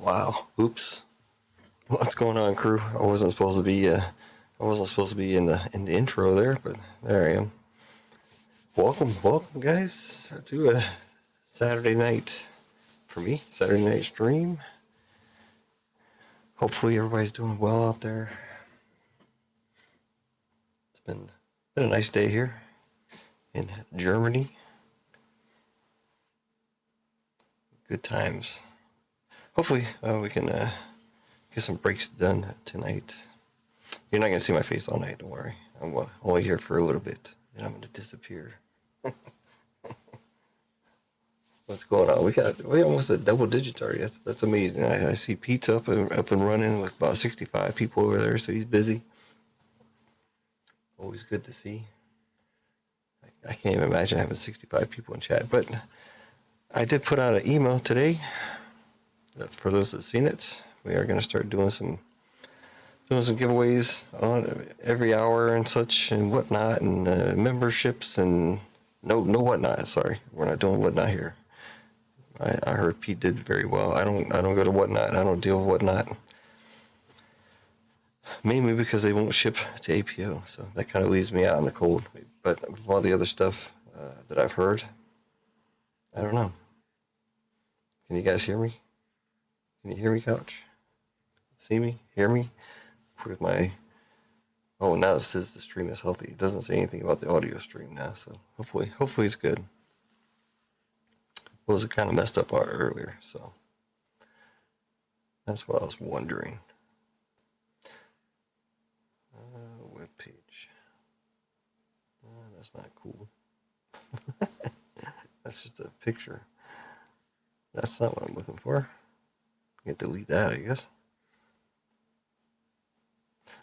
Wow. Oops. What's going on, crew? I wasn't supposed to be in the intro there, but there I am. Welcome, guys, to a Saturday night for me. Saturday night stream. Hopefully everybody's doing well out there. It's been a nice day here in Germany. Good times. Hopefully we can get some breaks done tonight. You're not gonna see my face all night. Don't worry. I'm only here for a little bit, then I'm gonna disappear. What's going on? We almost at double digits already. That's amazing. I see Pete's up and running with about 65 people over there, so he's busy. Always good to see. I can't even imagine having 65 people in chat, but I did put out an email today. For those that've seen it, we are going to start doing some giveaways on every hour and such and whatnot, and memberships and no whatnot. Sorry, we're not doing whatnot here. I heard Pete did very well. I don't go to whatnot. I don't deal with whatnot. Mainly because they won't ship to APO, so that kind of leaves me out in the cold. But with all the other stuff that I've heard, I don't know. Can you guys hear me? Can you hear me, Couch? See me? Hear me? With my... Oh, now it says the stream is healthy. It doesn't say anything about the audio stream now, so hopefully it's good. It was kind of messed up earlier, so that's what I was wondering. Web page. That's not cool. That's just a picture. That's not what I'm looking for. I can delete that, I guess.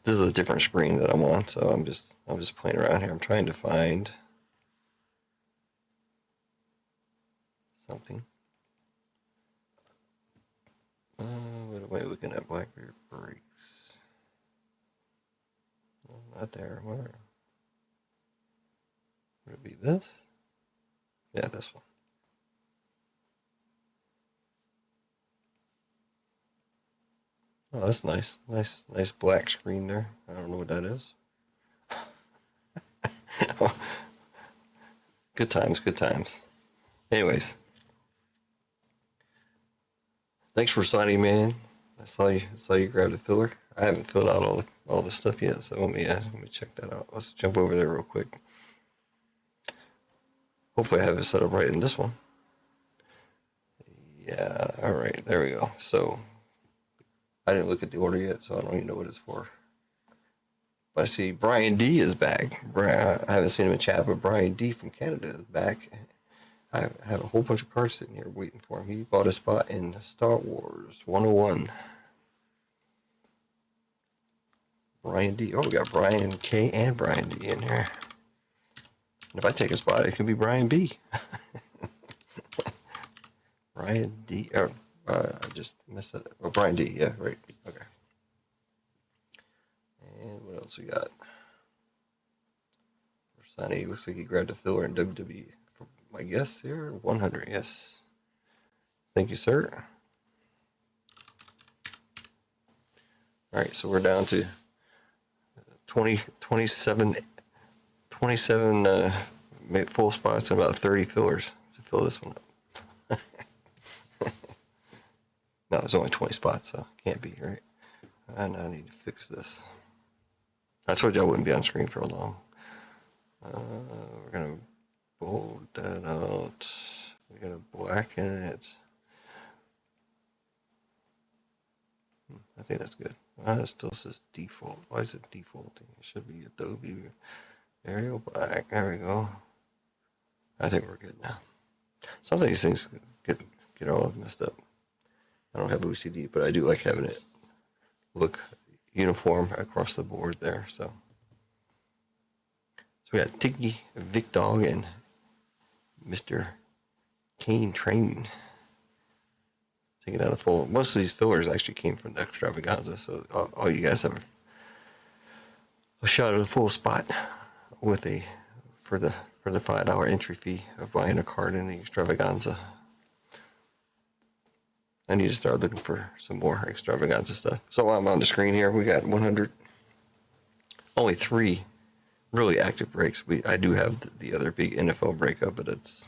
This is a different screen that I'm on, so I'm just playing around here. I'm trying to find something. What am I looking at? Blackberry Breakz. No, not there. Where? Would it be this? Yeah, this one. Oh, that's nice. Nice black screen there. I don't know what that is. Good times. Anyways. Thanks for signing, man. I saw you grab the filler. I haven't filled out all the stuff yet, so let me check that out. Let's jump over there real quick. Hopefully I have it set up right in this one. Yeah, alright, there we go. So I didn't look at the order yet, so I don't even know what it's for. But I see Brian D is back. I haven't seen him in chat, but Brian D from Canada is back. I have a whole bunch of cards sitting here waiting for him. He bought a spot in Star Wars 101. Brian D. Oh, we got Brian K and Brian D in here. And if I take a spot, it could be Brian B. Brian D. I just messed it up. Oh, Brian D. Yeah, right. Okay. And what else we got? Sonny looks like he grabbed a filler in WWE. My guess here, 100. Yes. Thank you, sir. All right, so we're down to 27 full spots and about 30 fillers to fill this one up. No, there's only 20 spots, so can't be, right? And I need to fix this. I told you I wouldn't be on screen for long. We're going to bold that out. We're going to blacken it. I think that's good. It still says default. Why is it defaulting? It should be Adobe Arial Black. There we go. I think we're good now. Some of these things get all messed up. I don't have OCD, but I do like having it look uniform across the board there. So we got Tiki, Vic Dog, and Mr. Kane Train. Taking out a full. Most of these fillers actually came from the extravaganza, so all you guys have a shot at a full spot with for the $5 entry fee of buying a card in the extravaganza. I need to start looking for some more extravaganza stuff. So while I'm on the screen here, we got 100, only 3 really active breaks. I do have the other big NFL breakup, but that's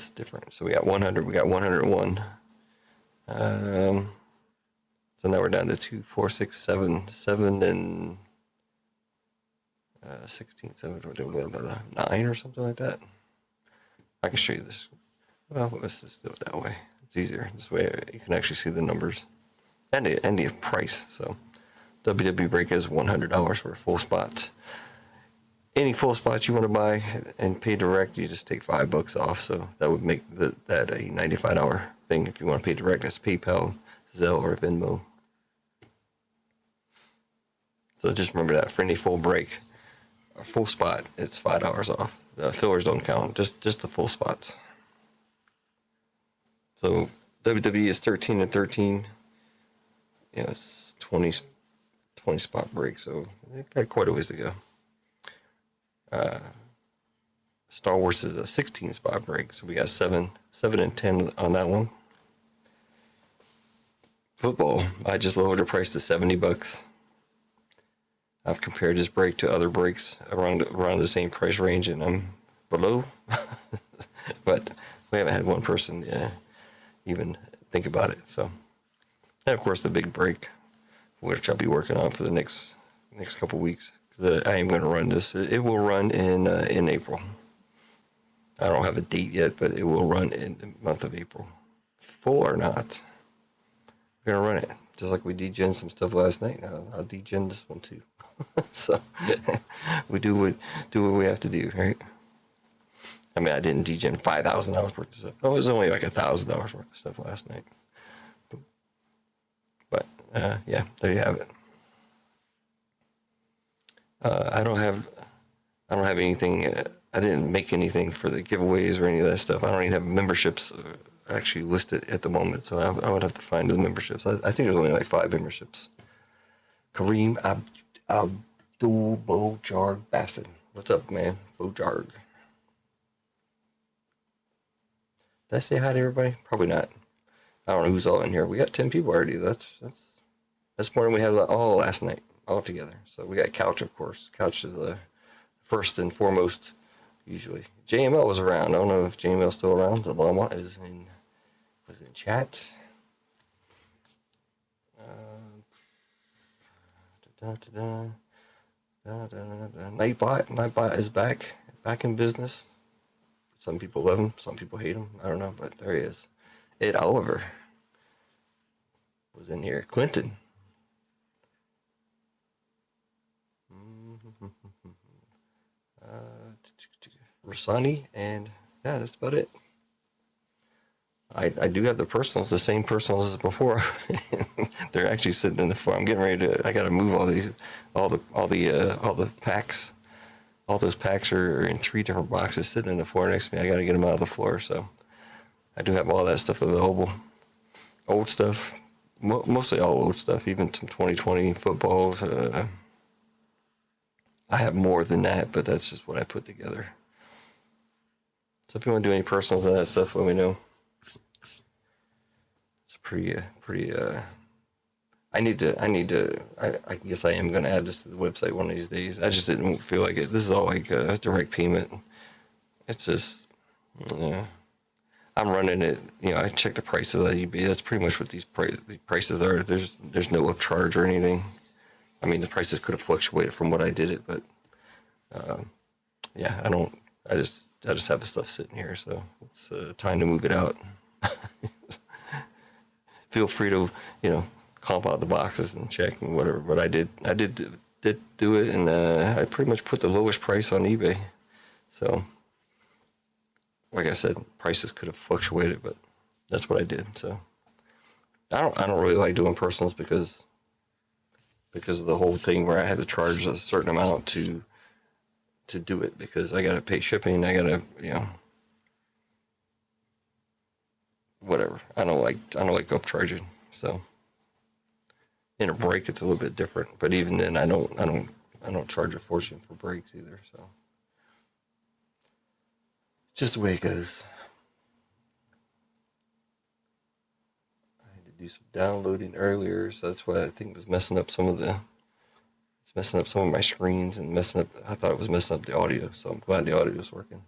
different. So we got 100, we got 101. So now we're down to 2, 4, 6, 7, 7, and 16, 7, 9 or something like that. I can show you this. Well, let's just do it that way. It's easier. This way you can actually see the numbers and the price. So WWE break is $100 for a full spot. Any full spots you want to buy and pay direct, you just take $5 off. So that would make that a $95 thing. If you want to pay direct, that's PayPal, Zelle, or Venmo. So just remember that for any full break, a full spot, it's $5 off. Fillers don't count, just the full spots. So WWE is 13 and 13. Yeah, it's 20 spot break, so they got quite a ways to go. Star Wars is a 16 spot break, so we got 7 and 10 on that one. Football, I just lowered the price to $70. I've compared this break to other breaks around the same price range, and I'm below. But we haven't had one person even think about it. So, and of course, the big break, which I'll be working on for the next couple weeks. Because I am going to run this. It will run in April. I don't have a date yet, but it will run in the month of April. Full or not, we're going to run it. Just like we degen some stuff last night. I'll degen this one too. So we do what we have to do, right? I mean, I didn't degen $5,000 worth of stuff. No, it was only like $1,000 worth of stuff last night. But yeah, there you have it. I don't have anything. I didn't make anything for the giveaways or any of that stuff. I don't even have memberships actually listed at the moment, so I would have to find the memberships. I think there's only like 5 memberships. Kareem Abdul Bojarg Bassett. What's up, man? Bojarg. Did I say hi to everybody? Probably not. I don't know who's all in here. We got 10 people already. That's more than we had all last night, all together. So we got Couch, of course. Couch is the first and foremost, usually. JML was around. I don't know if JML's still around. The llama was in chat. Nightbot is back in business. Some people love him, some people hate him. I don't know, but there he is. Ed Oliver was in here. Clinton. Rasani, and yeah, that's about it. I do have the personals, the same personals as before. They're actually sitting in the floor. I'm getting ready to. I got to move all the packs. All those packs are in 3 different boxes sitting in the floor next to me. I got to get them out of the floor. So I do have all that stuff available. Old stuff, mostly all old stuff. Even some 2020 footballs. I have more than that, but that's just what I put together. So if you want to do any personals on that stuff, let me know. It's pretty. I guess I am going to add this to the website one of these days. I just didn't feel like it. This is all like a direct payment. It's just, I'm running it. I check the prices on eBay. That's pretty much what these prices are. There's no upcharge or anything. I mean, the prices could have fluctuated from what I did it, but yeah, I just have the stuff sitting here, so it's time to move it out. Feel free to, comp out the boxes and check and whatever. But I did do it, and I pretty much put the lowest price on eBay. So, like I said, prices could have fluctuated, but that's what I did. So, I don't really like doing personals because of the whole thing where I had to charge a certain amount to do it, because I got to pay shipping. I got to, whatever. I don't like upcharging. So in a break, it's a little bit different. But even then, I don't charge a fortune for breaks either. So just the way it goes. do some downloading earlier, so that's why I think it was messing up some of my screens and messing up. I thought it was messing up the audio, so I'm glad the audio is working.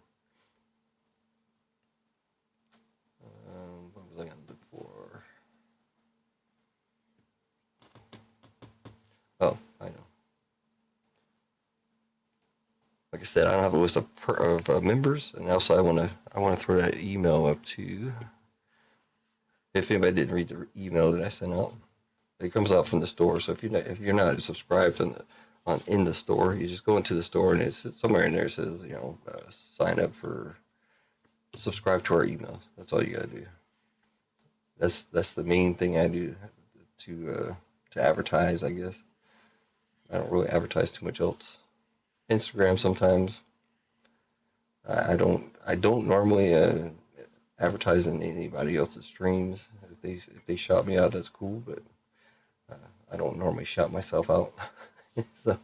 What was I gonna look for? Oh, I know. Like I said, I don't have a list of members, and also I want to throw that email up to. If anybody didn't read the email that I sent out, it comes out from the store. So if you're not subscribed in the store, you just go into the store and it's somewhere in there says sign up for subscribe to our emails. That's all you gotta do. That's the main thing I do to advertise, I guess. I don't really advertise too much else. Instagram sometimes. I don't normally advertise in anybody else's streams. If they shout me out, that's cool, but I don't normally shout myself out. So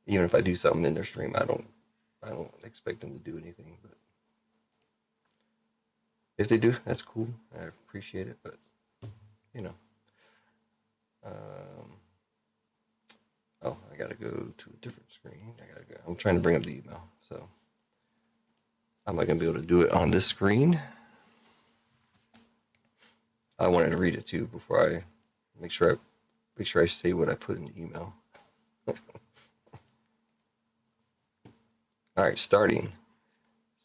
even if I do something in their stream, I don't expect them to do anything. But if they do, that's cool. I appreciate it, but oh, I gotta go to a different screen. I'm trying to bring up the email, so I'm not gonna be able to do it on this screen. I wanted to read it too before I make sure I say what I put in the email. All right, starting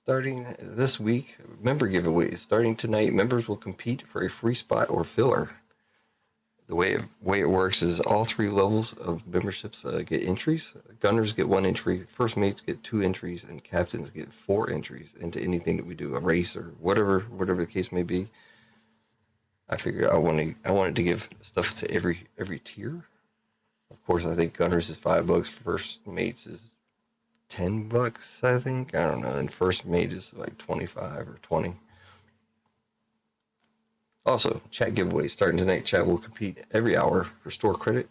this week, member giveaways. Starting tonight, members will compete for a free spot or filler. The way it works is all 3 levels of memberships get entries. Gunners get 1 entry, first mates get 2 entries, and captains get 4 entries into anything that we do, a race or whatever the case may be. I figured I wanted to give stuff to every tier. Of course, I think Gunners is $5. First mates is $10, I think. I don't know. And first mate is like 25 or 20. Also, chat giveaways starting tonight. Chat will compete every hour for store credit,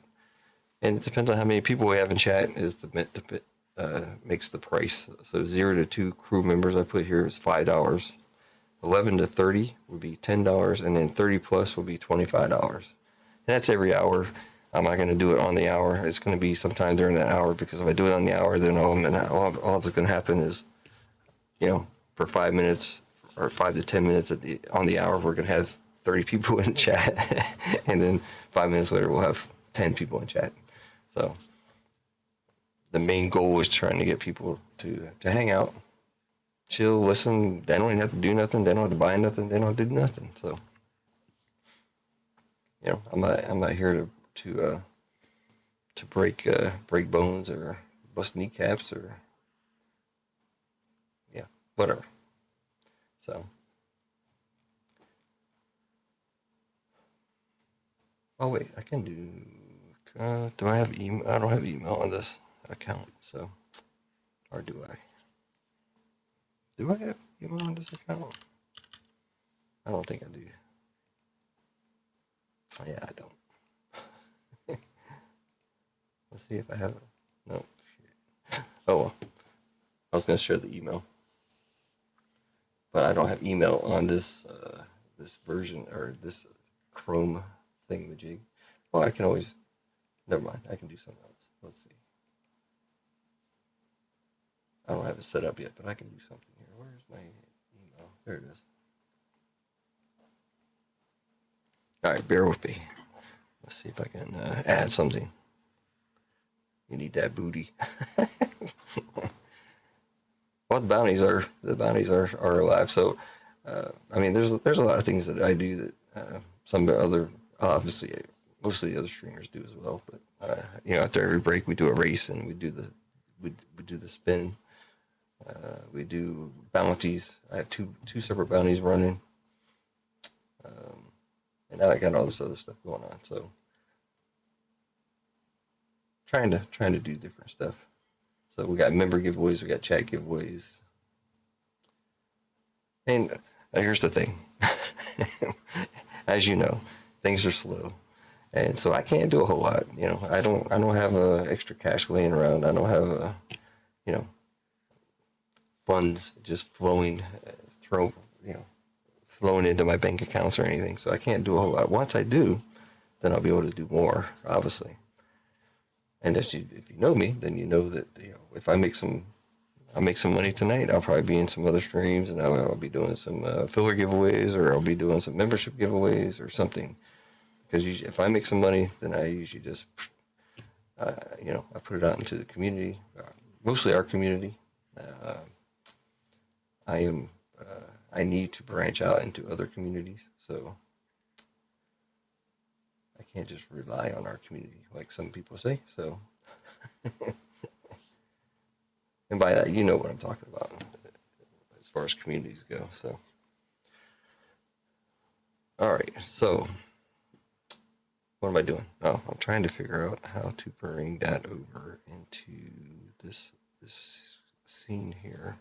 and it depends on how many people we have in chat makes the price. So 0 to 2 crew members I put here is $5. 11 to 30 would be $10, and then 30 plus will be $25. And that's every hour. I'm not going to do it on the hour. It's going to be sometime during that hour, because if I do it on the hour, then all that's going to happen is, for 5 minutes or 5 to 10 minutes on the hour, we're going to have 30 people in chat, and then 5 minutes later we'll have 10 people in chat. So the main goal is trying to get people to hang out, chill, listen. They don't even have to do nothing. They don't have to buy nothing. They don't have to do nothing. So I'm not here to break bones or bust kneecaps or whatever. So. Oh wait, I can do. Do I have email? I don't have email on this account, so, or do I? Do I have email on this account? I don't think I do. Oh, yeah, I don't. Let's see if I have it. No. Oh well. I was gonna share the email, but I don't have email on this this version or this Chrome thingamajig. Well, I can always. Never mind. I can do something else. Let's see. I don't have it set up yet, but I can do something here. Where's my email? There it is. All right, bear with me. Let's see if I can add something. You need that booty. Well, the bounties are alive. So, I mean, there's a lot of things that I do that some other, obviously, most of the other streamers do as well. But after every break, we do a race and we do the spin. We do bounties. I have two separate bounties running, and now I got all this other stuff going on. So, trying to do different stuff. So we got member giveaways, we got chat giveaways. And here's the thing. As you know, things are slow. And so I can't do a whole lot. I don't have extra cash laying around. I don't have funds just flowing flowing into my bank accounts or anything, so I can't do a whole lot. Once I do, then I'll be able to do more, obviously. And if you know me, then you know that, you know, if I'll make some money tonight, I'll probably be in some other streams, and I'll be doing some filler giveaways, or I'll be doing some membership giveaways or something. Because if I make some money, then I usually just, you know, I put it out into the community, mostly our community. I need to branch out into other communities, so I can't just rely on our community like some people say. So, and by that, you know what I'm talking about as far as communities go. So, all right. So, what am I doing? Oh, I'm trying to figure out how to bring that over into this scene here.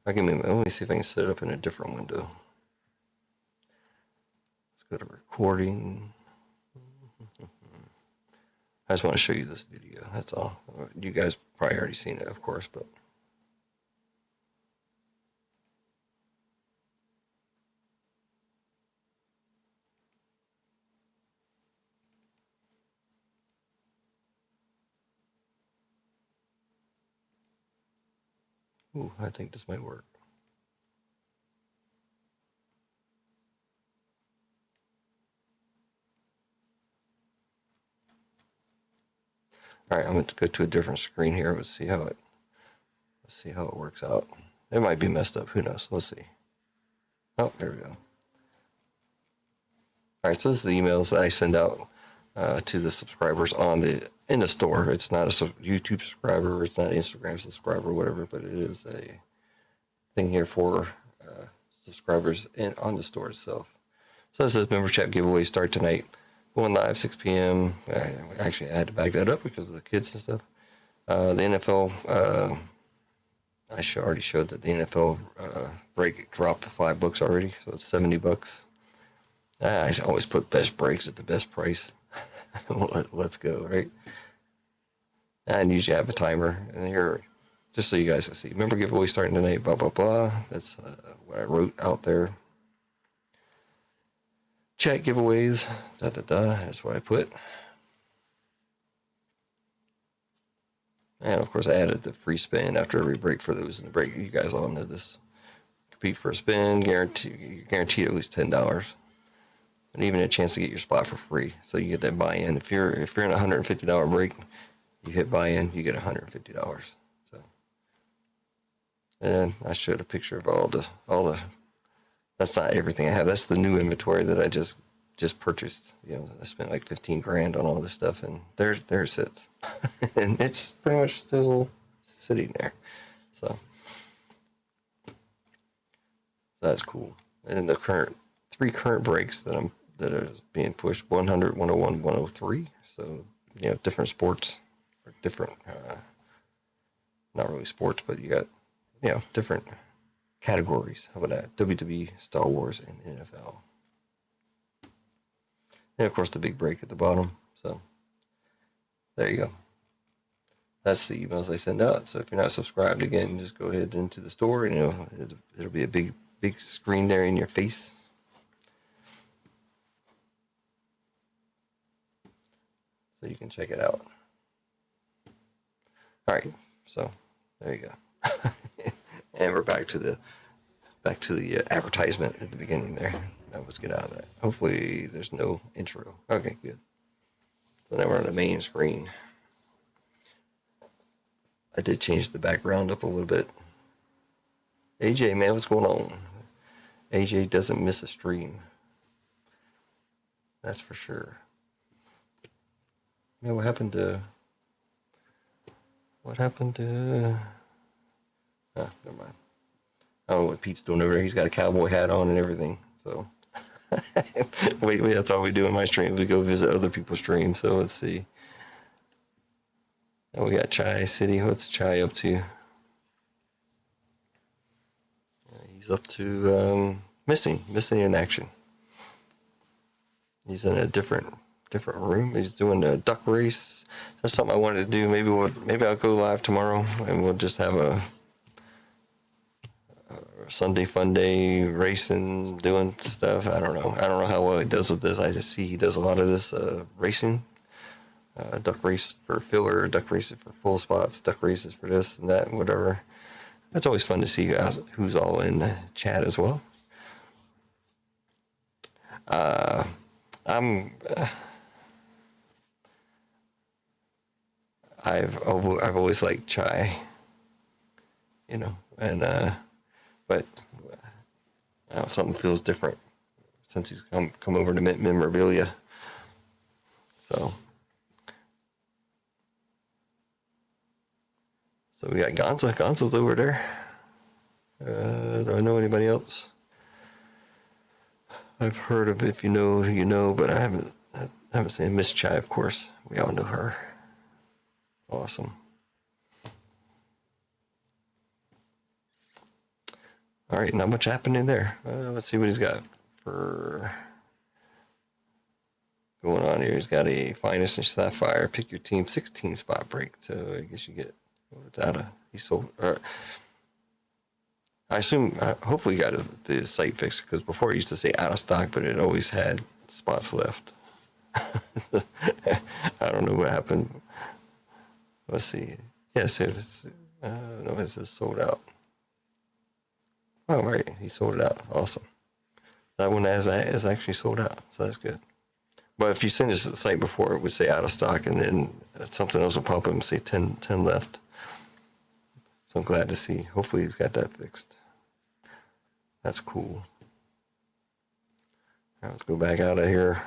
Let me see if I can set it up in a different window. Let's go to recording. I just want to show you this video, that's all. You guys probably already seen it, of course, but. Ooh, I think this might work. All right, I'm going to go to a different screen here. Let's see how it works out. It might be messed up. Who knows? Let's see. Oh, there we go. All right, so this is the emails that I send out to the subscribers in the store. It's not a YouTube subscriber, it's not an Instagram subscriber, whatever, but it is a thing here for subscribers on the store itself. So it says membership giveaway start tonight. Going live 6 p.m. Actually, I had to back that up because of the kids and stuff. The NFL, I already showed that the NFL break dropped to $5 already, so it's $70. I always put best breaks at the best price. Let's go, right? And usually I have a timer, and here, just so you guys can see. Remember, giveaway starting tonight, blah, blah, blah. That's what I wrote out there. Chat giveaways, that's what I put. And of course, I added the free spin after every break for those in the break. You guys all know this. Compete for a spin, guaranteed at least $10. And even a chance to get your spot for free. So you get that buy-in. If you're in a $150 break, you hit buy-in, you get $150. So, and I showed a picture of all the. That's not everything I have. That's the new inventory that I just purchased. You know, I spent like 15 grand on all this stuff, and there it sits, and it's pretty much still sitting there. So that's cool. And the three current breaks that are being pushed: 100, 101, 103. So, you know, different sports, or different, not really sports, but you got, you know, different categories. How about that? WWE, Star Wars, and NFL. And of course the big break at the bottom. So there you go. That's the emails I send out. So if you're not subscribed, again, just go ahead into the store, and it'll be a big screen there in your face. So you can check it out. All right, so there you go. And we're back to the advertisement at the beginning there. Now let's get out of that. Hopefully there's no intro. Okay, good. So now we're on the main screen. I did change the background up a little bit. AJ, man, what's going on? AJ doesn't miss a stream. That's for sure. Man, what happened to... Oh, never mind. I don't know what Pete's doing over there. He's got a cowboy hat on and everything. So, wait, that's all we do in my stream. We go visit other people's streams. So let's see. Now we got Chai City. What's Chai up to? He's up to missing in action. He's in a different room. He's doing a duck race. That's something I wanted to do. Maybe I'll go live tomorrow, and we'll just have Sunday fun day, racing, doing stuff. I don't know. I don't know how well he does with this. I just see he does a lot of this racing. Duck race for filler, duck races for full spots, duck races for this and that and whatever. It's always fun to see who's all in the chat as well. I've always liked Chai, you know, and but something feels different since he's come over to Mint Memorabilia. So we got Gonza. Gonza's over there. Do I know anybody else? I've heard of, if you know, you know, but I haven't seen Miss Chai, of course. We all know her. Awesome. All right, not much happening there. Let's see what he's got for going on here. He's got a Finest and Sapphire. Pick your team 16 spot break. So I guess you get what's out of. He sold. I assume. Hopefully, you got the site fixed because before it used to say out of stock, but it always had spots left. I don't know what happened. Let's see. Yes, it's. No, it says sold out. Oh, right. He sold it out. Awesome. That one is actually sold out, so that's good. But if you send us to the site before, it would say out of stock, and then something else will pop up and say 10 left. So I'm glad to see. Hopefully he's got that fixed. That's cool. All right, let's go back out of here.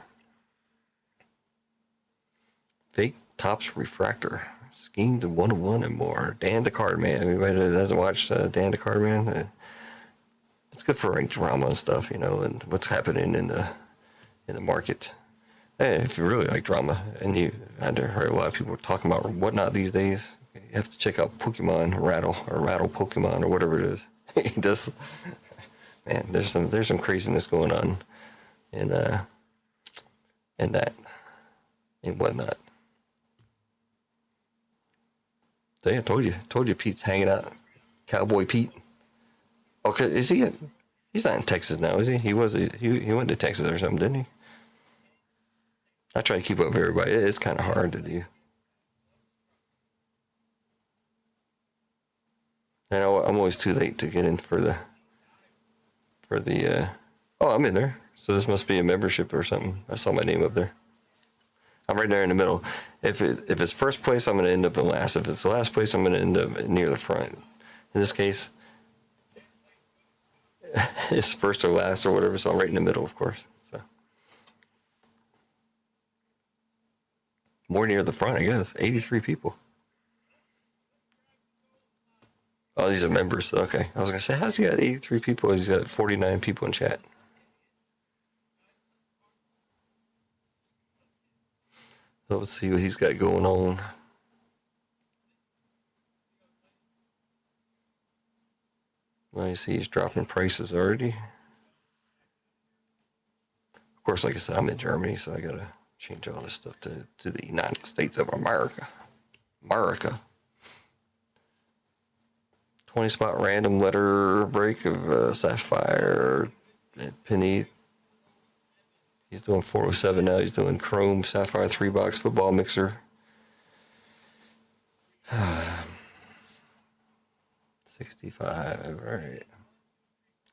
Fake Tops Refractor. Schemes of 101 and more. Dan the Card Man. Anybody that hasn't watched Dan the Card Man? It's good for like drama and stuff, you know, and what's happening in the market. Hey, if you really like drama, and I've heard a lot of people talking about whatnot these days, you have to check out Pokemon Rattle Pokemon or whatever it is. He does. Man, there's some craziness going on, and that and whatnot. So yeah, I told you, Pete's hanging out, Cowboy Pete. Okay, is he? He's not in Texas now, is he? He went to Texas or something, didn't he? I try to keep up with everybody. It's kind of hard to do. I know I'm always too late to get in for the. Oh, I'm in there. So this must be a membership or something. I saw my name up there. I'm right there in the middle. If it's first place, I'm going to end up in last. If it's the last place, I'm going to end up near the front. In this case, it's first or last or whatever, so I'm right in the middle, of course. So more near the front, I guess. 83 people. Oh, these are members. Okay. I was going to say, how's he got 83 people? He's got 49 people in chat. So let's see what he's got going on. Well, you see he's dropping prices already. Of course, like I said, I'm in Germany, so I got to change all this stuff to the United States of America. 20 spot random letter break of Sapphire and Penny. He's doing 407 now. He's doing Chrome Sapphire 3-box football mixer. 65, all right.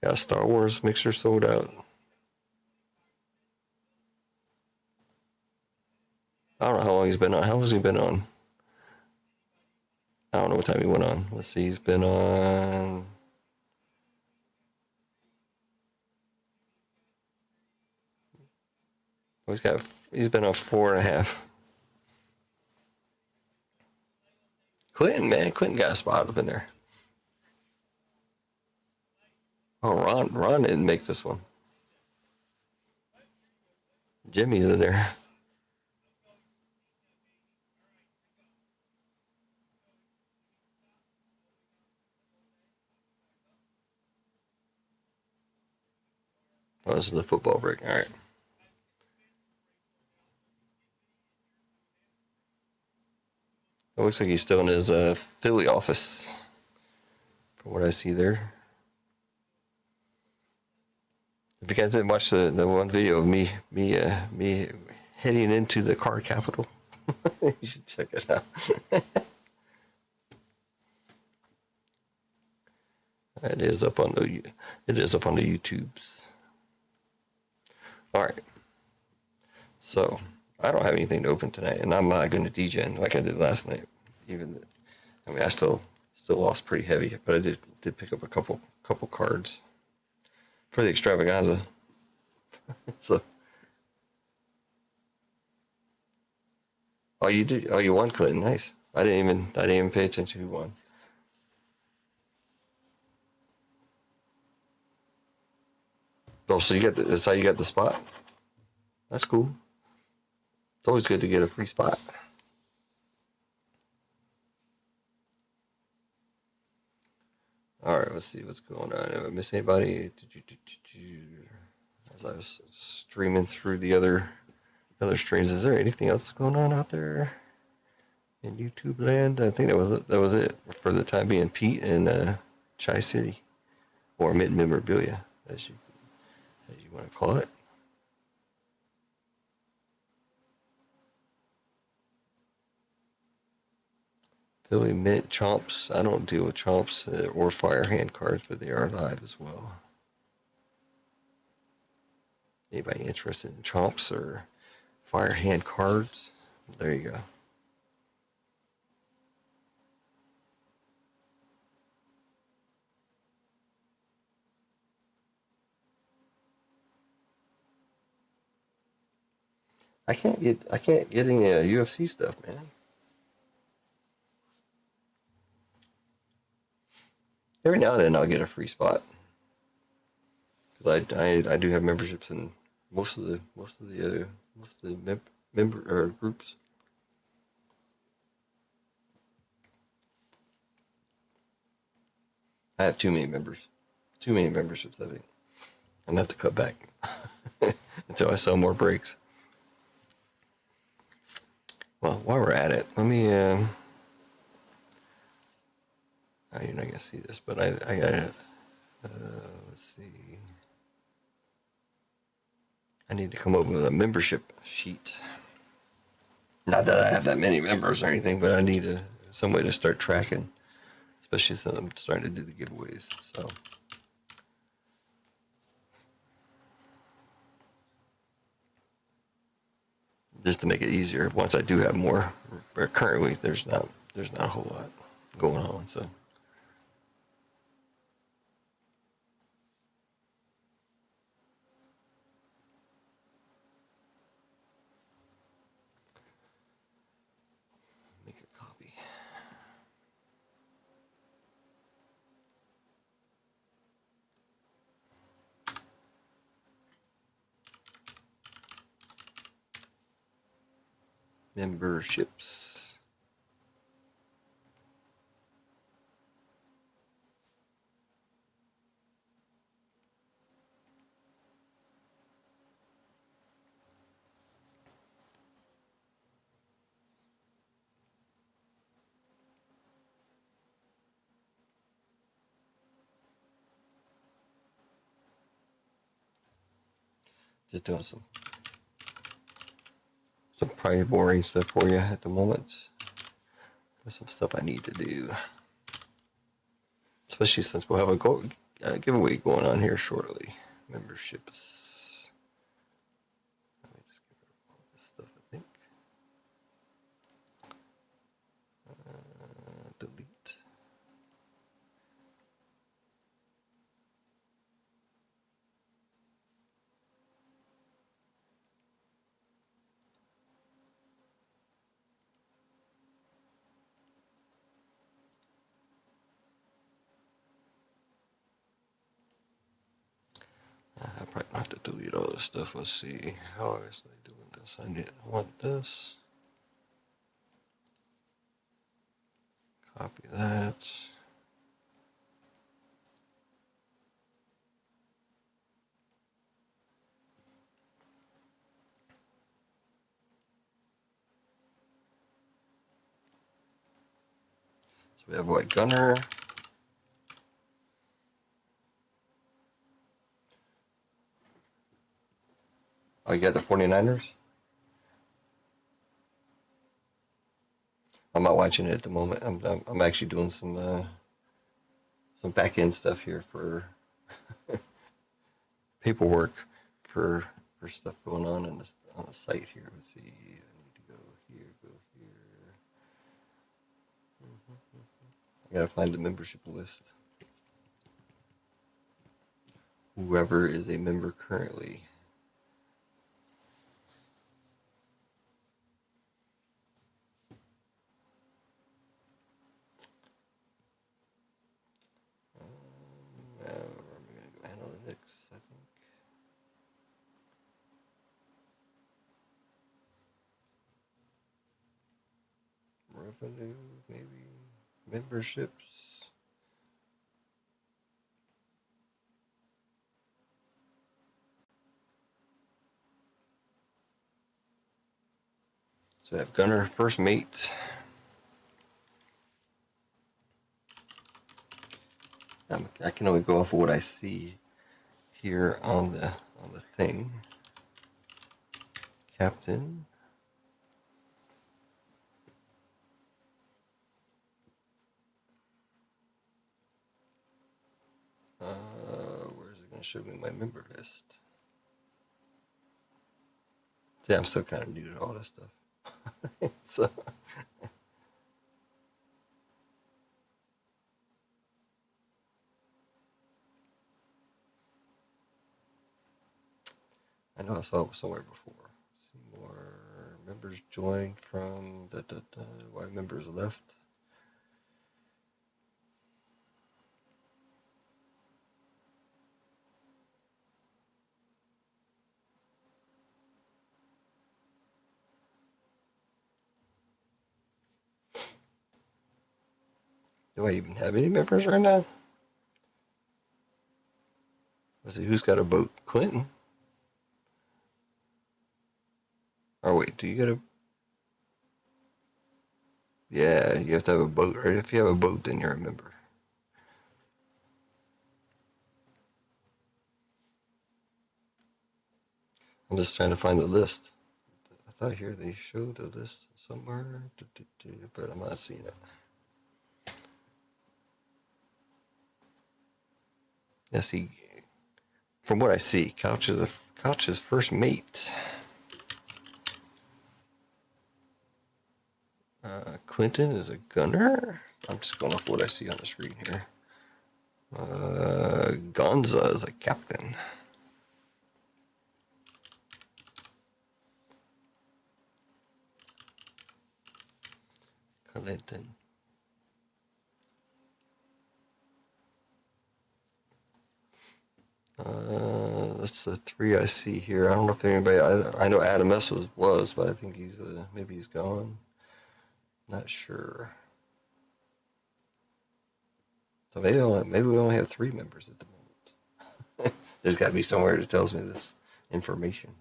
Got a Star Wars mixer sold out. I don't know how long he's been on. How long has he been on? I don't know what time he went on. Let's see, he's been on. He's been on 4.5. Clinton got a spot up in there. Oh, Ron didn't make this one. Jimmy's in there. Oh, this is the football break. All right. It looks like he's still in his Philly office, from what I see there. If you guys didn't watch the one video of me heading into the car capital, you should check it out. It is up on the YouTubes. All right. So I don't have anything to open tonight, and I'm not going to degen like I did last night. I still lost pretty heavy, but I did pick up a couple cards for the extravaganza. So, you did? Oh, you won, Clinton. Nice. I didn't even pay attention who won. Oh, so that's how you got the spot. That's cool. It's always good to get a free spot. All right, let's see what's going on. Did I miss anybody? As I was streaming through the other streams, is there anything else going on out there in YouTube land? I think that was it for the time being. Pete and Chi City, or Mid Memorabilia, as you want to call it. Philly Mint Chomps. I don't deal with Chomps or Fire Hand cards, but they are live as well. Anybody interested in Chomps or Fire Hand cards? There you go. I can't get any UFC stuff, man. Every now and then I'll get a free spot, because I do have memberships in most of the member groups. I have too many memberships. I think I'm gonna have to cut back until I sell more breaks. Well, while we're at it, let me. You're not gonna see this, but I gotta. Let's see. I need to come up with a membership sheet. Not that I have that many members or anything, but I need some way to start tracking, especially since I'm starting to do the giveaways. So. Just to make it easier, once I do have more, currently there's not a whole lot going on, so. Make a copy. Memberships. Just doing some probably boring stuff for you at the moment. There's some stuff I need to do, especially since we'll have a giveaway going on here shortly. Memberships. Let me just get rid of all this stuff, I think. Delete. I probably don't have to delete all this stuff. Let's see. How is I doing this? I want this. Copy that. So we have White Gunner. you got the 49ers? I'm not watching it at the moment. I'm actually doing some back end stuff here for paperwork for stuff going on on the site here. Let's see. I need to go here, go here. I gotta find the membership list. Whoever is a member currently. We're gonna go analytics, I think. Revenue, maybe. Memberships. So I have Gunner, First Mate. I can only go off of what I see here on the thing. Captain. Where is it going to show me my member list? See, I'm still kind of new to all this stuff. So. I know I saw it somewhere before. See more members joined from why members left. Do I even have any members right now? Let's see, who's got a boat? Clinton? Oh, wait, do you get a... Yeah, you have to have a boat, right? If you have a boat, then you're a member. I'm just trying to find the list. I thought here they showed a list somewhere, but I'm not seeing it. Yeah, see, from what I see, Couch is First Mate. Clinton is a gunner. I'm just going off what I see on the screen here. Gonza is a captain. Clinton. That's the three I see here. I don't know if anybody. I know Adam S was, but I think he's maybe he's gone. Not sure. So maybe we only have 3 members at the moment. There's got to be somewhere that tells me this information.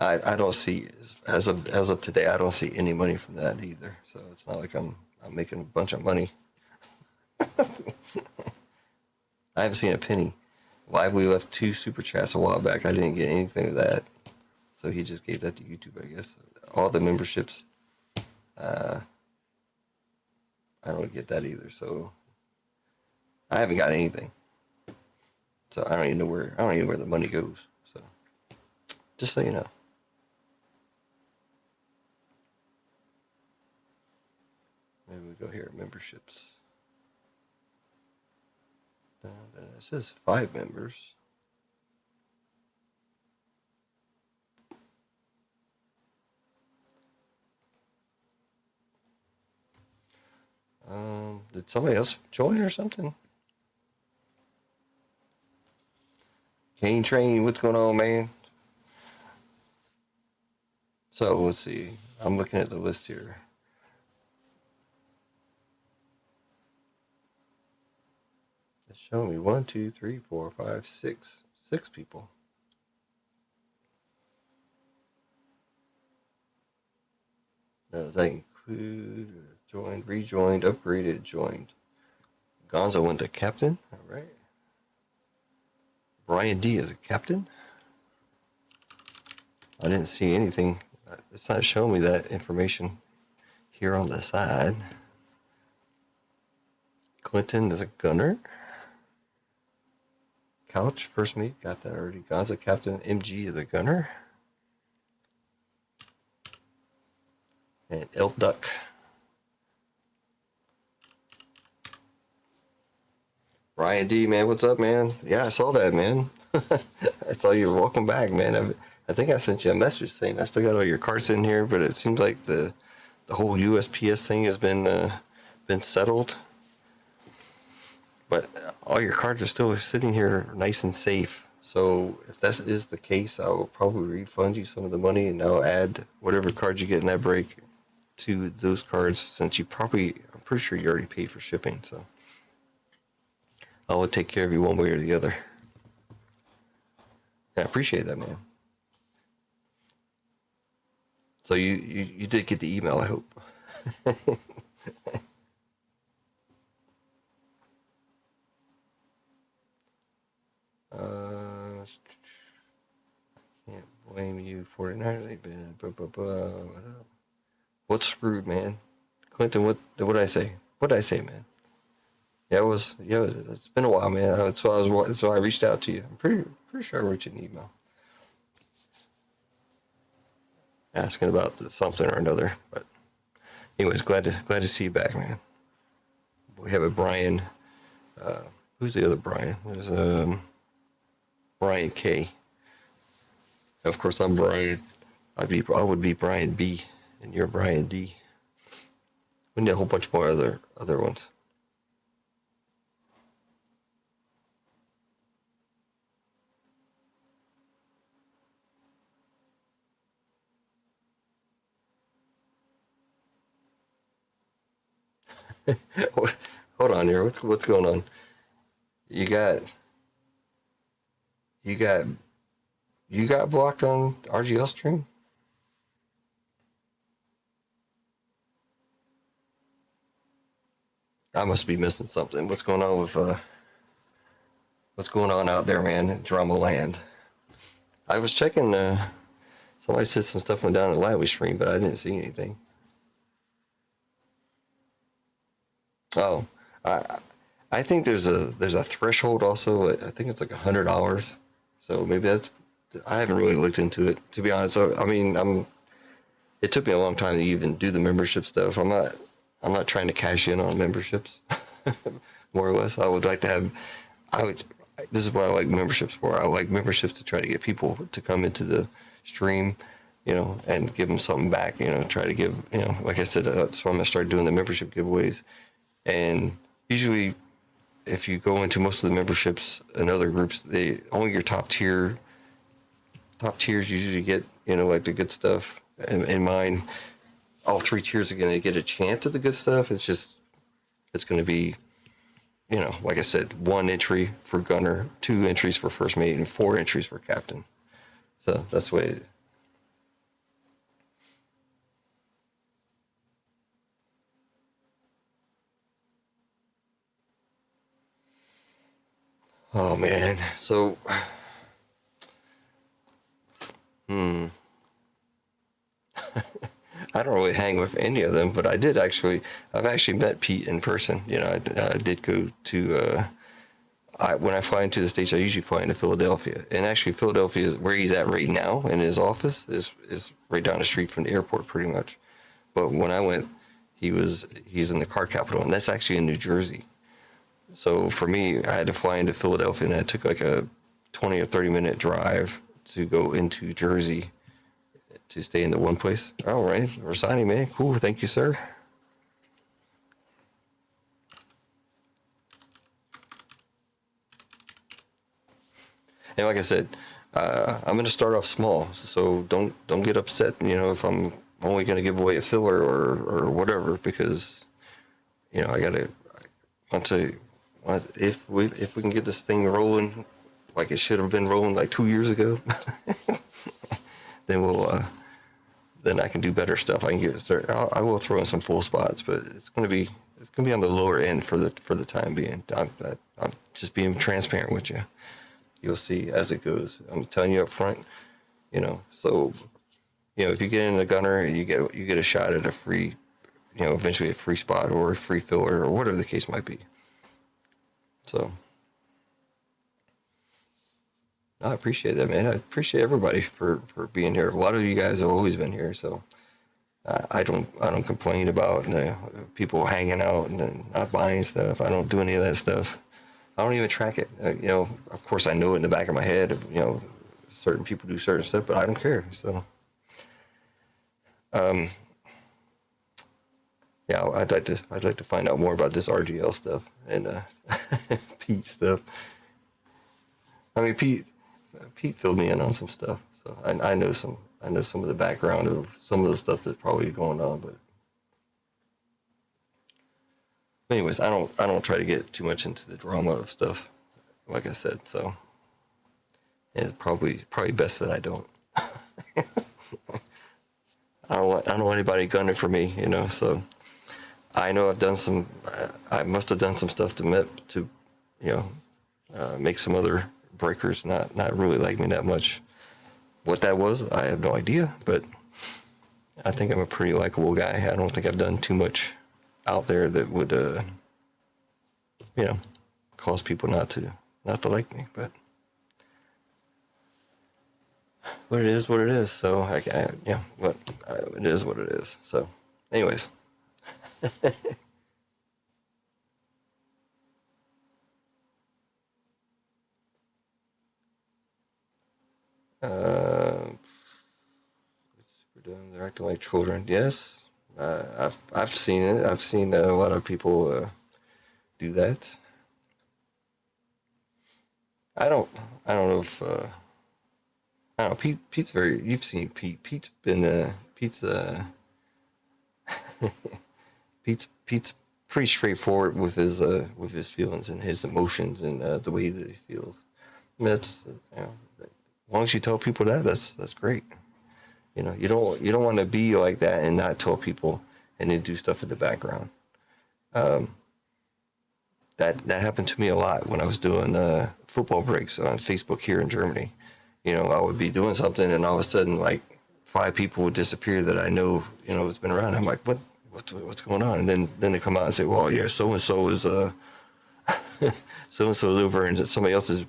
I don't see, as of today, I don't see any money from that either. So it's not like I'm making a bunch of money. I haven't seen a penny. Why we left 2 super chats a while back. I didn't get anything of that. So he just gave that to YouTube, I guess. All the memberships, I don't get that either. So I haven't got anything. So I don't even know where the money goes. So just so you know. Maybe we go here, memberships. It says 5 members. Did somebody else join or something? Cane Train, what's going on, man? So let's see. I'm looking at the list here. It's showing me 1, 2, 3, 4, 5, 6 people. Does that include joined, rejoined, upgraded, joined? Gonzo went to captain. All right. Brian D is a captain. I didn't see anything. It's not showing me that information here on the side. Clinton is a gunner. Couch, first meet, got that already. Gonzo captain. MG is a gunner. And El Duck. Ryan D, man, what's up, man? Yeah, I saw that, man. I saw you. Welcome back, man. I think I sent you a message saying I still got all your cards in here, but it seems like the whole USPS thing has been settled. But all your cards are still sitting here nice and safe. So if that is the case, I will probably refund you some of the money, and I'll add whatever cards you get in that break to those cards, since I'm pretty sure you already paid for shipping. So I will take care of you one way or the other. Yeah, I appreciate that, man. So you did get the email, I hope. Can't blame you. 49ers, they've been. What's screwed, man? Clinton, what did I say? What did I say, man? Yeah, it's been a while, man. That's why I reached out to you. I'm pretty sure I wrote you an email asking about something or another. But anyways, glad to see you back, man. We have a Brian. Who's the other Brian? There's Brian K. Of course, I'm Brian. I would be Brian B, and you're Brian D. We need a whole bunch more other ones. Hold on here. What's going on? You got blocked on RGL stream? I must be missing something. What's going on out there, man, in Drama Land? I was checking. Somebody said some stuff went down in the live stream, but I didn't see anything. Oh, I think there's a threshold also. I think it's like $100. So maybe I haven't really looked into it, to be honest. So, I mean, it took me a long time to even do the membership stuff. I'm not trying to cash in on memberships, more or less. I would like to have. This is what I like memberships for. I like memberships to try to get people to come into the stream, and give them something back. Try to give, like I said, so I'm gonna start doing the membership giveaways. And usually, if you go into most of the memberships and other groups, only your top tiers usually get, like the good stuff. In mine, all 3 tiers are going to get a chance at the good stuff. It's going to be, like I said, 1 entry for gunner, 2 entries for first mate, and 4 entries for captain. So that's the way it is. Oh man, so I don't really hang with any of them, but I've actually met Pete in person. I did go to, when I fly into the States, I usually fly into Philadelphia. And actually Philadelphia is where he's at right now in his office is right down the street from the airport pretty much. But when I went, he's in the car capital, and that's actually in New Jersey. So for me, I had to fly into Philadelphia, and that took like a 20 or 30-minute drive to go into Jersey to stay in the one place. All right, we're signing, man. Cool, thank you, sir. And like I said, I'm going to start off small, so don't get upset. If I'm only going to give away a filler or whatever, because I want to. If we can get this thing rolling like it should have been rolling like 2 years ago, then then I can do better stuff. I can I will throw in some full spots, but it's gonna be gonna be on the lower end for the time being. I'm just being transparent with you. You'll see as it goes. I'm telling you up front. So if you get in a gunner, you get a shot at a free, eventually a free spot or a free filler or whatever the case might be. So I appreciate that, man. I appreciate everybody for being here. A lot of you guys have always been here, so I don't complain about people hanging out and then not buying stuff. I don't do any of that stuff. I don't even track it. Of course, I know it in the back of my head. Certain people do certain stuff, but I don't care. So, yeah, I'd like to find out more about this RGL stuff and Pete stuff. I mean, Pete filled me in on some stuff, so I know some of the background of some of the stuff that's probably going on. But anyways, I don't try to get too much into the drama of stuff, like I said. So, and it's probably best that I don't. I don't want anybody gunning for me, So I know I must have done some stuff to make some other breakers not really like me that much. What that was, I have no idea, but I think I'm a pretty likable guy. I don't think I've done too much out there that would, cause people not to like me. But it is what it is. So it is what it is. So, anyways. We're doing they're acting like children. Yes, I've seen it. I've seen a lot of people do that. I don't know if I don't know. Pete's very. You've seen Pete. Pete's been Pete's pretty straightforward with his feelings and his emotions and the way that he feels. I mean, as long as you tell people that's great. You don't want to be like that and not tell people and then do stuff in the background. That happened to me a lot when I was doing football breaks on Facebook here in Germany. I would be doing something and all of a sudden like 5 people would disappear that I know has been around. I'm like, what's going on? And then they come out and say, well, yeah, so and so is so and so is over and somebody else's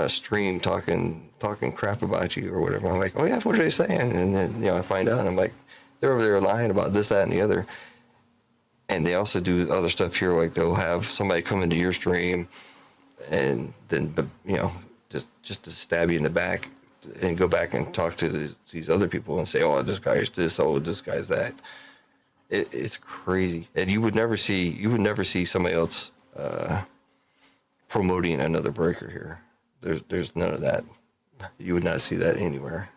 stream talking crap about you or whatever. I'm like, oh yeah, what are they saying? And then I find out and I'm like, they're over there lying about this, that, and the other. And they also do other stuff here, like they'll have somebody come into your stream and then just to stab you in the back and go back and talk to these other people and say, oh, this guy's this, oh, this guy's that. It's crazy, and you would never see somebody else promoting another breaker here. There's none of that. You would not see that anywhere.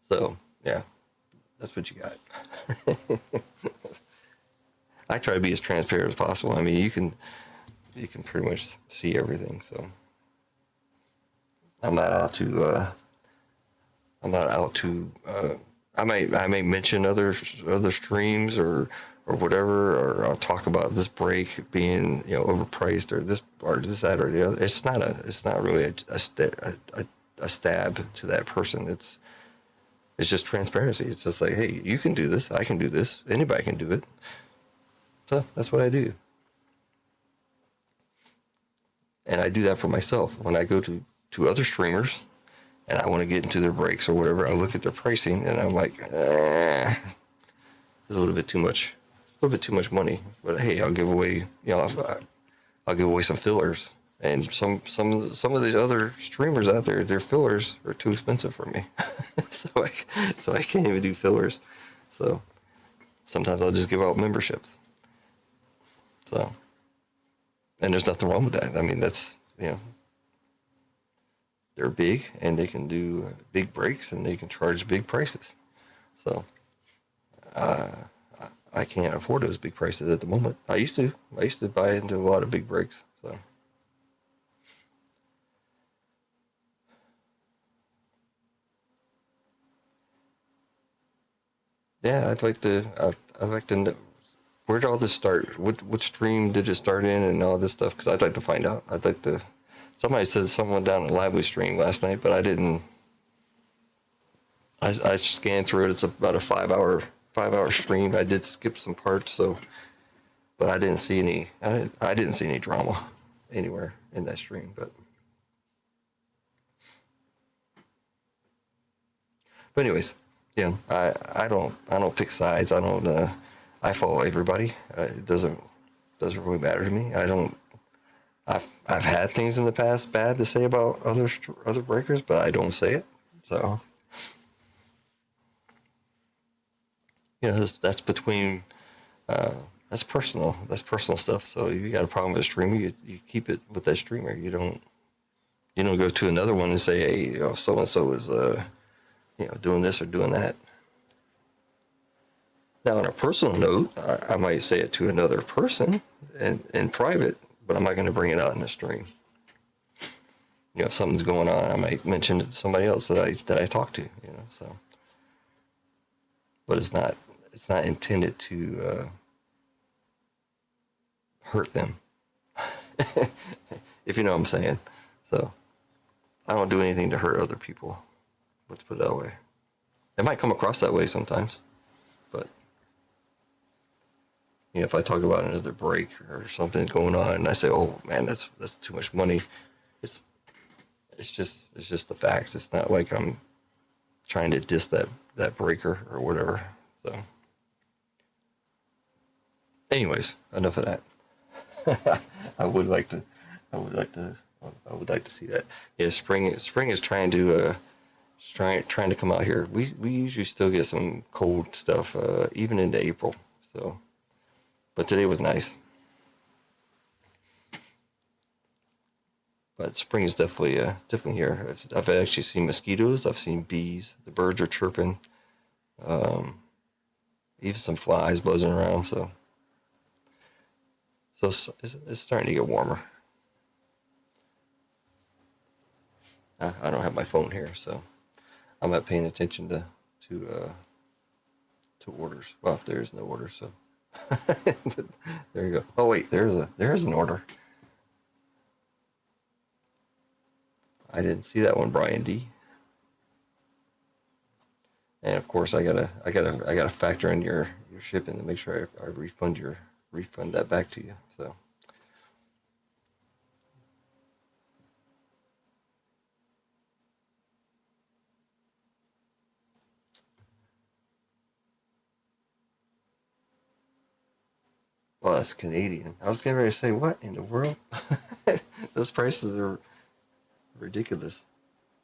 So yeah, that's what you got. I try to be as transparent as possible. I mean, you can pretty much see everything. So I'm not out to. I may mention other streams or whatever, or I'll talk about this break being overpriced or this that or the other. It's not really a stab to that person. It's just transparency. It's just like, hey, you can do this, I can do this, anybody can do it. So that's what I do, and I do that for myself when I go to other streamers. And I want to get into their breaks or whatever. I look at their pricing and I'm like, there's a little bit too much money. But hey, I'll give away, I'll give away some fillers. And some of these other streamers out there, their fillers are too expensive for me, so I can't even do fillers. So sometimes I'll just give out memberships. So, and there's nothing wrong with that. I mean, that's they're big and they can do big breaks and they can charge big prices. So I can't afford those big prices at the moment. I used to buy into a lot of big breaks. So yeah, I'd like to know, where did all this start? What stream did it start in and all this stuff? Because I'd like to find out. I'd like to. Somebody said someone down a Lively stream last night, but I didn't. I scanned through it. It's about a 5 hour stream. I did skip some parts, so, but I didn't see any. I didn't see any drama anywhere in that stream. But anyways, yeah, I don't pick sides. I don't. I follow everybody. It doesn't really matter to me. I don't. I've had things in the past bad to say about other breakers, but I don't say it. So, you know, that's between. That's personal. That's personal stuff. So if you got a problem with a streamer, you keep it with that streamer. You don't go to another one and say, hey, you know, so and so is doing this or doing that. Now, on a personal note, I might say it to another person in private, but I'm not going to bring it out in the stream. You know, if something's going on, I might mention it to somebody else that I talk to. You know, so. But it's not intended to hurt them, if you know what I'm saying. So I don't do anything to hurt other people. Let's put it that way. It might come across that way sometimes, but you know, if I talk about another break or something going on, and I say, "Oh man, that's too much money," it's just the facts. It's not like I'm trying to diss that breaker or whatever. So, anyways, enough of that. I would like to see that. Yeah, spring is trying to come out here. We usually still get some cold stuff even into April. So, but today was nice. But spring is definitely here. I've actually seen mosquitoes. I've seen bees. The birds are chirping. Even some flies buzzing around. So it's starting to get warmer. I don't have my phone here, so I'm not paying attention to orders. Well, there's no order, so there you go. Oh wait, there's an order. I didn't see that one, Brian D. And of course, I gotta factor in your shipping to make sure I refund that back to you. So. Well, that's Canadian. I was getting ready to say, what in the world? Those prices are ridiculous.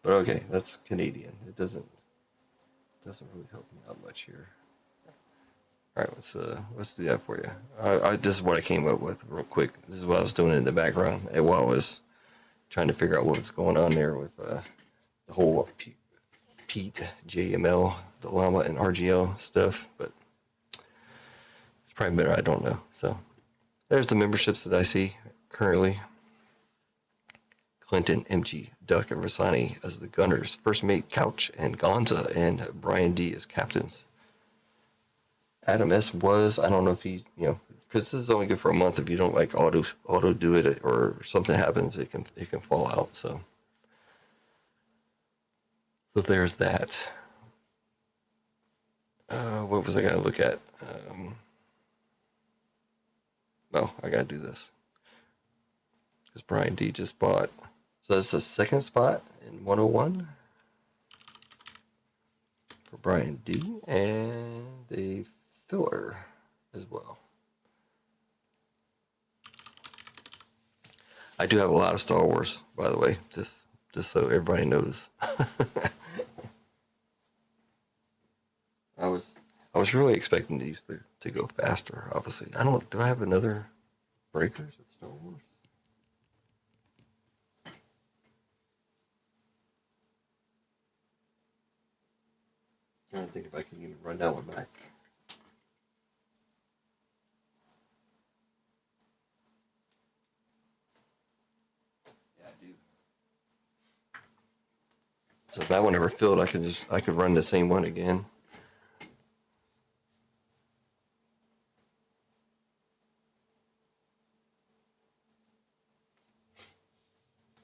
But okay, that's Canadian. It doesn't really help me out much here. All right, let's do that for you. This is what I came up with real quick. This is what I was doing in the background while I was trying to figure out what was going on there with the whole Pete, JML, the llama, and RGL stuff. But it's probably better I don't know. So there's the memberships that I see currently. Clinton, MG, Duck, and Rasani as the Gunners. First Mate, Couch, and Gonza, and Brian D as captains. Adam S was, I don't know if he, because this is only good for a month. If you don't like auto do it or something happens, it can fall out. So there's that. What was I gonna look at? I gotta do this because Brian D just bought. So that's the second spot in 101 for Brian D and a filler as well. I do have a lot of Star Wars, by the way, just so everybody knows. I was really expecting these to go faster. Obviously, do I have another Breakers of Star Wars? I'm trying to think if I can even run that one back. Yeah, I do. So if that one ever filled, I could run the same one again.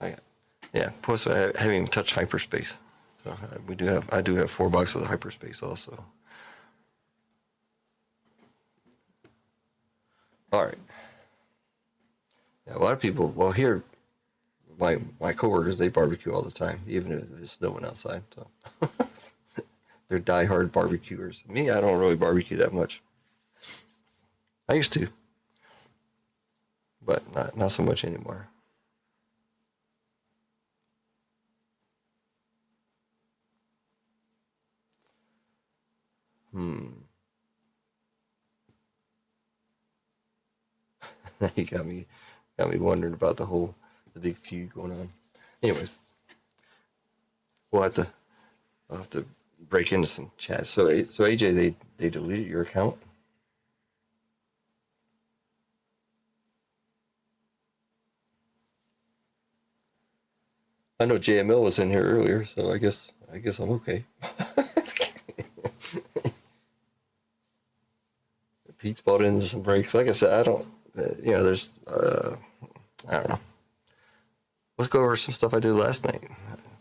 Yeah. Plus, I haven't even touched hyperspace. So I do have 4 boxes of hyperspace also. All right. Yeah, a lot of people. Well, here, my coworkers, they barbecue all the time, even if it's snowing outside. So they're diehard barbecuers. Me, I don't really barbecue that much. I used to, but not so much anymore. You got me wondering about the big feud going on. Anyways, we'll have to I'll have to break into some chats. So AJ, they deleted your account. I know JML was in here earlier, so I guess I'm okay. Pete's bought into some breaks. Like I said, I don't. There's. I don't know. Let's go over some stuff I did last night,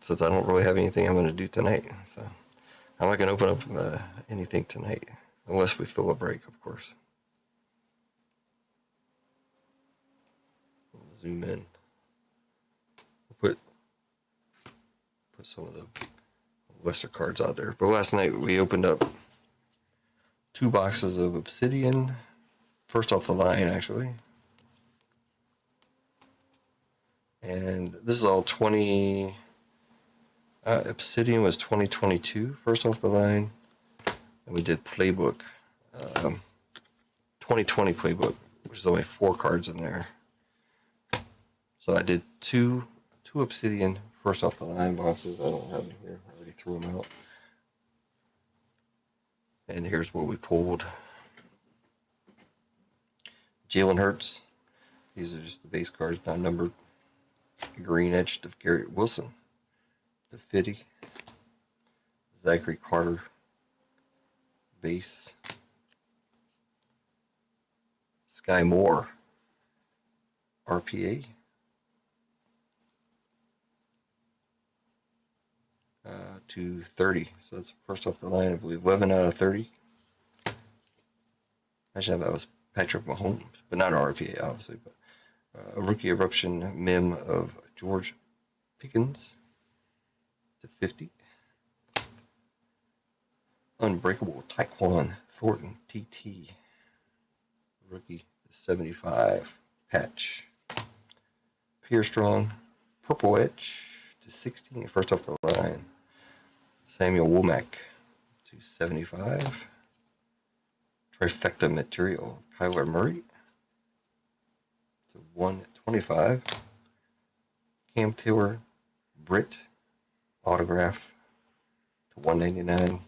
since I don't really have anything I'm going to do tonight. So I'm not going to open up anything tonight, unless we fill a break, of course. Zoom in. Put some of the lesser cards out there. But last night we opened up 2 boxes of Obsidian. First off the line, actually. And this is all 20. Obsidian was 2022, first off the line. And we did Playbook. 2020 Playbook, which is only 4 cards in there. So I did two Obsidian first off the line boxes. I don't have them here. I already threw them out. And here's what we pulled. Jalen Hurts. These are just the base cards, not numbered. Green Edged of Garrett Wilson. The Fitty. Zachary Carter. Base. Sky Moore. RPA. 230. So that's first off the line, I believe. 11 out of 30. Actually, that was Patrick Mahomes, but not an RPA, obviously. But a rookie eruption mem of George Pickens to 50. Unbreakable Tyquan Thornton TT. Rookie 75 patch. Pierre Strong Purple Edge to 16. First off the line. Samuel Womack to 75. Trifecta material. Kyler Murray to 125. Cam Taylor Britt autograph to 199.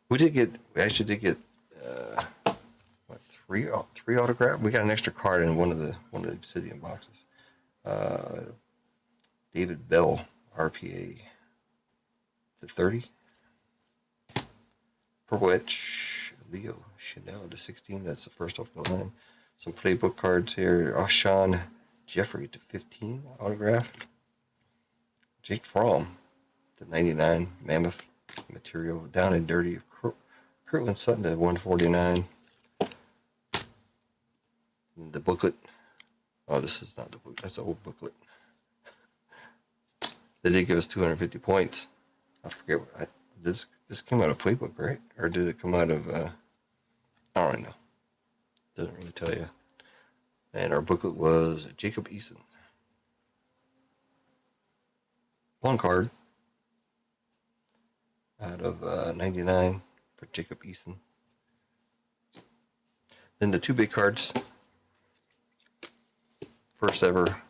We actually did get three autograph. We got an extra card in one of the Obsidian boxes. David Bell RPA to 30. Purple Edge Leo Chanel to 16. That's the first off the line. Some playbook cards here. Sean Jeffrey to 15 autograph. Jake Fromm to 99. Mammoth material. Down and Dirty. Kirtland Sutton to 149. And the booklet. Oh, this is not the book. That's the old booklet. They did give us 250 points. I forget. This came out of Playbook, right? Or did it come out of... I don't really know. Doesn't really tell you. And our booklet was Jacob Eason. 1 card out of 99 for Jacob Eason. Then the 2 big cards. First ever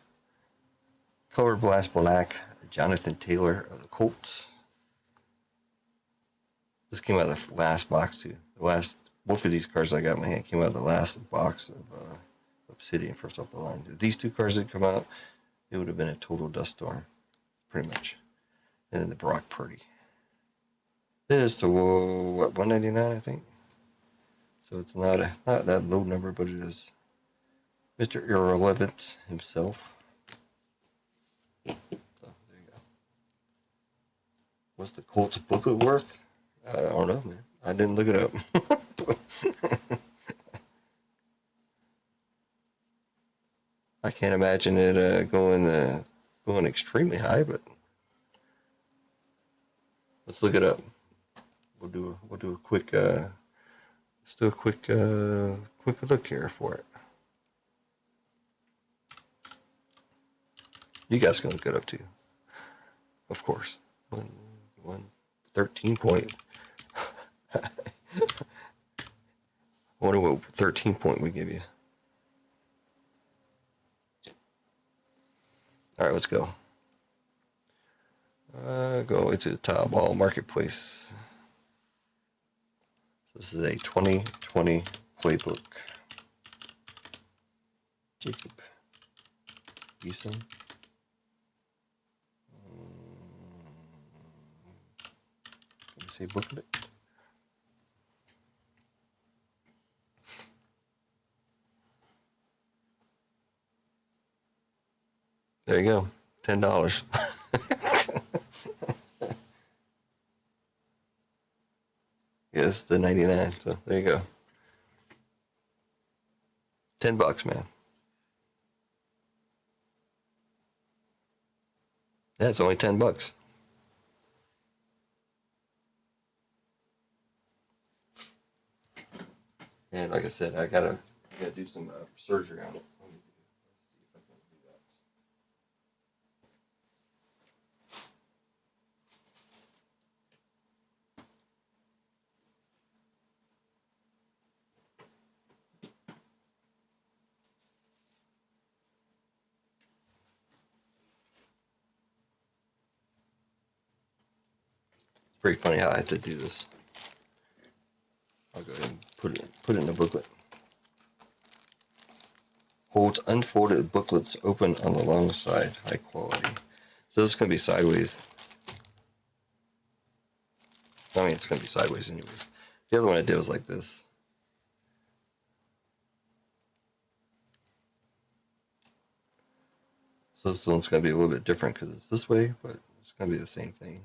Color Blast Black, Jonathan Taylor of the Colts. This came out of the last box too. Both of these cards I got in my hand came out of the last box of Obsidian first off the line. If these 2 cards didn't come out, it would have been a total dust storm, pretty much. And then the Brock Purdy. This is to 199, I think. So it's not that low number, but it is Mr. Irrelevant himself. What's the Colts booklet worth? I don't know, man. I didn't look it up. I can't imagine it going extremely high, but let's look it up. We'll do a quick let's do a quick look here for it. You guys can look it up too, of course. One 13 point. I wonder what 13 point we give you. All right, let's go. Go into the top ball marketplace. This is a 2020 playbook. Jacob Eason. Let me see booklet. There you go, $10. Yes, the 99. So there you go. $10, man. Yeah, it's only $10. And like I said, I gotta do some surgery on it. Let's see if I can do that. It's pretty funny how I have to do this. I'll go ahead and put it in the booklet. Hold unfolded booklets open on the long side, high quality. So this is gonna be sideways. I mean, it's gonna be sideways anyways. The other one I did was like this. So this one's gonna be a little bit different because it's this way, but it's gonna be the same thing.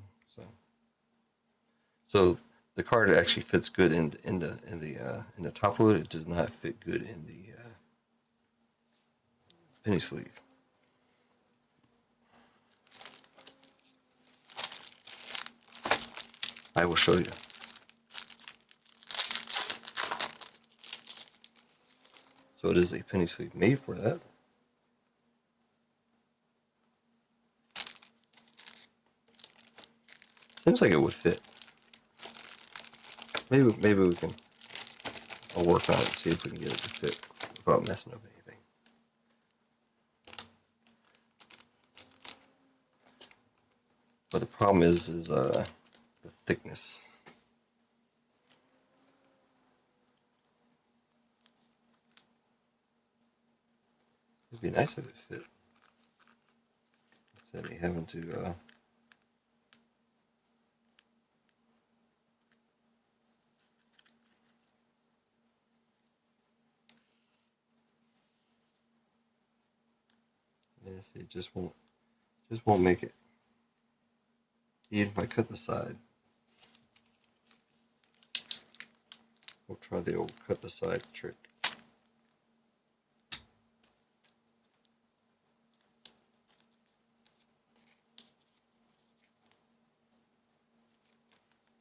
So the card actually fits good in the top of it. It does not fit good in the penny sleeve. I will show you. So it is a penny sleeve made for that. Seems like it would fit. Maybe we can. I'll work on it and see if we can get it to fit without messing up anything. But the problem is the thickness. It'd be nice if it fit. Instead of having to yes, it just won't make it. Even if I cut the side. We'll try the old cut the side trick.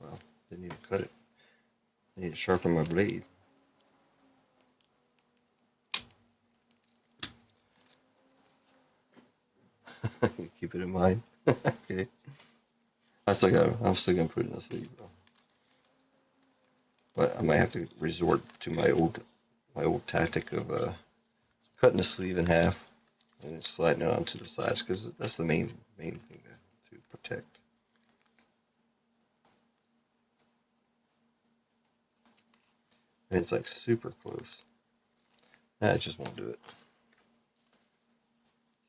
Well, didn't even cut it. I need to sharpen my blade. Keep it in mind. Okay. I'm still gonna put it in the sleeve though. But I might have to resort to my old tactic of cutting the sleeve in half and sliding it onto the sides because that's the main thing to protect. And it's like super close. I just won't do it.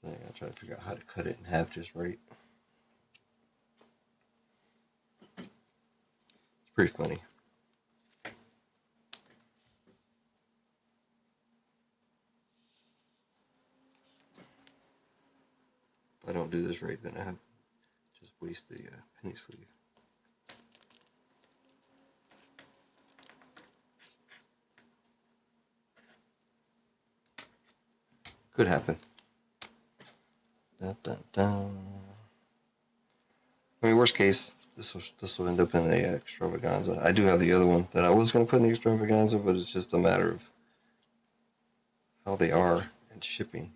So I gotta try to figure out how to cut it in half just right. It's pretty funny. If I don't do this right, then I have just waste the penny sleeve. Could happen. Dun, dun, dun. I mean, worst case, this will end up in a extravaganza. I do have the other one that I was going to put in the extravaganza, but it's just a matter of how they are and shipping.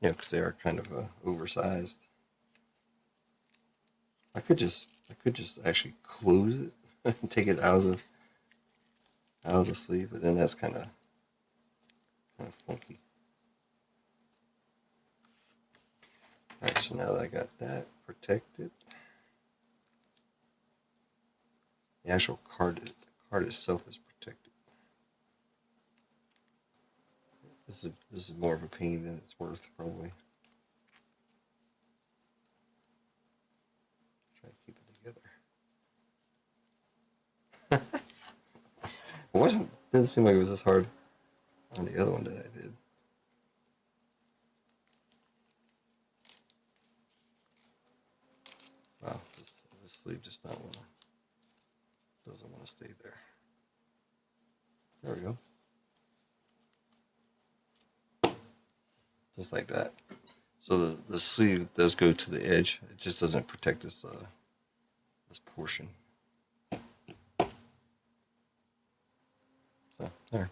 You know, because they are kind of oversized. I could just actually close it and take it out of the sleeve, but then that's kind of funky. All right, so now that I got that protected, the actual card itself is protected. This is more of a pain than it's worth, probably. Try to keep it together. Didn't seem like it was as hard on the other one that I did. Wow, this sleeve just doesn't want to stay there. There we go. Just like that. So the sleeve does go to the edge. It just doesn't protect this portion. So there.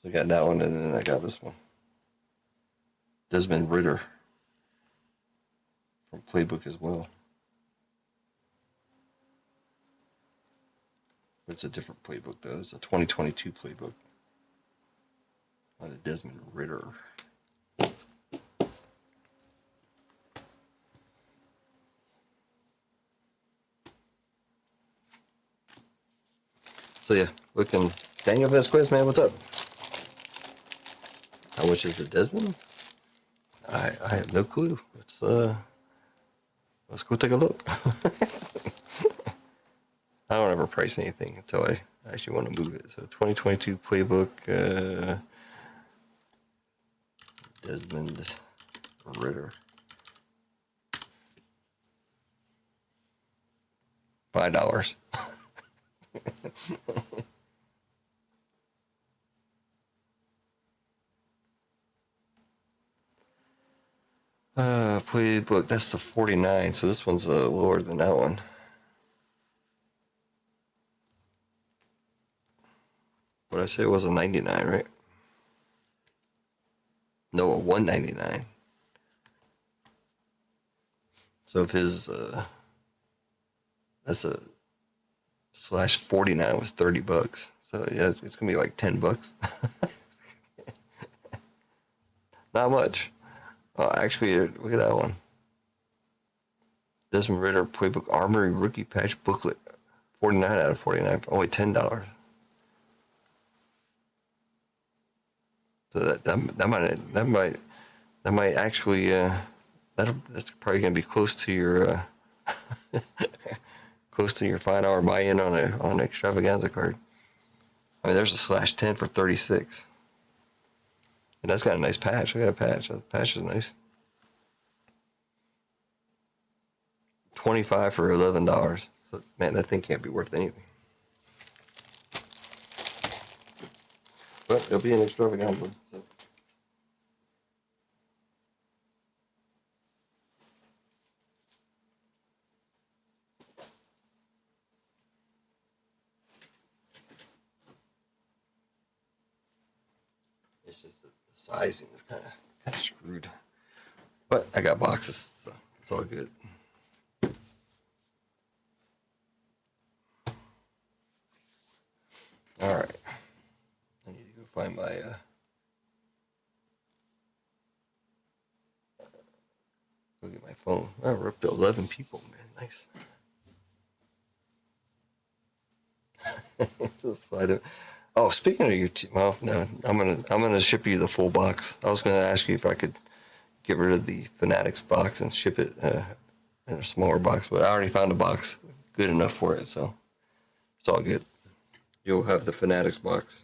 So I got that one, and then I got this one. Desmond Ritter from Playbook as well. It's a different playbook though. It's a 2022 playbook on the Desmond Ritter. So yeah, looking. Daniel Vasquez, man, what's up? How much is the Desmond? I have no clue. Let's go take a look. I don't ever price anything until I actually want to move it. So 2022 playbook, Desmond Ritter. $5. Playbook, that's the 49, so this one's lower than that one. What I say it was a 99, right? No, a 199. So if his that's a /49 was $30. So yeah, it's gonna be like $10. Not much. Oh, actually, look at that one. Desmond Ritter Playbook Armory Rookie Patch Booklet, 49 out of 49, only $10. So that might actually that's probably gonna be close to your close to your $5 buy-in on an extravaganza card. I mean, there's a /10 for 36, and that's got a nice patch. I got a patch. The patch is nice. 25 for $11. So man, that thing can't be worth anything. But it'll be an extravaganza. So. It's just the sizing is kind of screwed. But I got boxes, so it's all good. All right. I need to go find my go get my phone. Oh, we're up to 11 people, man. Nice. Oh, speaking of your well, no, I'm gonna ship you the full box. I was gonna ask you if I could get rid of the Fanatics box and ship it in a smaller box, but I already found a box good enough for it, so it's all good. You'll have the Fanatics box.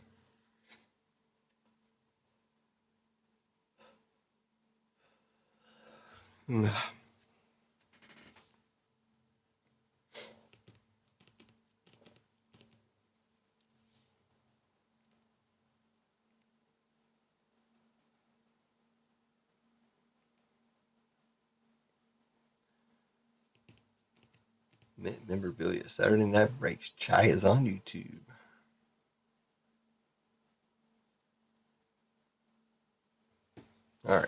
Memorabilia. Saturday Night Breakz. Chai is on YouTube. All right.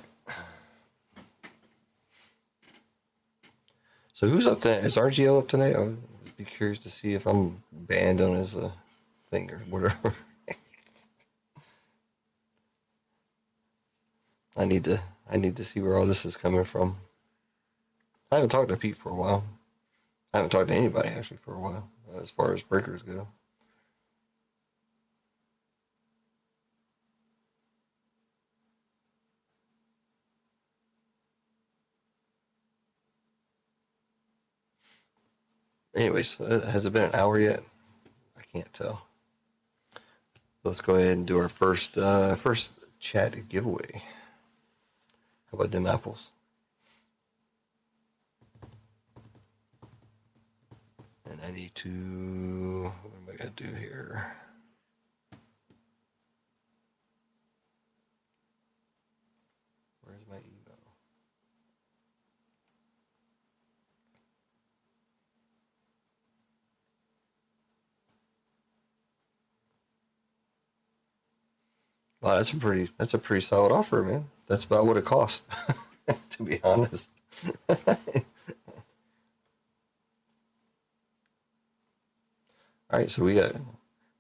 So who's up tonight? Is RGL up tonight? I'd be curious to see if I'm banned on his thing or whatever. I need to see where all this is coming from. I haven't talked to Pete for a while. I haven't talked to anybody actually for a while, as far as breakers go. Anyways, has it been an hour yet? I can't tell. Let's go ahead and do our first chat giveaway. How about them apples? And I need to, what am I going to do here? Where's my email? Wow, that's a pretty solid offer, man. That's about what it cost, to be honest. All right, so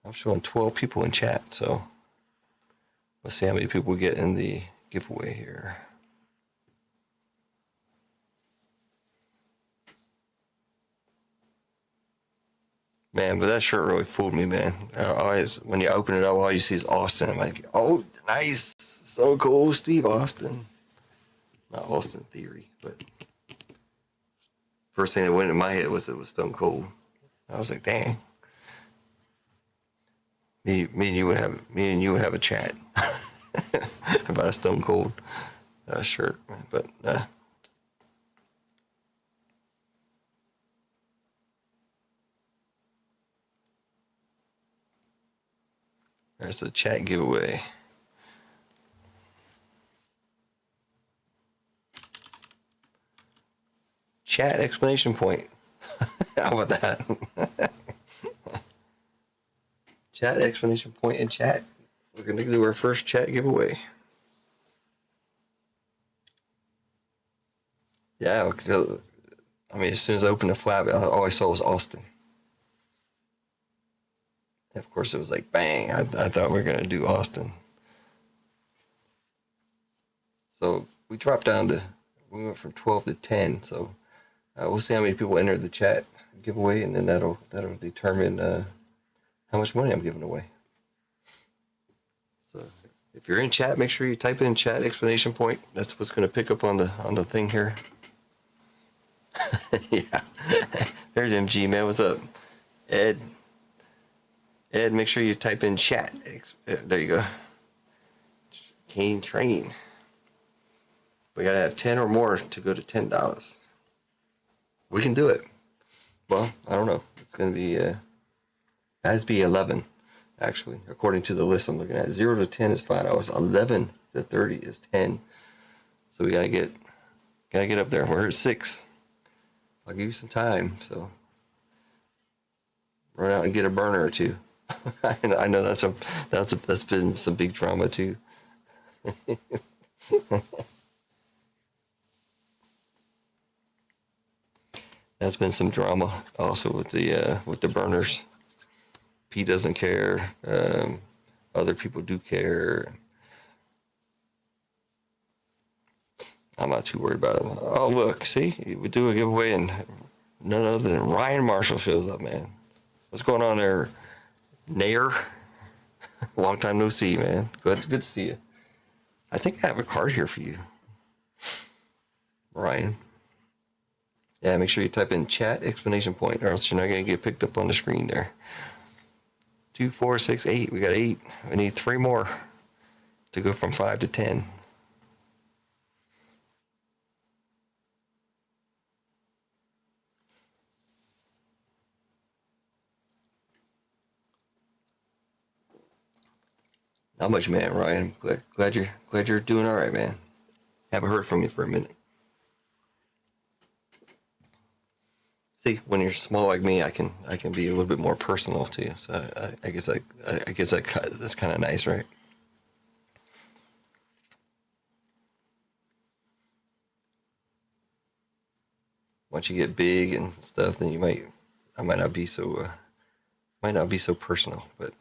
I'm showing 12 people in chat, so let's see how many people we get in the giveaway here. Man, but that shirt really fooled me, man. When you open it up, all you see is Austin. I'm like, oh, nice. So cool, Steve Austin. Not Austin Theory, but first thing that went in my head was it was Stone Cold. I was like, dang. Me and you would have a chat about a Stone Cold shirt, but there's the chat giveaway. Chat exclamation point. How about that? Chat exclamation point in chat. We're gonna do our first chat giveaway. Yeah, I mean, as soon as I opened the flap, all I saw was Austin. And of course, it was like bang. I thought we were gonna do Austin. So we dropped down we went from 12 to 10. So we'll see how many people enter the chat giveaway, and then that'll determine how much money I'm giving away. So if you're in chat, make sure you type in chat exclamation point. That's what's going to pick up on the thing here. Yeah, there's MG, man. What's up, Ed? Make sure you type in chat. There you go. Cane Train. We gotta have 10 or more to go to $10. We can do it. Well, I don't know. It's gonna be has to be 11, actually, according to the list I'm looking at. 0 to 10 is $5. 11 to 30 is 10. So we gotta get up there. We're at 6. I'll give you some time. So run out and get a burner or two. I know that's been some big drama too. That's been some drama also with the burners. P doesn't care. Other people do care. I'm not too worried about it. Oh, look, see, we do a giveaway and none other than Ryan Marshall shows up, man. What's going on there, Nair? Long time no see, man. Good to see you. I think I have a card here for you, Ryan. Yeah, make sure you type in chat exclamation point, or else you're not gonna get picked up on the screen there. 2, 4, 6, 8. We got 8. We need 3 more to go from 5 to 10. Not much, man, Ryan. Glad you're doing all right, man. Haven't heard from you for a minute. See, when you're small like me, I can be a little bit more personal to you. So I guess that's kind of nice, right? Once you get big and stuff, then I might not be so personal, but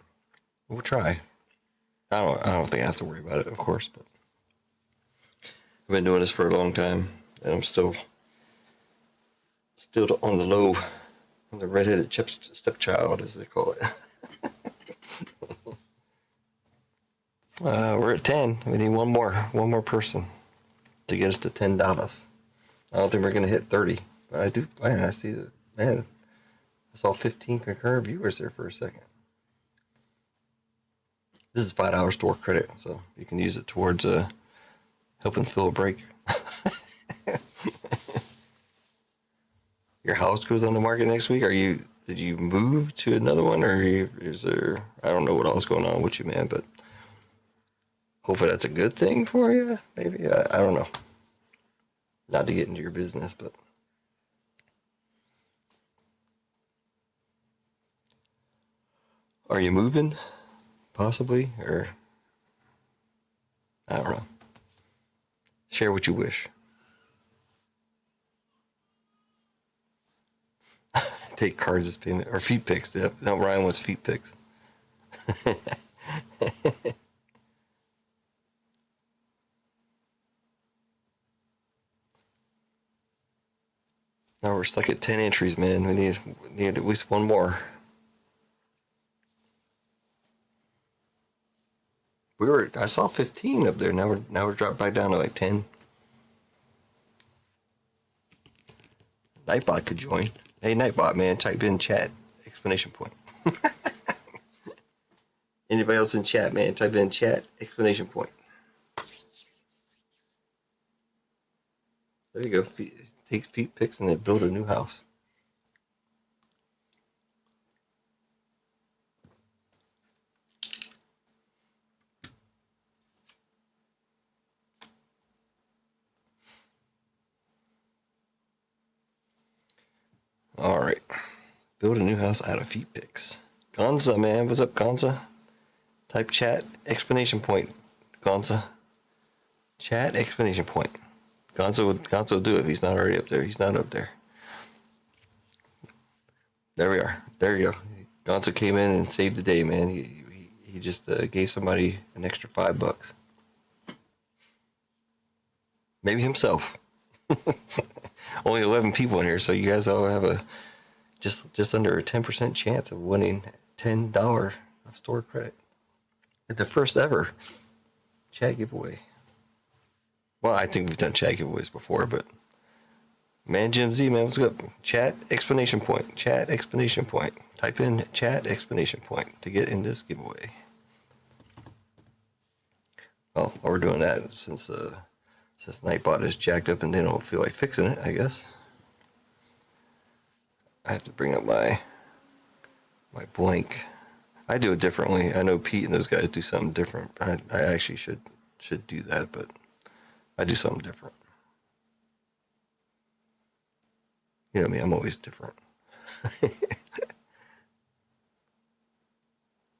we'll try. I don't think I have to worry about it, of course, but I've been doing this for a long time, and I'm still on the low, on the redheaded stepchild, as they call it. We're at 10. We need one more person to get us to $10. I don't think we're gonna hit 30, but I do. Man, I see that. Man, I saw 15 concurrent viewers there for a second. This is $5 store credit, so you can use it towards helping fill a break. Your house goes on the market next week. Did you move to another one, or is there? I don't know what else going on with you, man, but hopefully that's a good thing for you. Maybe I don't know. Not to get into your business, but are you moving? Possibly, or I don't know. Share what you wish. Take KARDZ as payment or feet pics. Yep. No, Ryan wants feet pics. Now we're stuck at 10 entries, man. We need at least one more. I saw 15 up there. Now we're dropped back down to like 10. Nightbot could join. Hey, Nightbot, man, type in chat, exclamation point. Anybody else in chat, man, type in chat, exclamation point. There you go. Takes feet pics and then build a new house. All right. Build a new house out of feet pics. Gonza, man. What's up, Gonza? Type chat, exclamation point. Gonza. Chat, exclamation point. Gonza will do it if he's not already up there. He's not up there. There we are. There you go. Gonza came in and saved the day, man. He just gave somebody an extra $5. Maybe himself. Only 11 people in here, so you guys all have a just under a 10% chance of winning $10 of store credit at the first ever chat giveaway. Well, I think we've done chat giveaways before, but man, Jim Z, man, what's up? Chat, exclamation point. Chat, exclamation point. Type in chat, exclamation point to get in this giveaway. Well, we're doing that since Nightbot is jacked up and they don't feel like fixing it, I guess. I have to bring up my blank. I do it differently. I know Pete and those guys do something different. I actually should do that, but I do something different. You know me, I'm always different.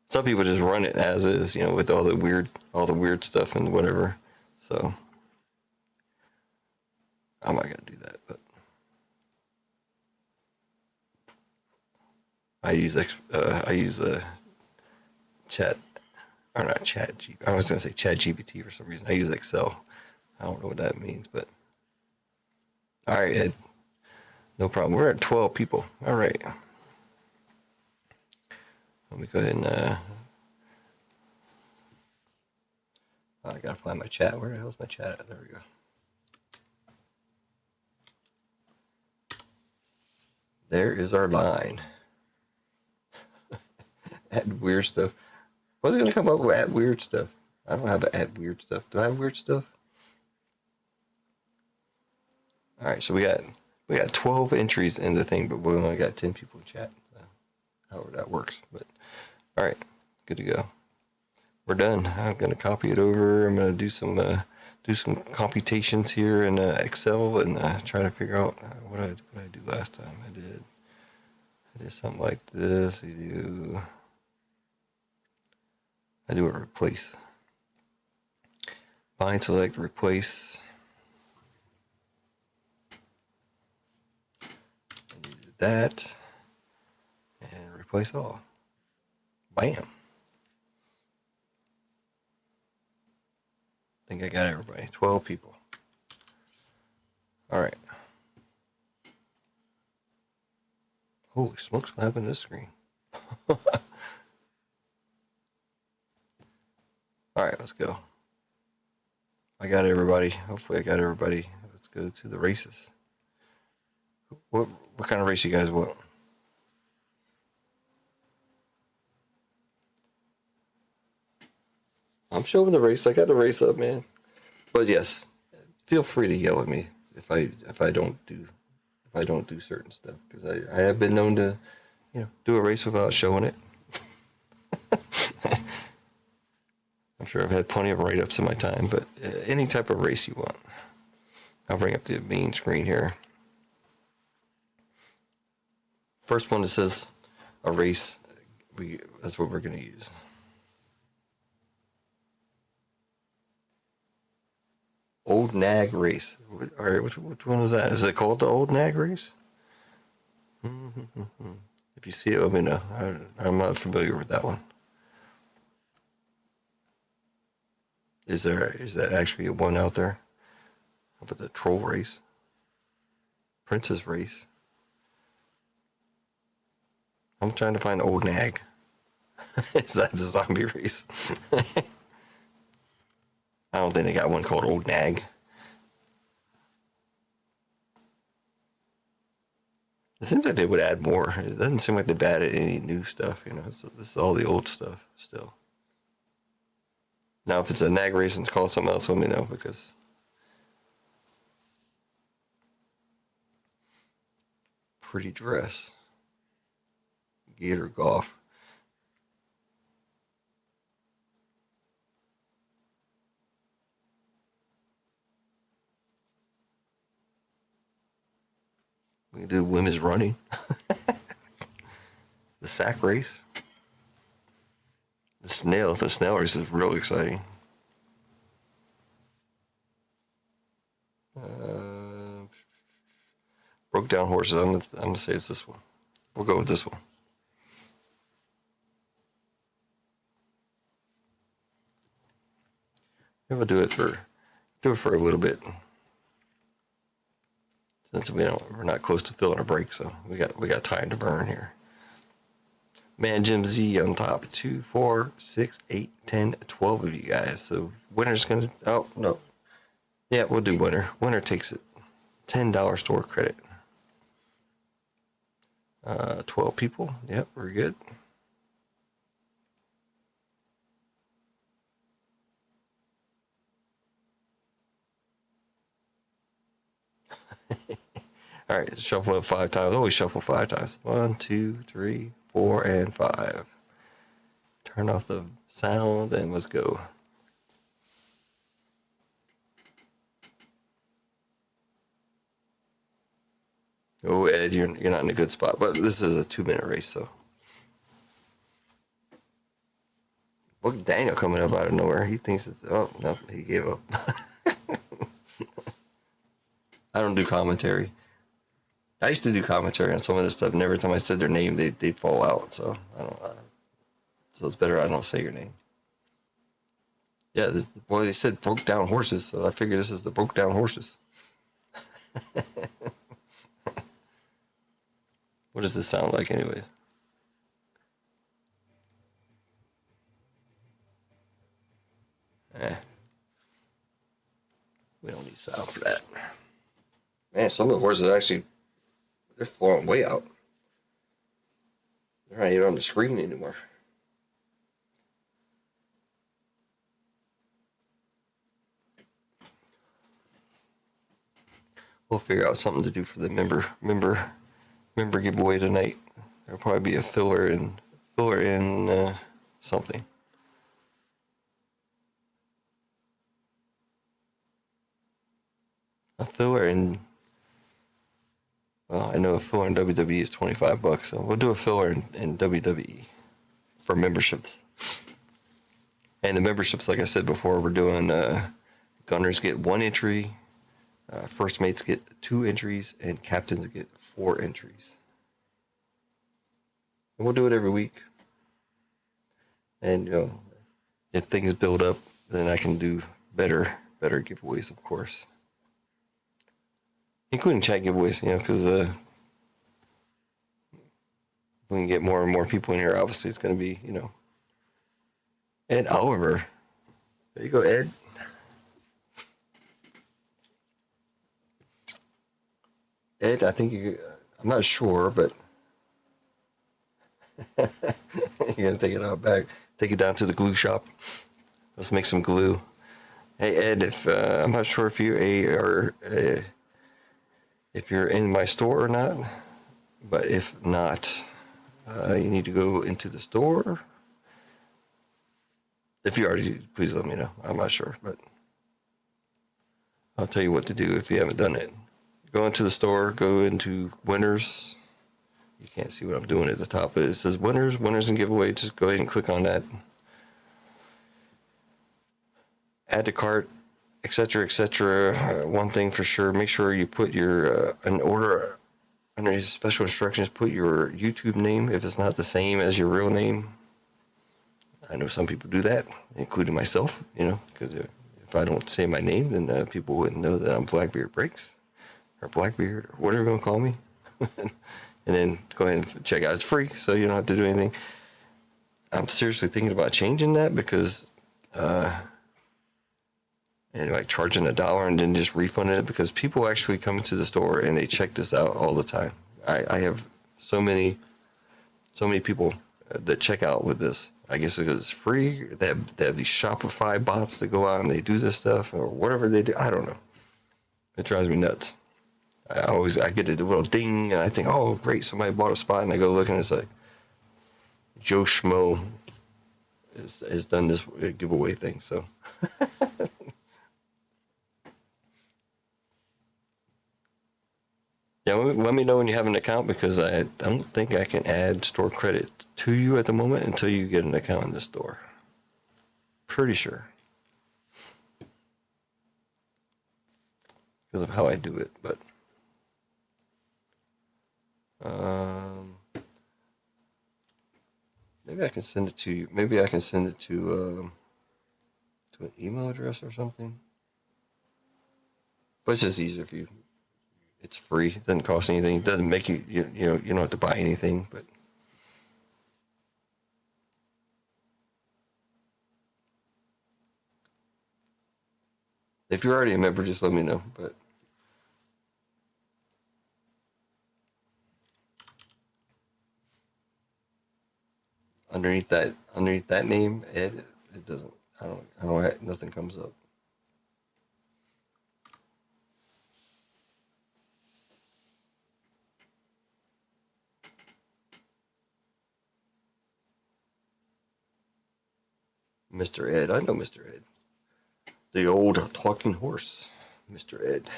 Some people just run it as is, you know, with all the weird stuff and whatever. So I'm not gonna do that, but I use chat, or not chat. I was gonna say chat GPT for some reason. I use Excel. I don't know what that means, but all right, Ed. No problem. We're at 12 people. All right. Let me go ahead and I gotta find my chat. Where the hell's my chat at? There we go. There is our line. Add weird stuff. What's it gonna come up with add weird stuff? I don't have add weird stuff. Do I have weird stuff? All right, so we got 12 entries in the thing, but we only got 10 people in chat. So however that works, but all right, good to go. We're done. I'm gonna copy it over. I'm gonna do some computations here in Excel and try to figure out what I do last time. I did I do something like this. I do a replace. Bind, select, replace. And you do that. And replace all. Bam. I think I got everybody. 12 people. All right. Holy smokes, what happened to this screen? All right, let's go. I got everybody. Hopefully I got everybody. Let's go to the races. What kind of race you guys want? I'm showing the race. I got the race up, man. But yes, feel free to yell at me if I don't do certain stuff, because I have been known to, do a race without showing it. I'm sure I've had plenty of write-ups in my time, but any type of race you want. I'll bring up the main screen here. First one that says a race, that's what we're going to use. Old Nag race. All right, which one is that? Is it called the Old Nag race? If you see it, let me know. I'm not familiar with that one. Is that actually a one out there? How about the Troll race? Princess race? I'm trying to find Old Nag. Is that the zombie race? I don't think they got one called Old Nag. It seems like they would add more. It doesn't seem like they've added any new stuff, So this is all the old stuff still. Now, if it's a nag race and it's called something else, let me know, because pretty dress. Gator golf. We can do women's running. The sack race. The snail race is real exciting. Broke down horses. I'm gonna say it's this one. We'll go with this one. Maybe we'll do it for a little bit, since we're not close to filling a break, so we got time to burn here. Man, Jim Z on top. 2, 4, 6, 8, 10, 12 of you guys. So winner's gonna. Oh no. Yeah, we'll do winner. Winner takes it. $10 store credit. 12 people. Yep, we're good. All right, shuffle it 5 times. Always shuffle 5 times. 1, 2, 3, 4, and 5. Turn off the sound and let's go. Oh, Ed, you're not in a good spot, but this is a 2-minute race, so. Look, Daniel coming up out of nowhere. He thinks it's, oh no, he gave up. I don't do commentary. I used to do commentary on some of this stuff, and every time I said their name, they fall out. So I don't. So it's better I don't say your name. Yeah, they said broke down horses, so I figure this is the broke down horses. What does this sound like, anyways? We don't need sound for that. Man, some of the horses actually, they're flowing way out. They're not even on the screen anymore. We'll figure out something to do for the member giveaway tonight. There'll probably be a filler in something. A filler in Well, I know a filler in WWE is $25, so we'll do a filler in WWE for memberships. And the memberships, like I said before, we're doing gunners get 1 entry, first mates get 2 entries, and captains get 4 entries. And we'll do it every week. And if things build up, then I can do better giveaways, of course, including chat giveaways. Because we can get more and more people in here. Obviously, it's going to be Ed Oliver. There you go, Ed. Ed, I think I'm not sure, but you're going to take it out back. Take it down to the glue shop. Let's make some glue. Hey, Ed, I'm not sure if you are if you're in my store or not, but if not, you need to go into the store. If you already, please let me know. I'm not sure, but I'll tell you what to do if you haven't done it. Go into the store, go into winners. You can't see what I'm doing at the top, but it says winners and giveaway. Just go ahead and click on that. Add to cart, etc., etc. One thing for sure, make sure you put your an order under special instructions. Put your YouTube name if it's not the same as your real name. I know some people do that, including myself. Because if I don't say my name, then people wouldn't know that I'm Blackbeard Breakz or Blackbeard or whatever you want to call me. And then go ahead and check out. It's free, so you don't have to do anything. I'm seriously thinking about changing that because, and like charging $1 and then just refunding it, because people actually come into the store and they check this out all the time. I have so many people that check out with this. I guess because it's free. They have these Shopify bots that go out and they do this stuff or whatever they do. I don't know. It drives me nuts. I get a little ding and I think, oh great, somebody bought a spot, and I go look and it's like Joe Schmo has done this giveaway thing. So yeah, let me know when you have an account, because I don't think I can add store credit to you at the moment until you get an account in the store. Pretty sure. Because of how I do it, but maybe I can send it to you. Maybe I can send it to an email address or something. But it's just easier if you. It's free. It doesn't cost anything. It doesn't make you don't have to buy anything. But if you're already a member, just let me know. But underneath that name, Ed, it doesn't. I don't. Nothing comes up. Mr. Ed, I know Mr. Ed, the old talking horse, Mr. Ed.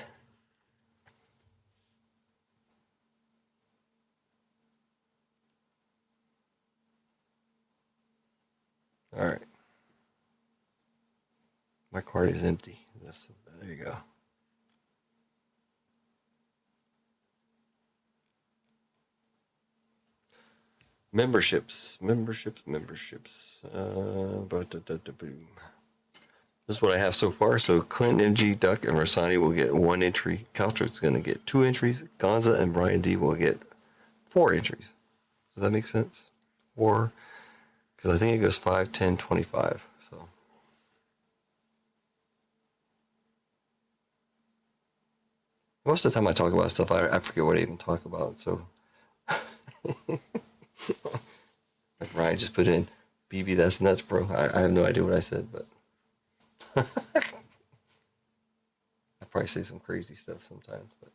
All right. My card is empty. There you go. Memberships. This is what I have so far. So Clint, MG, Duck, and Rasani will get 1 entry. Caltrick's going to get 2 entries. Gonza and Brian D will get 4 entries. Does that make sense? 4, because I think it goes 5, 10, 25. So most of the time I talk about stuff, I forget what I even talk about. So like Ryan just put in, BB, that's nuts, bro. I have no idea what I said, but I probably say some crazy stuff sometimes. But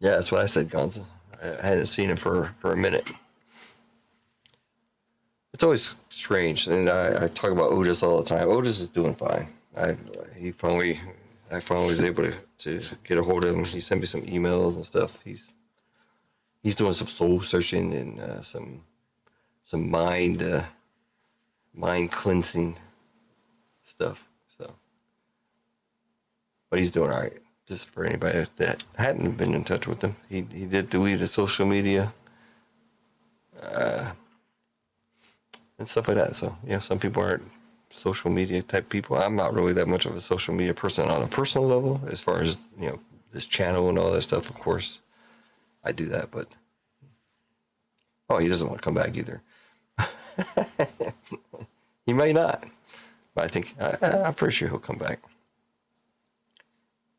Yeah, that's what I said, Gonzo. I hadn't seen him for a minute. It's always strange, and I talk about Otis all the time. Otis is doing fine. I finally was able to get a hold of him. He sent me some emails and stuff. He's doing some soul searching and some mind cleansing stuff. So, but he's doing all right. Just for anybody that hadn't been in touch with him, he did delete his social media. And stuff like that. So, some people aren't social media type people. I'm not really that much of a social media person on a personal level, as far as, this channel and all that stuff. Of course, I do that, but he doesn't want to come back either. He may not, but I think I'm pretty sure he'll come back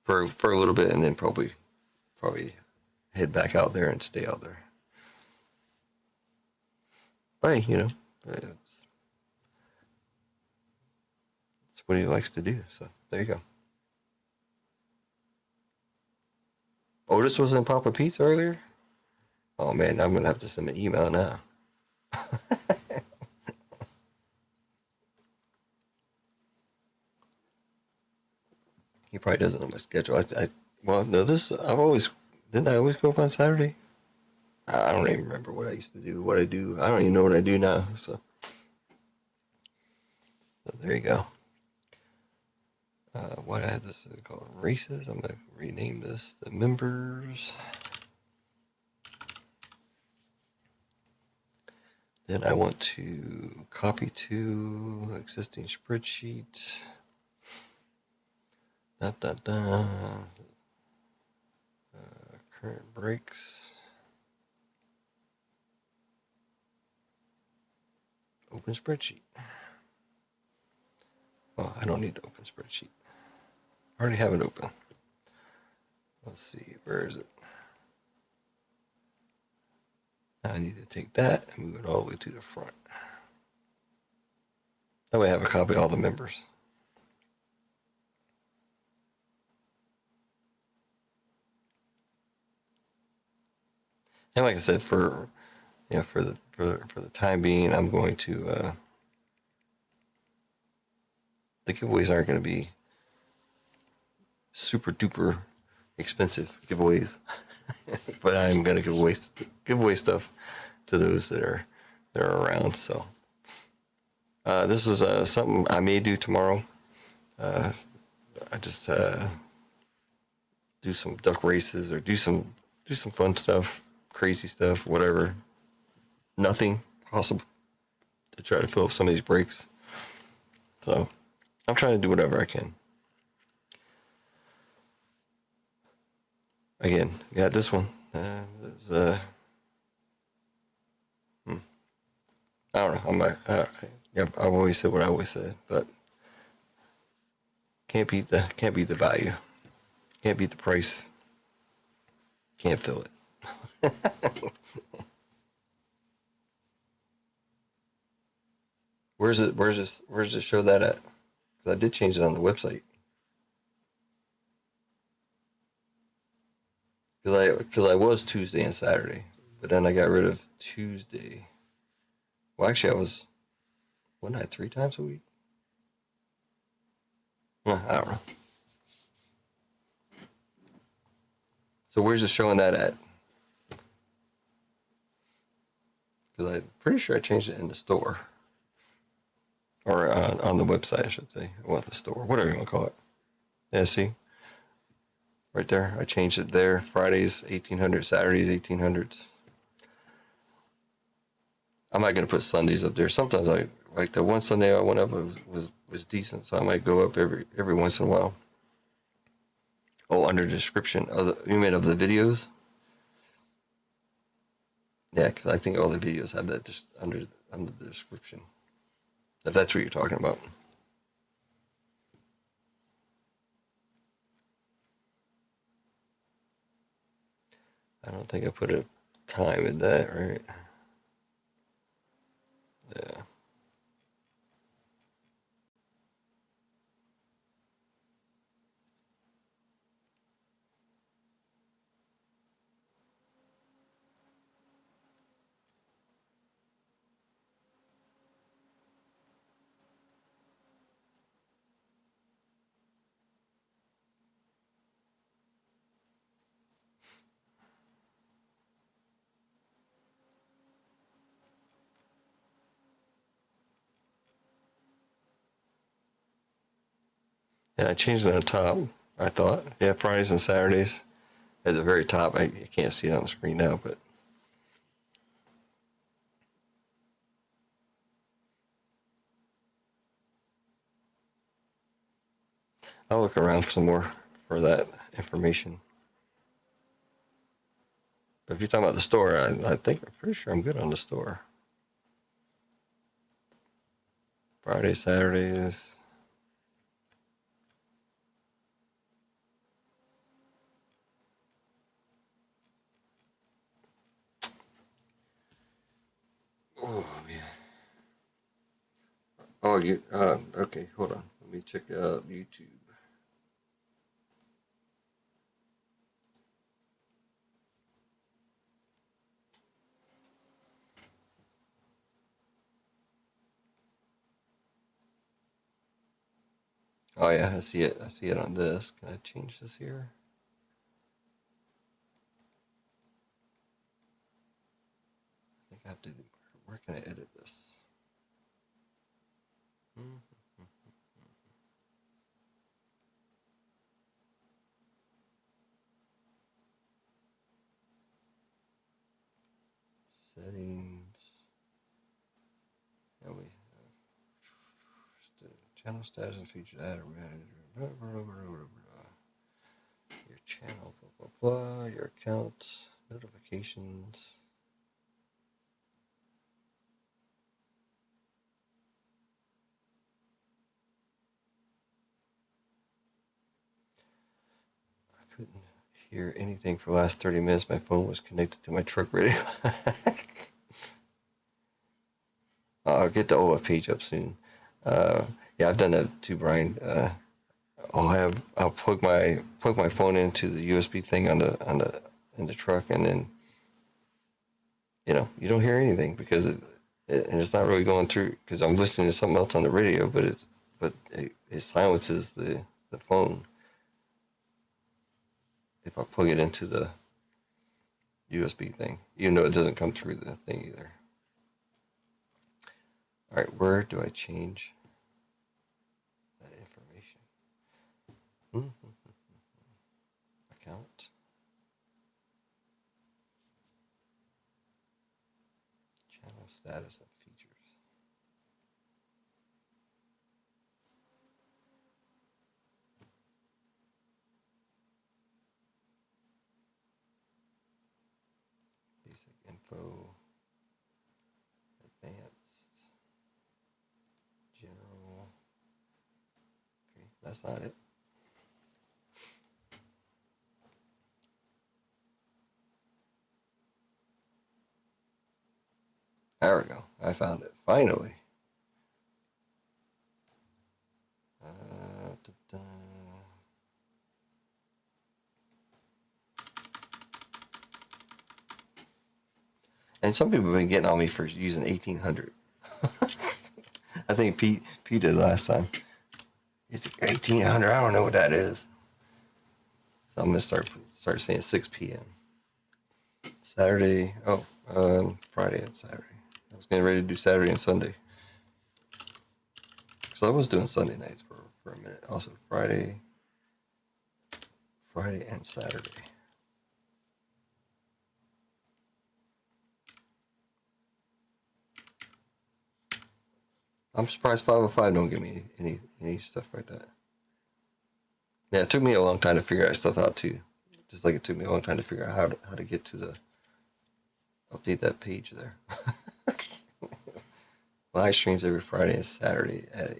for a little bit, and then probably head back out there and stay out there. But it's what he likes to do. So there you go. Otis was in Papa Pete's earlier. Oh man, I'm gonna have to send an email now. He probably doesn't know my schedule. Well, no, didn't I always go up on Saturday? I don't even remember what I used to do, what I do. I don't even know what I do now. So there you go. What I had this called races. I'm gonna rename this the members. Then I want to copy to existing spreadsheet. Current Breakz. Open spreadsheet. Oh, I don't need to open spreadsheet. I already have it open. Let's see, where is it? Now I need to take that and move it all the way to the front. That way I have a copy of all the members. And like I said, for the time being, I'm going to the giveaways aren't going to be super duper expensive giveaways, but I'm going to give away stuff to those that are around. So this is something I may do tomorrow. I just do some duck races or do some fun stuff, crazy stuff, whatever. Nothing possible to try to fill up some of these breaks. So I'm trying to do whatever I can. Again, we got this one. I don't know. I've always said what I always said, but can't beat the value. Can't beat the price. Can't fill it. Where's it show that at? Because I did change it on the website. Because I was Tuesday and Saturday, but then I got rid of Tuesday. Well, actually, wasn't I 3 times a week? I don't know. So where's it showing that at? Because I'm pretty sure I changed it in the store. Or on the website, I should say. Well, the store, whatever you want to call it. Yeah, see? Right there. I changed it there. Fridays, 1800, Saturdays, 1800s. I'm not going to put Sundays up there. Sometimes like the one Sunday I went up was decent, so I might go up every once in a while. Oh, under description. You mean of the videos? Yeah, because I think all the videos have that just under the description. If that's what you're talking about. I don't think I put a time in that, right? Yeah. And I changed it on top, I thought. Yeah, Fridays and Saturdays at the very top. I can't see it on the screen now, but I'll look around for some more for that information. But if you're talking about the store, I think I'm pretty sure I'm good on the store. Fridays, Saturdays. Oh man. Oh, you. Okay, hold on. Let me check out YouTube. Oh yeah, I see it. I see it on this. Can I change this here? I think I have to. Where can I edit this? Settings. Yeah, we channel status and featured ad. Your channel, blah blah blah. Your account, notifications. I couldn't hear anything for the last 30 minutes. My phone was connected to my truck radio. I'll get the OF page up soon. Yeah, I've done that too, Brian. I'll plug my phone into the USB thing in the truck, and then you don't hear anything because and it's not really going through because I'm listening to something else on the radio, but it silences the phone if I plug it into the USB thing, even though it doesn't come through the thing either. All right, where do I change that information? Account. Channel status and features. Basic info. Advanced. General. Okay, that's not it. There we go. I found it. Finally. And some people have been getting on me for using 1800. I think Pete did last time. It's 1800. I don't know what that is. So I'm gonna start saying 6 p.m. Saturday. Oh, Friday and Saturday. I was getting ready to do Saturday and Sunday. So I was doing Sunday nights for a minute. Also Friday and Saturday. I'm surprised 505 don't give me any stuff like that. Yeah, it took me a long time to figure that stuff out too. Just like it took me a long time to figure out how to get to the update that page there. Live streams every Friday and Saturday at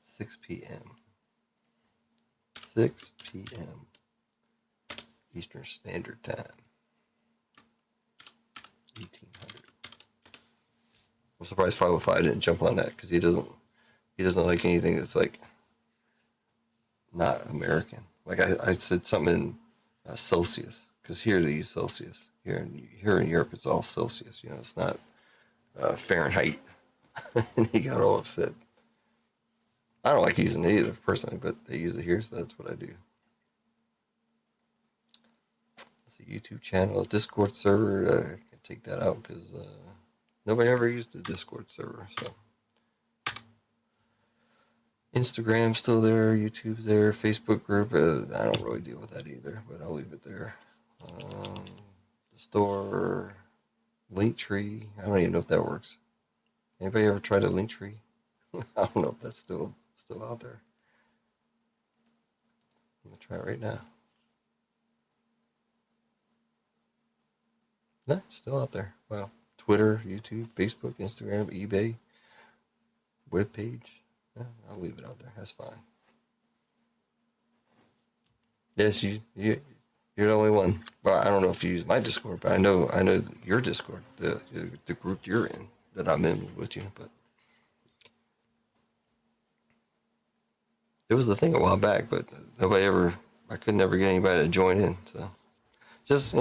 6 p.m. 6 p.m. Eastern Standard Time. 1800. I'm surprised 505 didn't jump on that because he doesn't like anything that's like not American. Like I said something in Celsius because here they use Celsius. Here in Europe it's all Celsius. It's not Fahrenheit. And he got all upset. I don't like using it either personally, but they use it here, so that's what I do. It's a YouTube channel, a Discord server. I can take that out because nobody ever used the Discord server. So Instagram's still there, YouTube's there, Facebook group. I don't really deal with that either, but I'll leave it there. The store, Linktree. I don't even know if that works. Anybody ever tried a Linktree? I don't know if that's still out there. I'm gonna try it right now. No, it's still out there. Wow. Twitter, YouTube, Facebook, Instagram, eBay, webpage. Yeah, I'll leave it out there. That's fine. Yes, you're the only one. Well, I don't know if you use my Discord, but I know your Discord, the group you're in, that I'm in with you. But it was the thing a while back, but I could never get anybody to join in. So just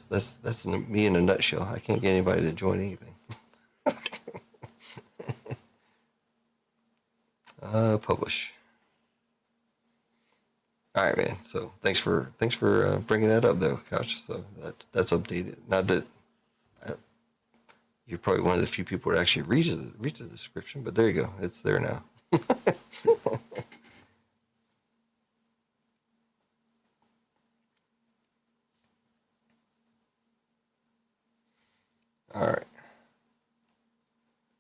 that's me in a nutshell. I can't get anybody to join anything. Publish. All right, man. So thanks for bringing that up, though, Couch. So that's updated. Not that you're probably one of the few people that actually reads the description, but there you go. It's there now. All right.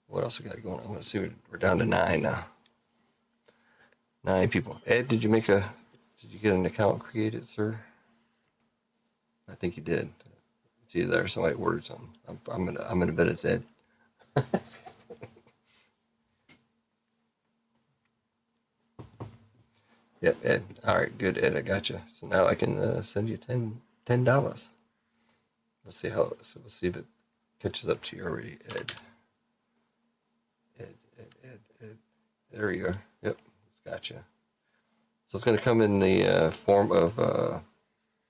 What else we got going on? Let's see. We're down to 9 now. 9 people. Ed, did you get an account created, sir? I think you did. It's either there or somebody ordered something. I'm gonna bet it's Ed. Yep, Ed. All right, good, Ed. I got you. So now I can send you $10. Let's see if it catches up to you already, Ed. Ed. There you are. Yep, it's got you. So it's going to come in the form of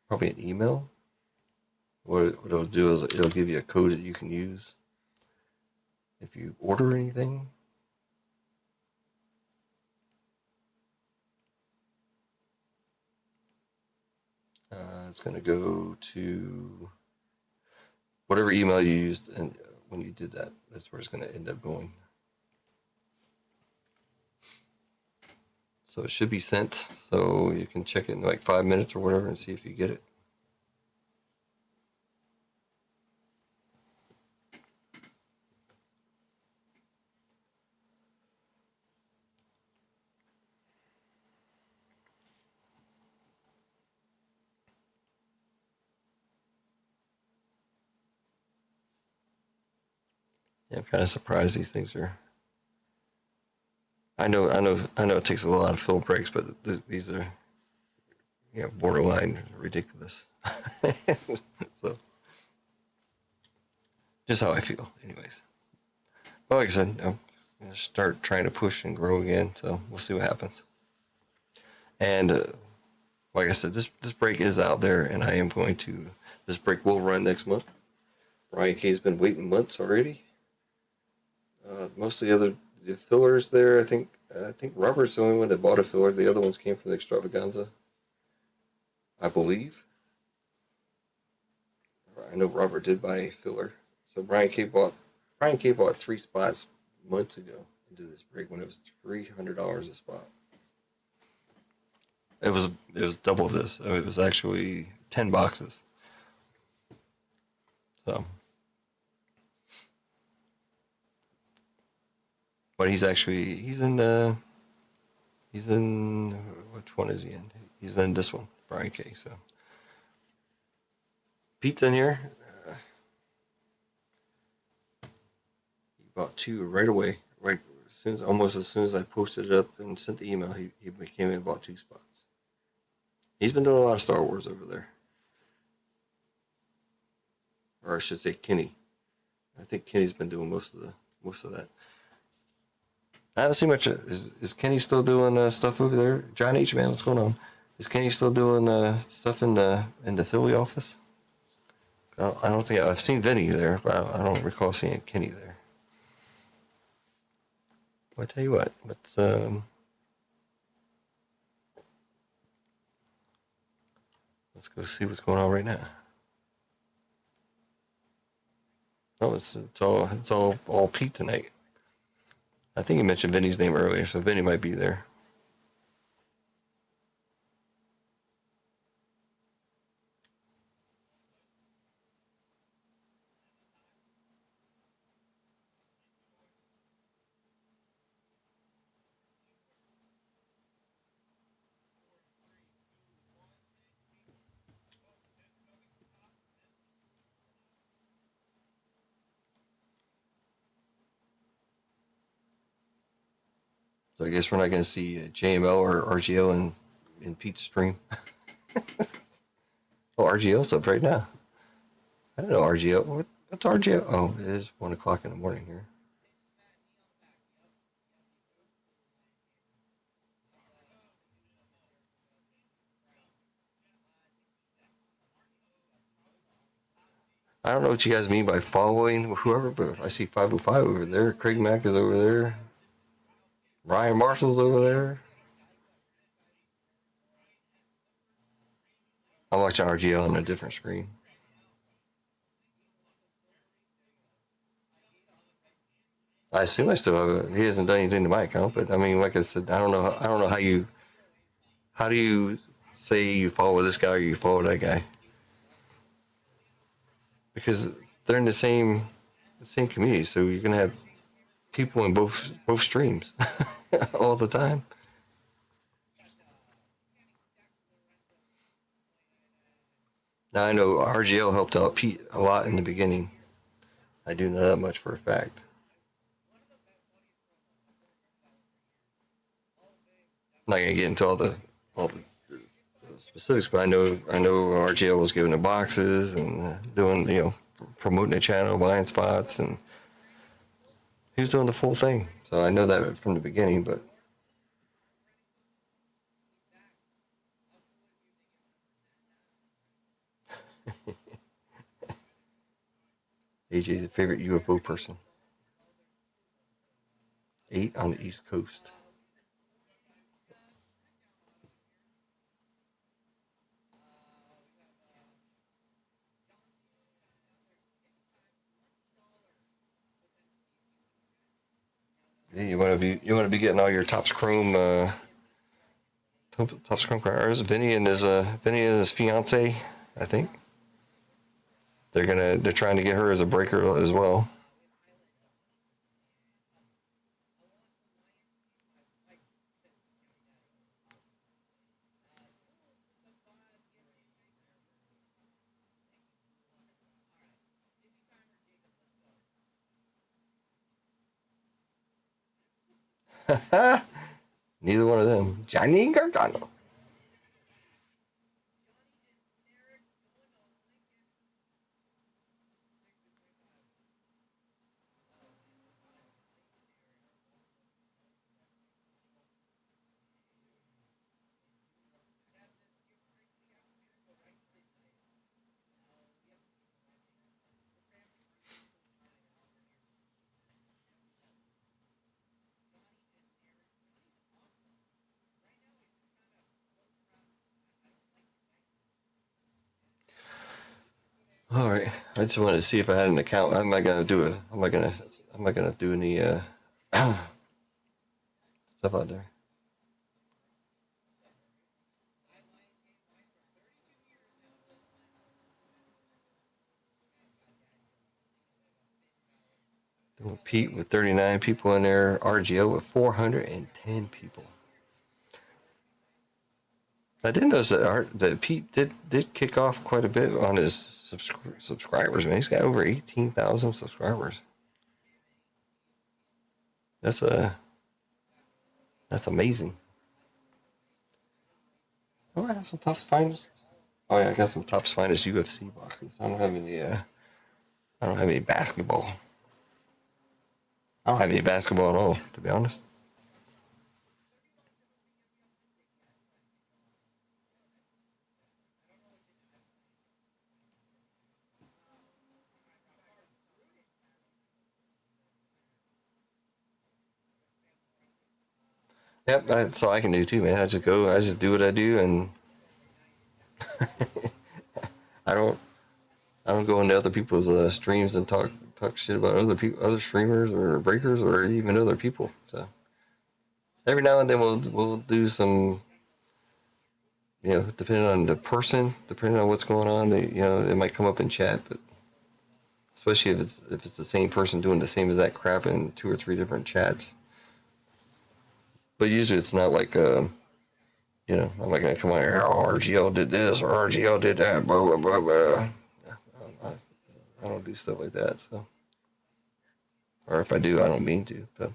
probably an email. What it'll do is it'll give you a code that you can use if you order anything. It's going to go to whatever email you used, and when you did that, that's where it's going to end up going. So it should be sent. So you can check it in like 5 minutes or whatever and see if you get it. Yeah, I'm kind of surprised these things are. I know it takes a lot of fill breaks, but these are, borderline ridiculous. So, just how I feel, anyways. Well, like I said, I'm gonna start trying to push and grow again. So we'll see what happens. And like I said, this break is out there, and I am going to. This break will run next month. Ryan K's been waiting months already. Most of the fillers there, I think Robert's the only one that bought a filler. The other ones came from the extravaganza, I believe. I know Robert did buy a filler. So Brian K bought 3 spots months ago into this break when it was $300 a spot. It was double this. It was actually 10 boxes. So. But he's in which one is he in? He's in this one, Brian K. So Pete's in here. He bought 2 right away, right almost as soon as I posted it up and sent the email. He came in and bought 2 spots. He's been doing a lot of Star Wars over there, or I should say Kenny. I think Kenny's been doing most of that. I haven't seen much. Is Kenny still doing stuff over there? John H. Man, what's going on? Is Kenny still doing stuff in the Philly office? I don't think I've seen Vinny there, but I don't recall seeing Kenny there. Well, I tell you what, let's go see what's going on right now. Oh, it's all Pete tonight. I think you mentioned Vinny's name earlier, so Vinny might be there. So I guess we're not going to see JML or RGL in Pete's stream. Oh, RGL's up right now. I don't know RGL. What's RGL? Oh, it is 1 o'clock in the morning here. I don't know what you guys mean by following whoever, but I see 505 over there. Craig Mack is over there. Ryan Marshall's over there. I'm watching RGL on a different screen. I assume I still have it. He hasn't done anything to my account, but I mean, like I said, I don't know how do you say you follow this guy or you follow that guy? Because they're in the same community, so you're gonna have people in both streams all the time. Now I know RGL helped out Pete a lot in the beginning. I do know that much for a fact. I'm not gonna get into all the specifics, but I know RGL was giving the boxes and doing promoting the channel, buying spots, and he was doing the full thing. So I know that from the beginning, but AJ's a favorite UFO person. 8 on the East Coast. Yeah, you want to be getting all your Topps Chrome Topps Chrome cars. Vinny and his fiance, I think. They're trying to get her as a breaker as well. Neither one of them. Johnny Gargano. All right. I just wanted to see if I had an account. I'm not gonna do it. I'm not gonna do any stuff out there. Pete with 39 people in there. RGO with 410 people. I did notice that Pete did kick off quite a bit on his subscribers. Man, he's got over 18,000 subscribers. That's amazing. Oh, I have some Topps Finest. Oh yeah, I got some Topps Finest UFC boxes. I don't have any. I don't have any basketball. I don't have any basketball at all, to be honest. Yep, that's all I can do too, man. I just do what I do, and I don't, I don't go into other people's streams and talk shit about other people, other streamers or breakers or even other people. So every now and then we'll do some, depending on the person, depending on what's going on, it might come up in chat, but especially if it's the same person doing the same exact crap in 2 or 3 different chats. But usually it's not like I'm not gonna come on here. Oh, RGL did this or RGL did that. Blah blah blah blah. I don't do stuff like that. So, or if I do, I don't mean to. But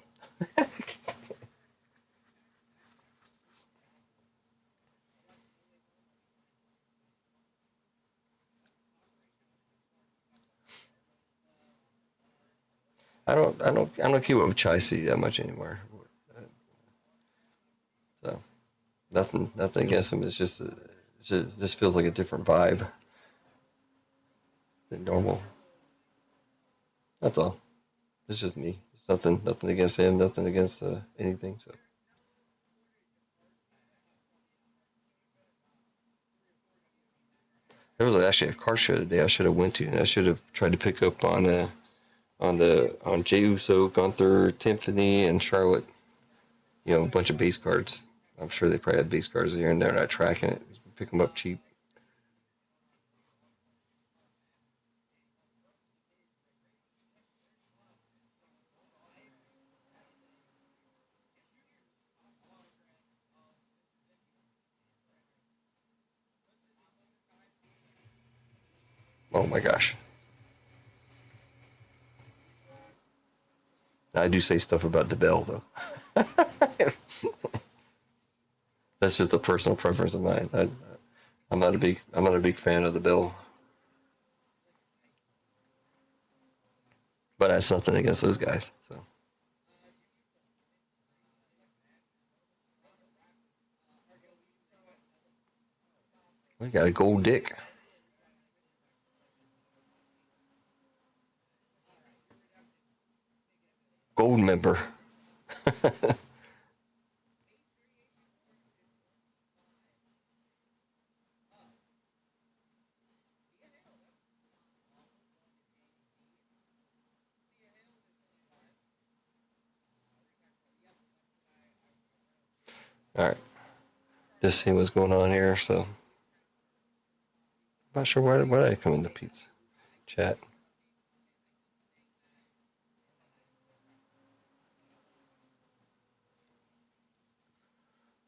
I don't keep up with Chai C that much anymore. So nothing against him. It's just feels like a different vibe than normal. That's all. It's just me. It's nothing against him. Nothing against anything. So there was actually a car show today I should have went to, and I should have tried to pick up on Jey Uso, Gunther, Tiffany, and Charlotte. You know, a bunch of base cards. I'm sure they probably have base cards here and they're not tracking it. Pick them up cheap. Oh my gosh. I do say stuff about the bell though. That's just a personal preference of mine. I'm not a big fan of the bell, but that's nothing against those guys. So we got a gold dick, gold member. All right, just seeing what's going on here. So I'm not sure why did I come into Pete's chat.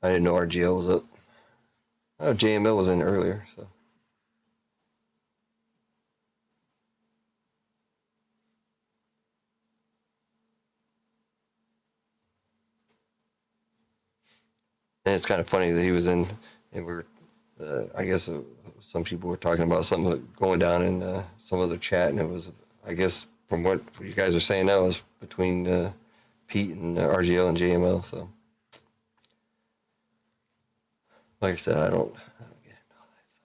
I didn't know RGL was up. Oh, JML was in earlier, so. And it's kind of funny that he was in, and I guess some people were talking about something going down in some other chat, and it was, I guess, from what you guys are saying now, is between Pete and RGL and JML. So, like I said, I don't get all that. So,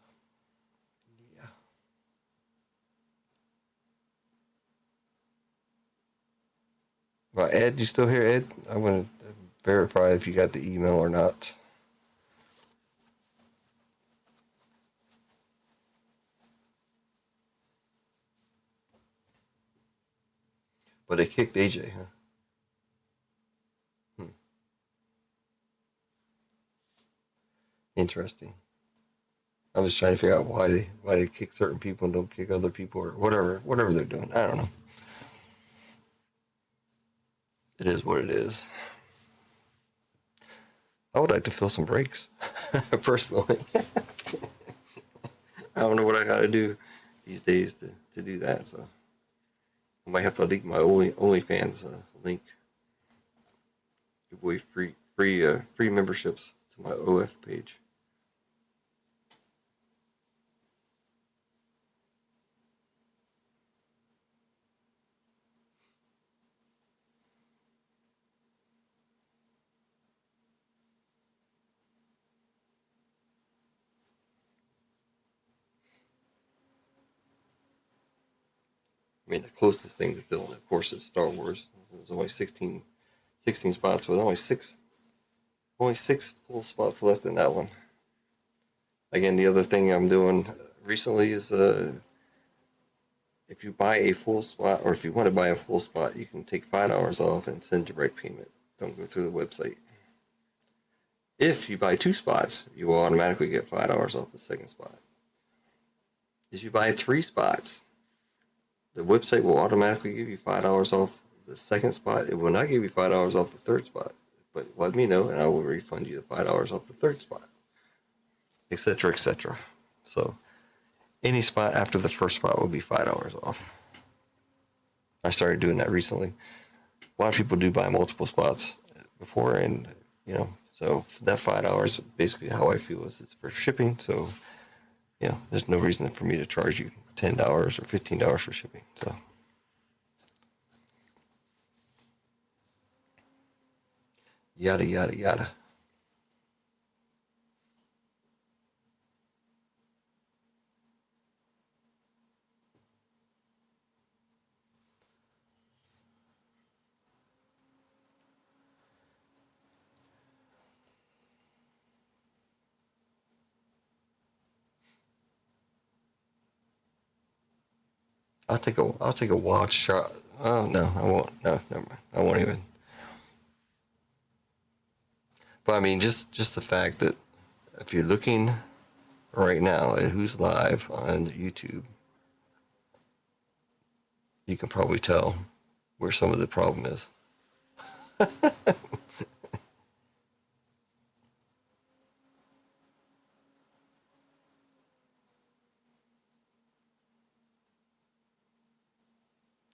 yeah. Well, Ed, you still here, Ed? I'm going to verify if you got the email or not. But they kicked AJ, huh? Interesting. I'm just trying to figure out why they kick certain people and don't kick other people or whatever they're doing. I don't know. It is what it is. I would like to feel some breaks, personally. I don't know what I got to do these days to do that. So I might have to link my OnlyFans link. Give away free memberships to my OF page. I mean, the closest thing to filling, of course, is Star Wars. There's only 16 spots, with only six full spots left in that one. Again, the other thing I'm doing recently is if you buy a full spot, or if you want to buy a full spot, you can take $5 off and send direct payment. Don't go through the website. If you buy 2 spots, you will automatically get $5 off the second spot. If you buy 3 spots, the website will automatically give you $5 off the second spot. It will not give you $5 off the third spot, but let me know and I will refund you the $5 off the third spot, etc., etc. So any spot after the first spot will be $5 off. I started doing that recently. A lot of people do buy multiple spots before, and so that $5 basically how I feel is it's for shipping. So there's no reason for me to charge you $10 or $15 for shipping. So Yada, yada, yada. I'll take a wild shot. Oh no, I won't. No, never mind. I won't even. But I mean, just the fact that if you're looking right now at who's live on YouTube, you can probably tell where some of the problem is.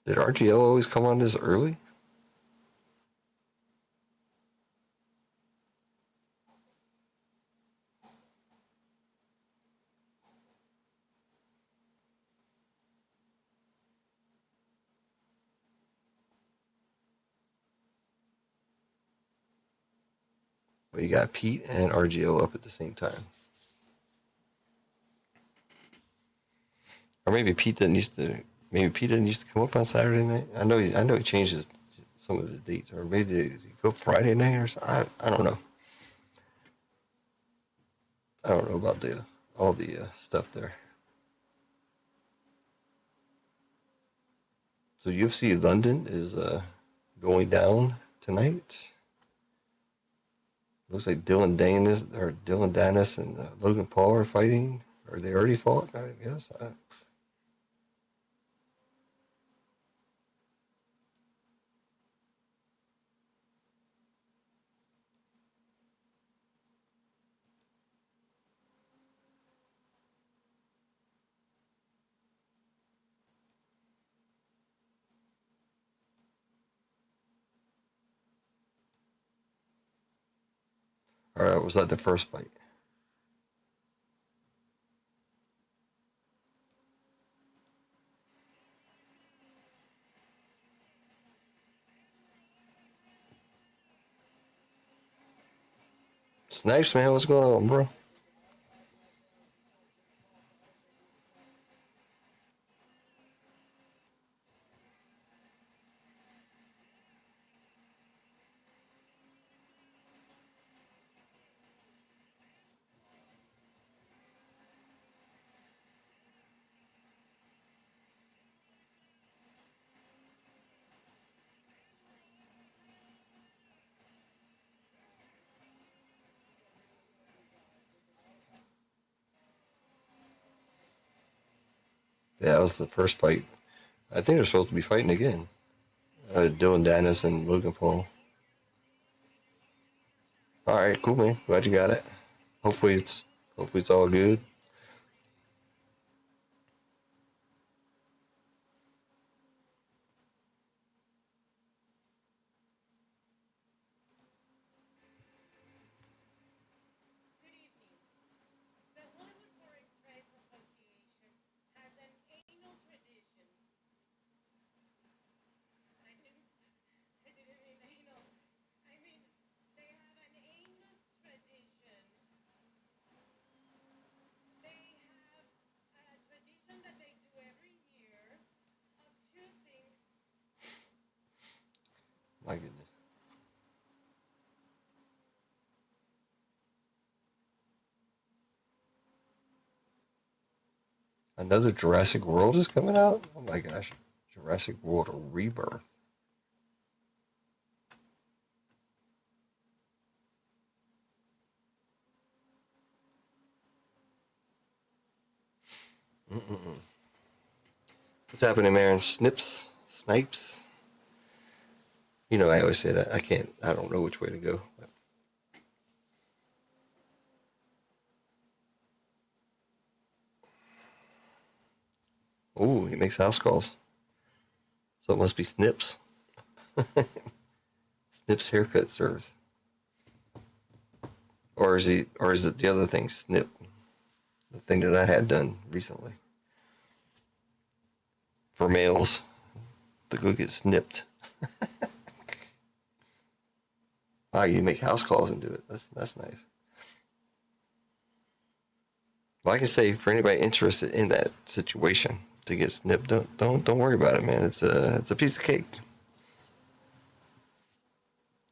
Did RGL always come on this early? Well, you got Pete and RGO up at the same time. Or maybe Pete didn't used to. Maybe Pete didn't used to come up on Saturday night. I know he changed some of his dates, or maybe did he go up Friday night or something. I don't know. I don't know about all the stuff there. So UFC London is going down tonight. Looks like Dylan Danis and Logan Paul are fighting. Or they already fought, I guess. Or was that the first fight? Snipes, man, what's going on, bro? Yeah, that was the first fight. I think they're supposed to be fighting again. Dylan Danis and Logan Paul. All right, cool, man. Glad you got it. Hopefully it's all good. My goodness. Another Jurassic World is coming out? Oh my gosh. Jurassic World Rebirth. Mm-mm-mm. What's happening, man? Snipes. You know, I always say that. I don't know which way to go. Oh, he makes house calls. So it must be Snips. Snips haircut service. Or is it the other thing, Snip? The thing that I had done recently. For males to go get snipped. Oh, you make house calls and do it. That's nice. Well, I can say for anybody interested in that situation to get snipped, don't worry about it, man. It's a piece of cake.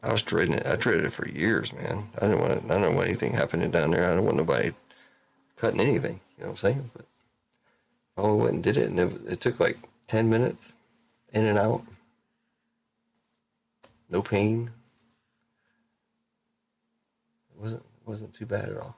I was dreading it. I dreaded it for years, man. I don't want anything happening down there. I don't want nobody cutting anything. You know what I'm saying? But I went and did it, and it took like 10 minutes, in and out, no pain. It wasn't too bad at all.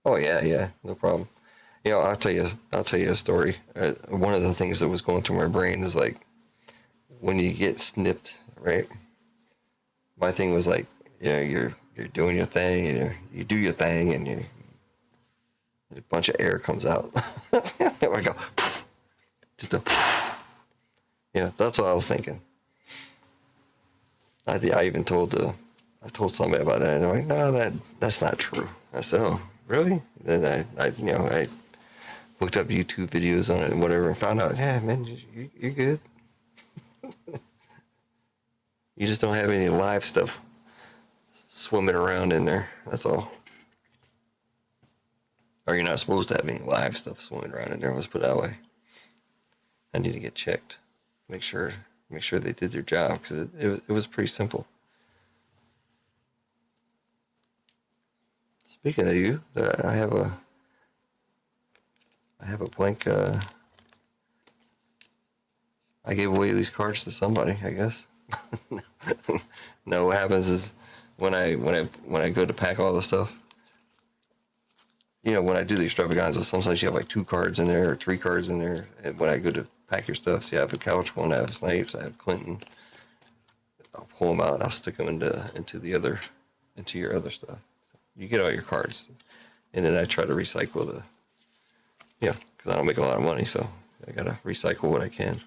Oh yeah, yeah, no problem. You know, I'll tell you a story. One of the things that was going through my brain is like when you get snipped, right? My thing was like, yeah, you're doing your thing, and you do your thing, and a bunch of air comes out. There we go. Just a, yeah, that's what I was thinking. I even I told somebody about that, and they're like, no, that's not true. I said, oh, really? Then I looked up YouTube videos on it and whatever, and found out, yeah, man, you're good. You just don't have any live stuff swimming around in there. That's all. Or you're not supposed to have any live stuff swimming around in there. Let's put it that way. I need to get checked. Make sure they did their job, because it was pretty simple. Speaking of you, I have a blank. I gave away these cards to somebody, I guess. No, what happens is when I go to pack all the stuff, you know, when I do the extravaganza, sometimes you have like 2 cards in there or 3 cards in there. And when I go to pack your stuff, see, I have a couch one, I have Snipes, I have Clinton. I'll pull them out, I'll stick them into your other stuff. So you get all your cards, and then I try to recycle because I don't make a lot of money, so I gotta recycle what I can.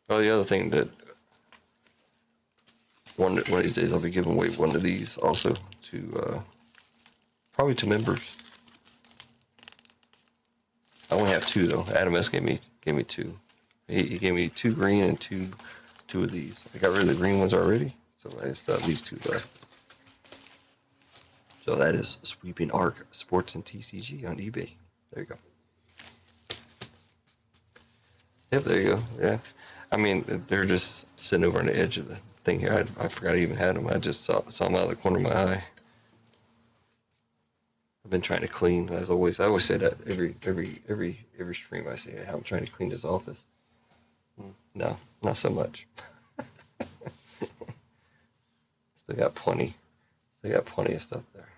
Oh, the other thing that one of these days I'll be giving away one of these also to probably to members. I only have 2 though. Adam S gave me 2. He gave me 2 green and two of these. I got rid of the green ones already, so I just have these 2 left. So that is Sweeping Arc Sports and TCG on eBay. There you go. Yep, there you go. Yeah. I mean, they're just sitting over on the edge of the thing here. I forgot I even had them. I just saw them out of the corner of my eye. I've been trying to clean, as always. I always say that every stream. I say how I'm trying to clean this office. No, not so much. Still got plenty. Still got plenty of stuff there.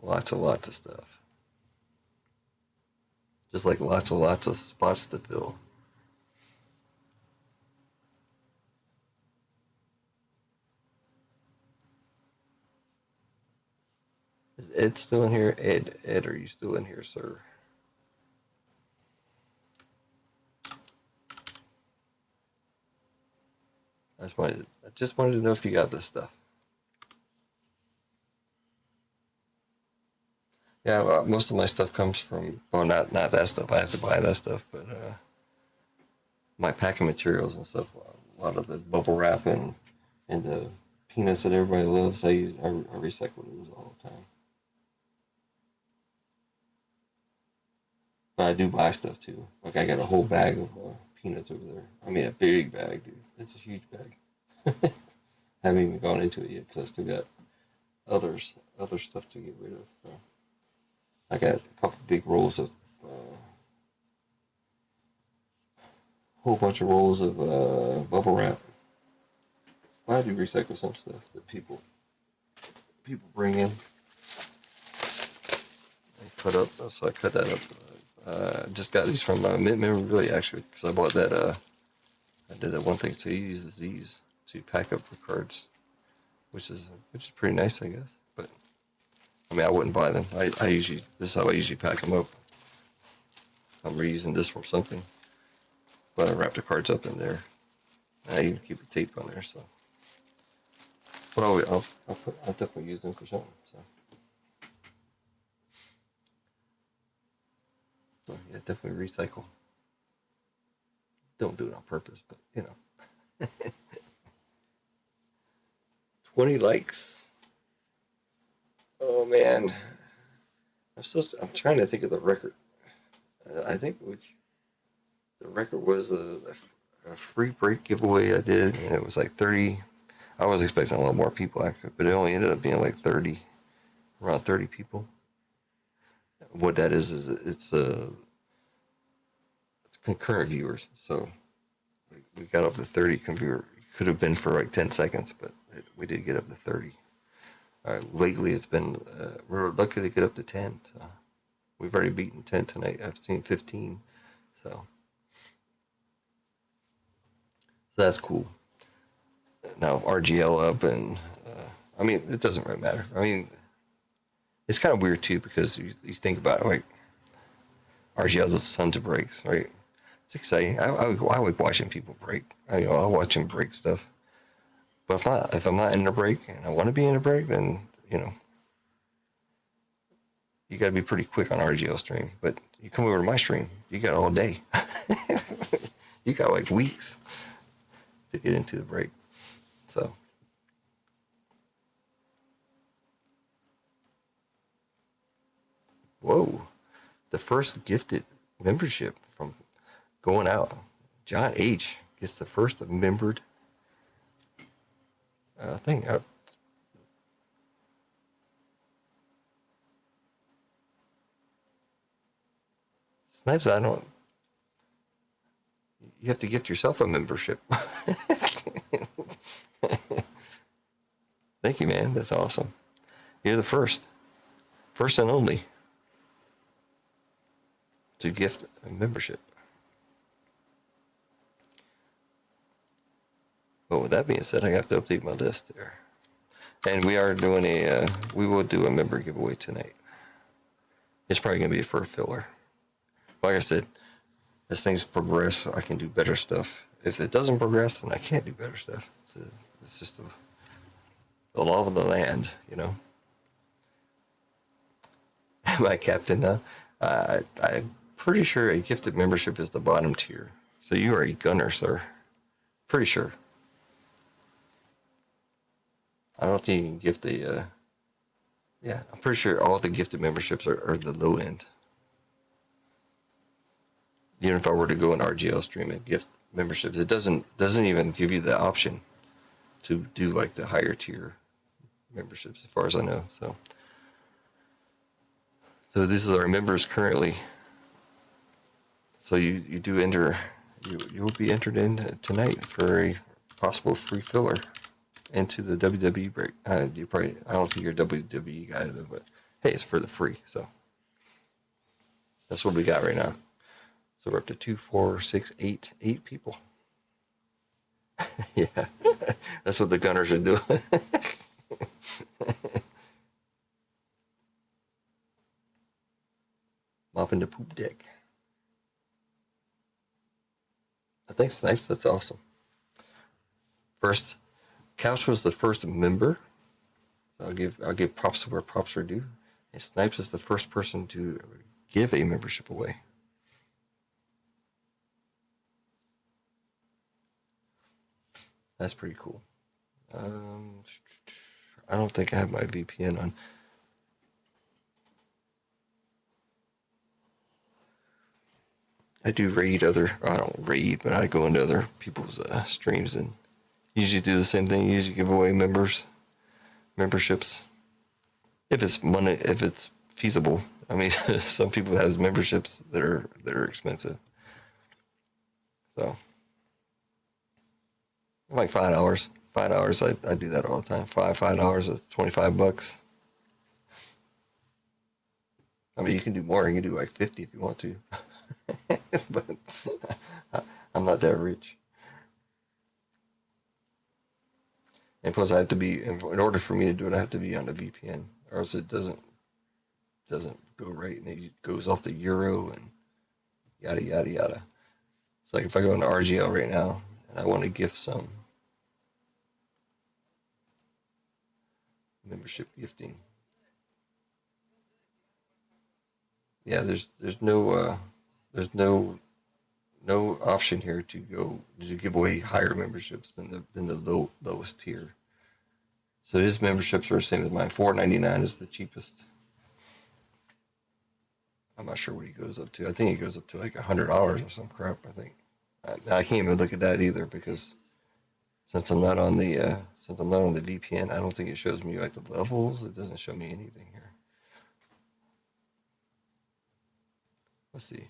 Lots of stuff. Just like lots of spots to fill. Is Ed still in here? Ed, are you still in here, sir? I just wanted to know if you got this stuff. Yeah, well, most of my stuff comes from, well, not that stuff. I have to buy that stuff, but my packing materials and stuff. A lot of the bubble wrap and the peanuts that everybody loves. I recycle those all the time. But I do buy stuff too. Like I got a whole bag of peanuts over there. I mean, a big bag, dude. It's a huge bag. Haven't even gone into it yet because I still got other stuff to get rid of. So I got a couple big rolls of, whole bunch of rolls of bubble wrap. I do recycle some stuff that people bring in and cut up. So I cut that up. Just got these from really actually, because I bought that. I did that one thing. So he uses these to pack up the cards, which is pretty nice, I guess. But I mean, I wouldn't buy them. I usually, this is how I usually pack them up. I'm reusing this from something, but I wrap the cards up in there. I even keep the tape on there, so. But I'll definitely use them for something. So yeah, definitely recycle. Don't do it on purpose, but you know. 20 likes. Oh man, I'm trying to think of the record. I think the record was a free break giveaway I did, and it was like 30. I was expecting a lot more people actually, but it only ended up being like 30, around 30 people. What that is it's concurrent viewers. So we got up to 30 concurrent. Could have been for like 10 seconds, but we did get up to 30. Lately, it's been we're lucky to get up to 10. So we've already beaten 10 tonight. I've seen 15, so that's cool. Now RGL up, and I mean, it doesn't really matter. I mean, it's kind of weird too, because you think about it, like RGL does tons of breaks, right? It's exciting. I like watching people break. I watch them break stuff. But if I'm not in a break and I want to be in a break, then you got to be pretty quick on RGL stream. But you come over to my stream, you got all day. You got like weeks to get into the break. So. Whoa. The first gifted membership from going out. John H. gets the first membered thing out. Snipes, you have to gift yourself a membership. Thank you, man. That's awesome. You're the first and only to gift a membership. But with that being said, I have to update my list there. And we are doing we will do a member giveaway tonight. It's probably going to be for a filler. Like I said, as things progress, I can do better stuff. If it doesn't progress, then I can't do better stuff. It's just the law of the land, My captain, I'm pretty sure a gifted membership is the bottom tier. So you are a gunner, sir. Pretty sure. I don't think you can gift I'm pretty sure all the gifted memberships are the low end. Even if I were to go in RGL stream and gift memberships, it doesn't even give you the option to do like the higher tier memberships, as far as I know. So this is our members currently. So you do enter, you will be entered in tonight for a possible free filler into the WWE break. I don't think you're a WWE guy though, but hey, it's for the free. So that's what we got right now. So we're up to 2, 4, 6, 8 people. Yeah, that's what the gunners are doing. Mopping the poop deck. I think Snipes, that's awesome. First, Couch was the first member. So I'll give props where props are due. And Snipes is the first person to give a membership away. That's pretty cool. I don't think I have my VPN on. I do raid I don't raid, but I go into other people's streams and usually do the same thing. Usually give away memberships. if it's money, if it's feasible. I mean, some people have memberships that are expensive. So like $5. $5, I do that all the time. $5 is $25. I mean, you can do more. You can do like 50 if you want to, but I'm not that rich. And plus, I have to be in order for me to do it. I have to be on the VPN, or else it doesn't go right, and it goes off the euro and yada yada yada. So like if I go into RGL right now and I want to gift some membership gifting, yeah, there's no option here to go to give away higher memberships than the lowest tier. So his memberships are the same as mine. $4.99 is the cheapest. I'm not sure what he goes up to. I think he goes up to like $100 or some crap. I think. I can't even look at that either because since I'm not on the VPN, I don't think it shows me like the levels. It doesn't show me anything here. Let's see.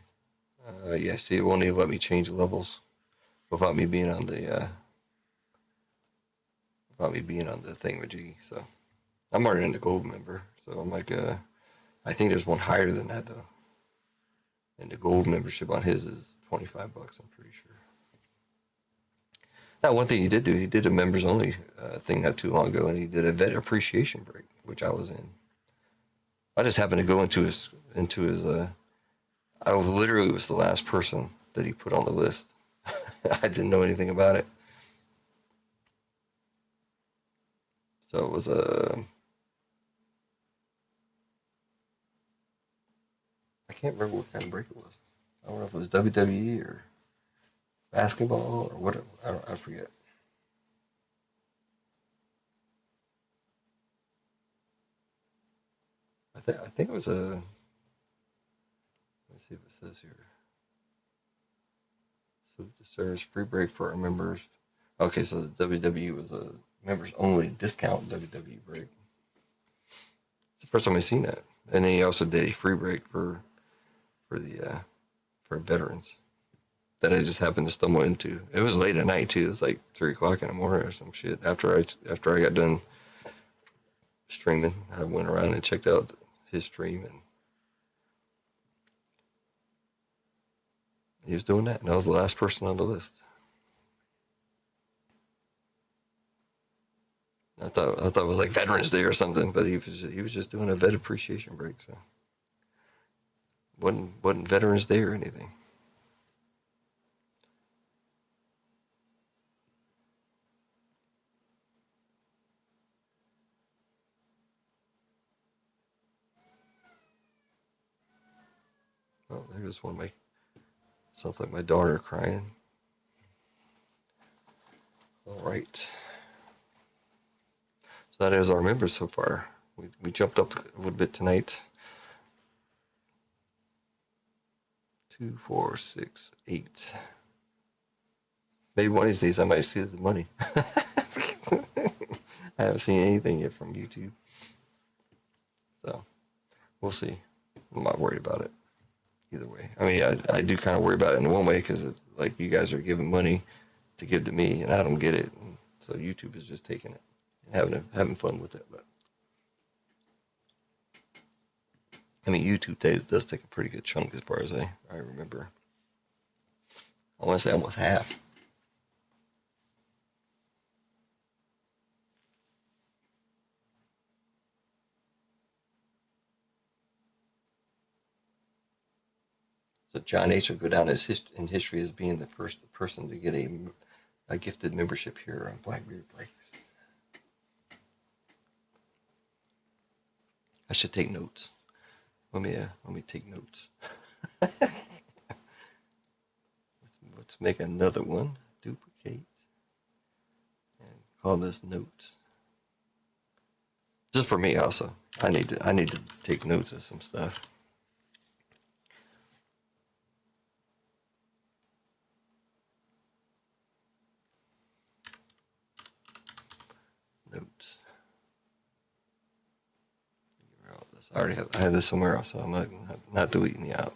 Yeah, see, it won't even let me change levels without me being on the thingamajiggy. So I'm already in the gold member. So I'm like, I think there's one higher than that though. And the gold membership on his is $25. I'm pretty sure. Now, one thing he did do, he did a members only thing not too long ago, and he did a vet appreciation break, which I was in. I just happened to go into his. I literally was the last person that he put on the list. I didn't know anything about it, so it was a. I can't remember what kind of break it was. I don't know if it was WWE or basketball or what. I forget. I think it was a. Let me see what it says here. So the service free break for our members. Okay, so the WWE was a members only discount WWE break. It's the first time I've seen that. And then he also did a free break for veterans that I just happened to stumble into. It was late at night too. It was like 3 o'clock in the morning or some shit. After I got done streaming, I went around and checked out his stream, and he was doing that, and I was the last person on the list. I thought it was like Veterans Day or something, but he was just doing a vet appreciation break, so wasn't Veterans Day or anything. Well, there's one of my. Sounds like my daughter crying. All right. So that is our members so far. We jumped up a little bit tonight. 2, 4, 6, 8. Maybe one of these days I might see the money. I haven't seen anything yet from YouTube. So we'll see. I'm not worried about it either way. I mean, I do kind of worry about it in one way because like you guys are giving money to give to me, and I don't get it. And so YouTube is just taking it and having fun with it. But I mean, YouTube does take a pretty good chunk as far as I remember. I want to say almost half. So John H. will go down in history as being the first person to get a gifted membership here on Blackbeard Breakz. I should take notes. Let me take notes. Let's make another one. Duplicate and call this notes. Just for me, also. I need to take notes of some stuff. Notes. I have this somewhere else, so I'm not deleting it out.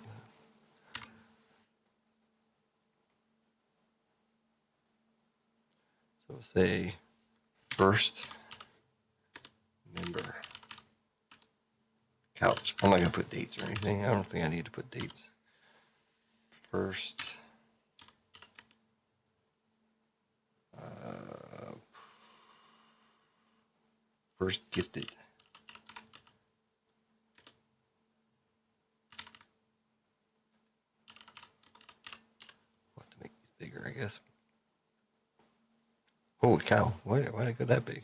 So we'll say first member couch. I'm not gonna put dates or anything. I don't think I need to put dates. First first gifted. I'll have to make these bigger, I guess. Holy cow! Why did I go that big?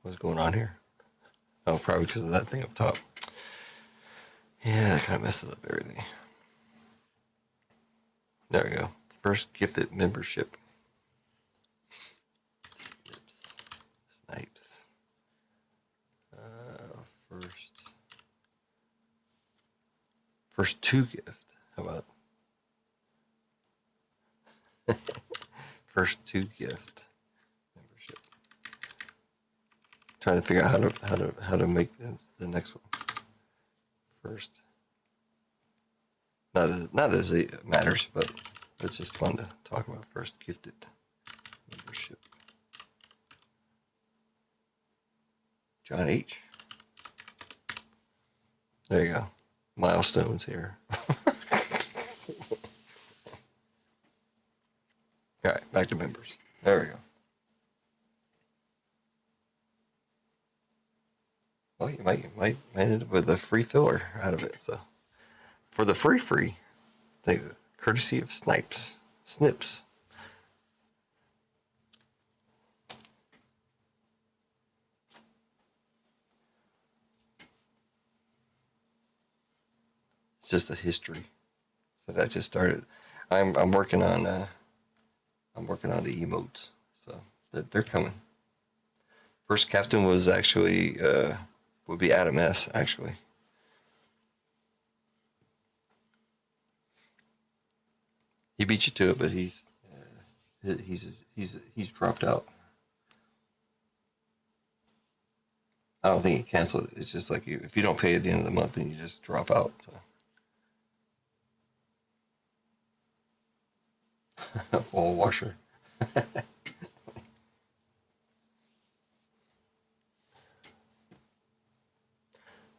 What's going on here? Oh, probably because of that thing up top. Yeah, that kind of messes up everything. There we go. First gifted membership. Snipes. First two gift. How about first two gift membership? Trying to figure out how to make the next one. First. Not as it matters, but it's just fun to talk about. First gifted membership. John H. There you go. Milestones here. All right, back to members. There we go. Well, you might end up with a free filler out of it. So, for the free, courtesy of Snips. It's just a history. So that just started. I'm working on the emotes. So they're coming. First captain was actually would be Adam S. Actually. He beat you to it, but he's dropped out. I don't think he canceled it. It's just like if you don't pay at the end of the month, then you just drop out. So. Wall washer.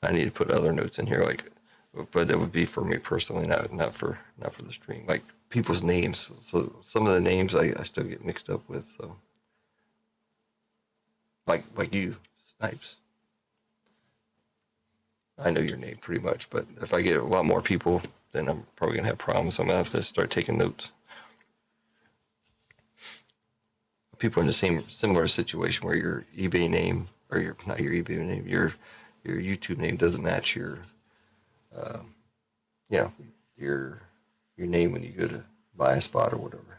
I need to put other notes in here, but that would be for me personally, not for the stream. Like people's names. So some of the names I still get mixed up with. So like you, Snipes. I know your name pretty much, but if I get a lot more people, then I'm probably gonna have problems. I'm gonna have to start taking notes. People in the similar situation where your eBay name or not your eBay name, your YouTube name doesn't match your your name when you go to buy a spot or whatever.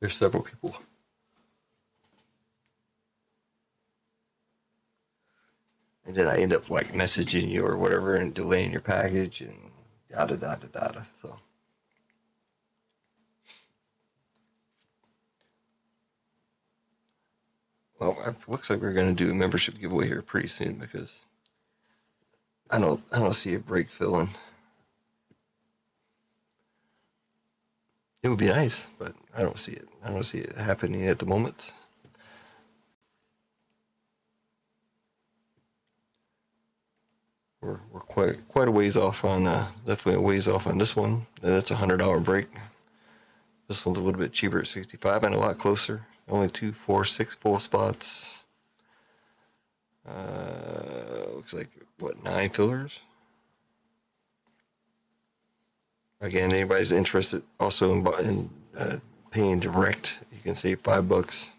There's several people. And then I end up like messaging you or whatever and delaying your package and yada. So. Well, it looks like we're going to do a membership giveaway here pretty soon because I don't see a break filling. It would be nice, but I don't see it. I don't see it happening at the moment. We're quite a ways off on definitely a ways off on this one. That's $100 break. This one's a little bit cheaper at $65 and a lot closer. Only 2, 4, 6 full spots. Looks like, 9 fillers? Again, anybody's interested also in paying direct, you can save $5.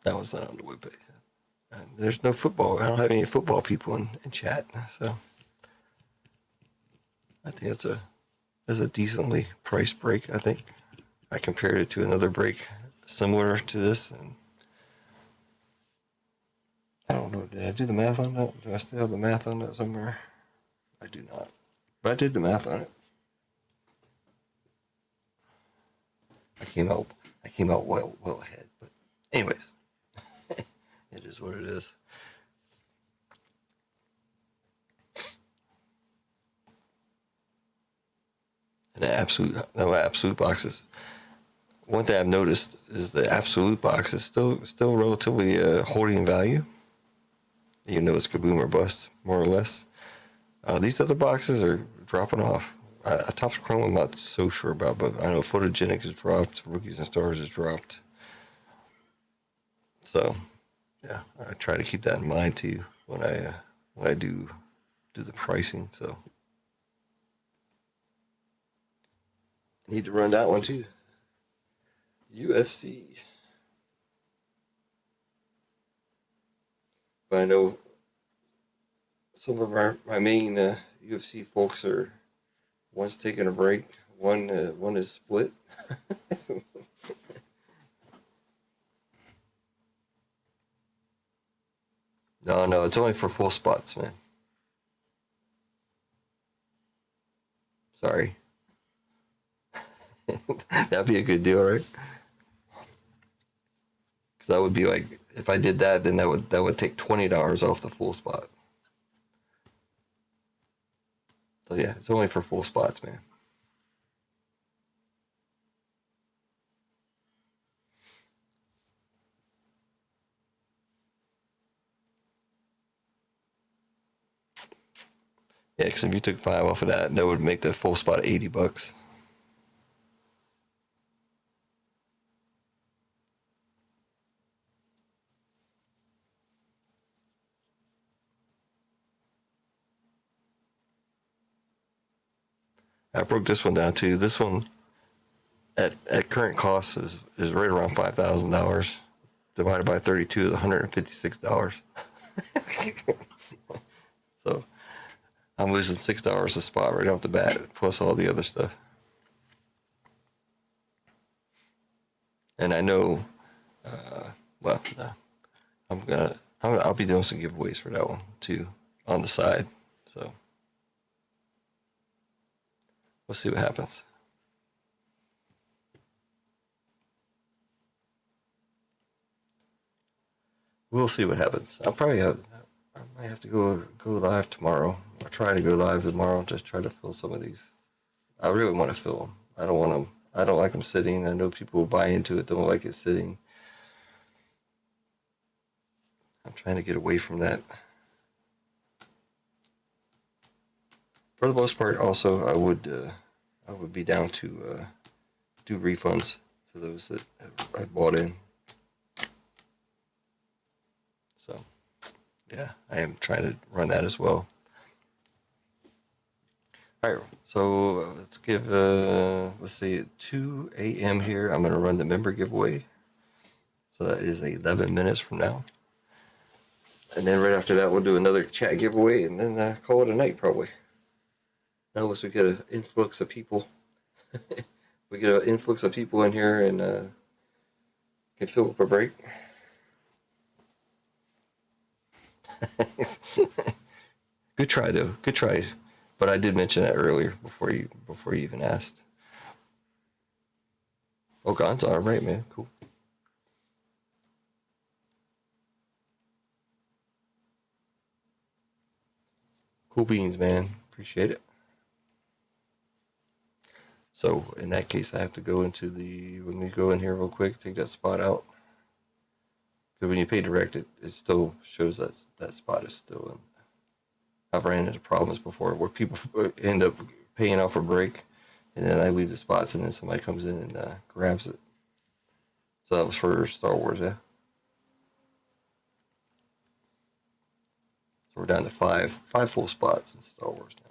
That was not on the webpage. There's no football. I don't have any football people in chat, so I think that's a decently priced break. I think I compared it to another break similar to this, and I don't know. Did I do the math on that? Do I still have the math on that somewhere? I do not. But I did the math on it. I came out well ahead. But anyways, it is what it is. And the absolute boxes. One thing I've noticed is the absolute box is still relatively holding value. Even though it's kaboom or bust, more or less. These other boxes are dropping off. Topps Chrome I'm not so sure about, but I know Photogenic has dropped, Rookies and Stars has dropped. So, yeah, I try to keep that in mind too when I do the pricing. So, I need to run that one too. UFC. But I know some of my main UFC folks are, one's taking a break, one is split. No, it's only for full spots, man. Sorry. That'd be a good deal, right? Because that would be like, if I did that, then that would take $20 off the full spot. So yeah, it's only for full spots, man. Yeah, because if you took 5 off of that, that would make the full spot $80. I broke this one down too. This one at current cost is right around $5,000. Divided by 32 is $156. So I'm losing $6 a spot right off the bat, plus all the other stuff. And I know, I'll be doing some giveaways for that one too on the side. So we'll see what happens. We'll see what happens. I might have to go live tomorrow. I'll try to go live tomorrow. Just try to fill some of these. I really want to fill them. I don't want them. I don't like them sitting. I know people who buy into it don't like it sitting. I'm trying to get away from that. For the most part, also, I would be down to do refunds to those that I bought in. So, yeah, I am trying to run that as well. All right, so let's give, let's see, at 2 a.m. here, I'm going to run the member giveaway. So that is 11 minutes from now. And then right after that, we'll do another chat giveaway and then call it a night probably. Now, once we get an influx of people, we get an influx of people in here and can fill up a break. Good try though. Good try. But I did mention that earlier before you even asked. Oh, God's all right, man. Cool. Cool beans, man. Appreciate it. So in that case, I have to go into when we go in here real quick, take that spot out. Because when you pay direct, it still shows that spot is still in. I've ran into problems before where people end up paying off a break, and then I leave the spots, and then somebody comes in and grabs it. So that was for Star Wars, yeah. So we're down to five full spots in Star Wars now.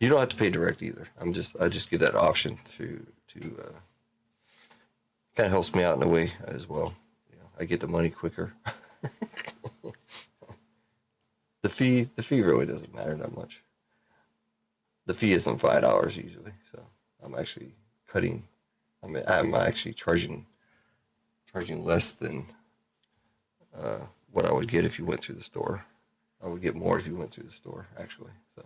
You don't have to pay direct either. I just give that option to kind of helps me out in a way as well. You know, I get the money quicker. The fee really doesn't matter that much. The fee isn't $5 usually, so I'm actually cutting. I'm actually charging less than what I would get if you went through the store. I would get more if you went through the store, actually. So,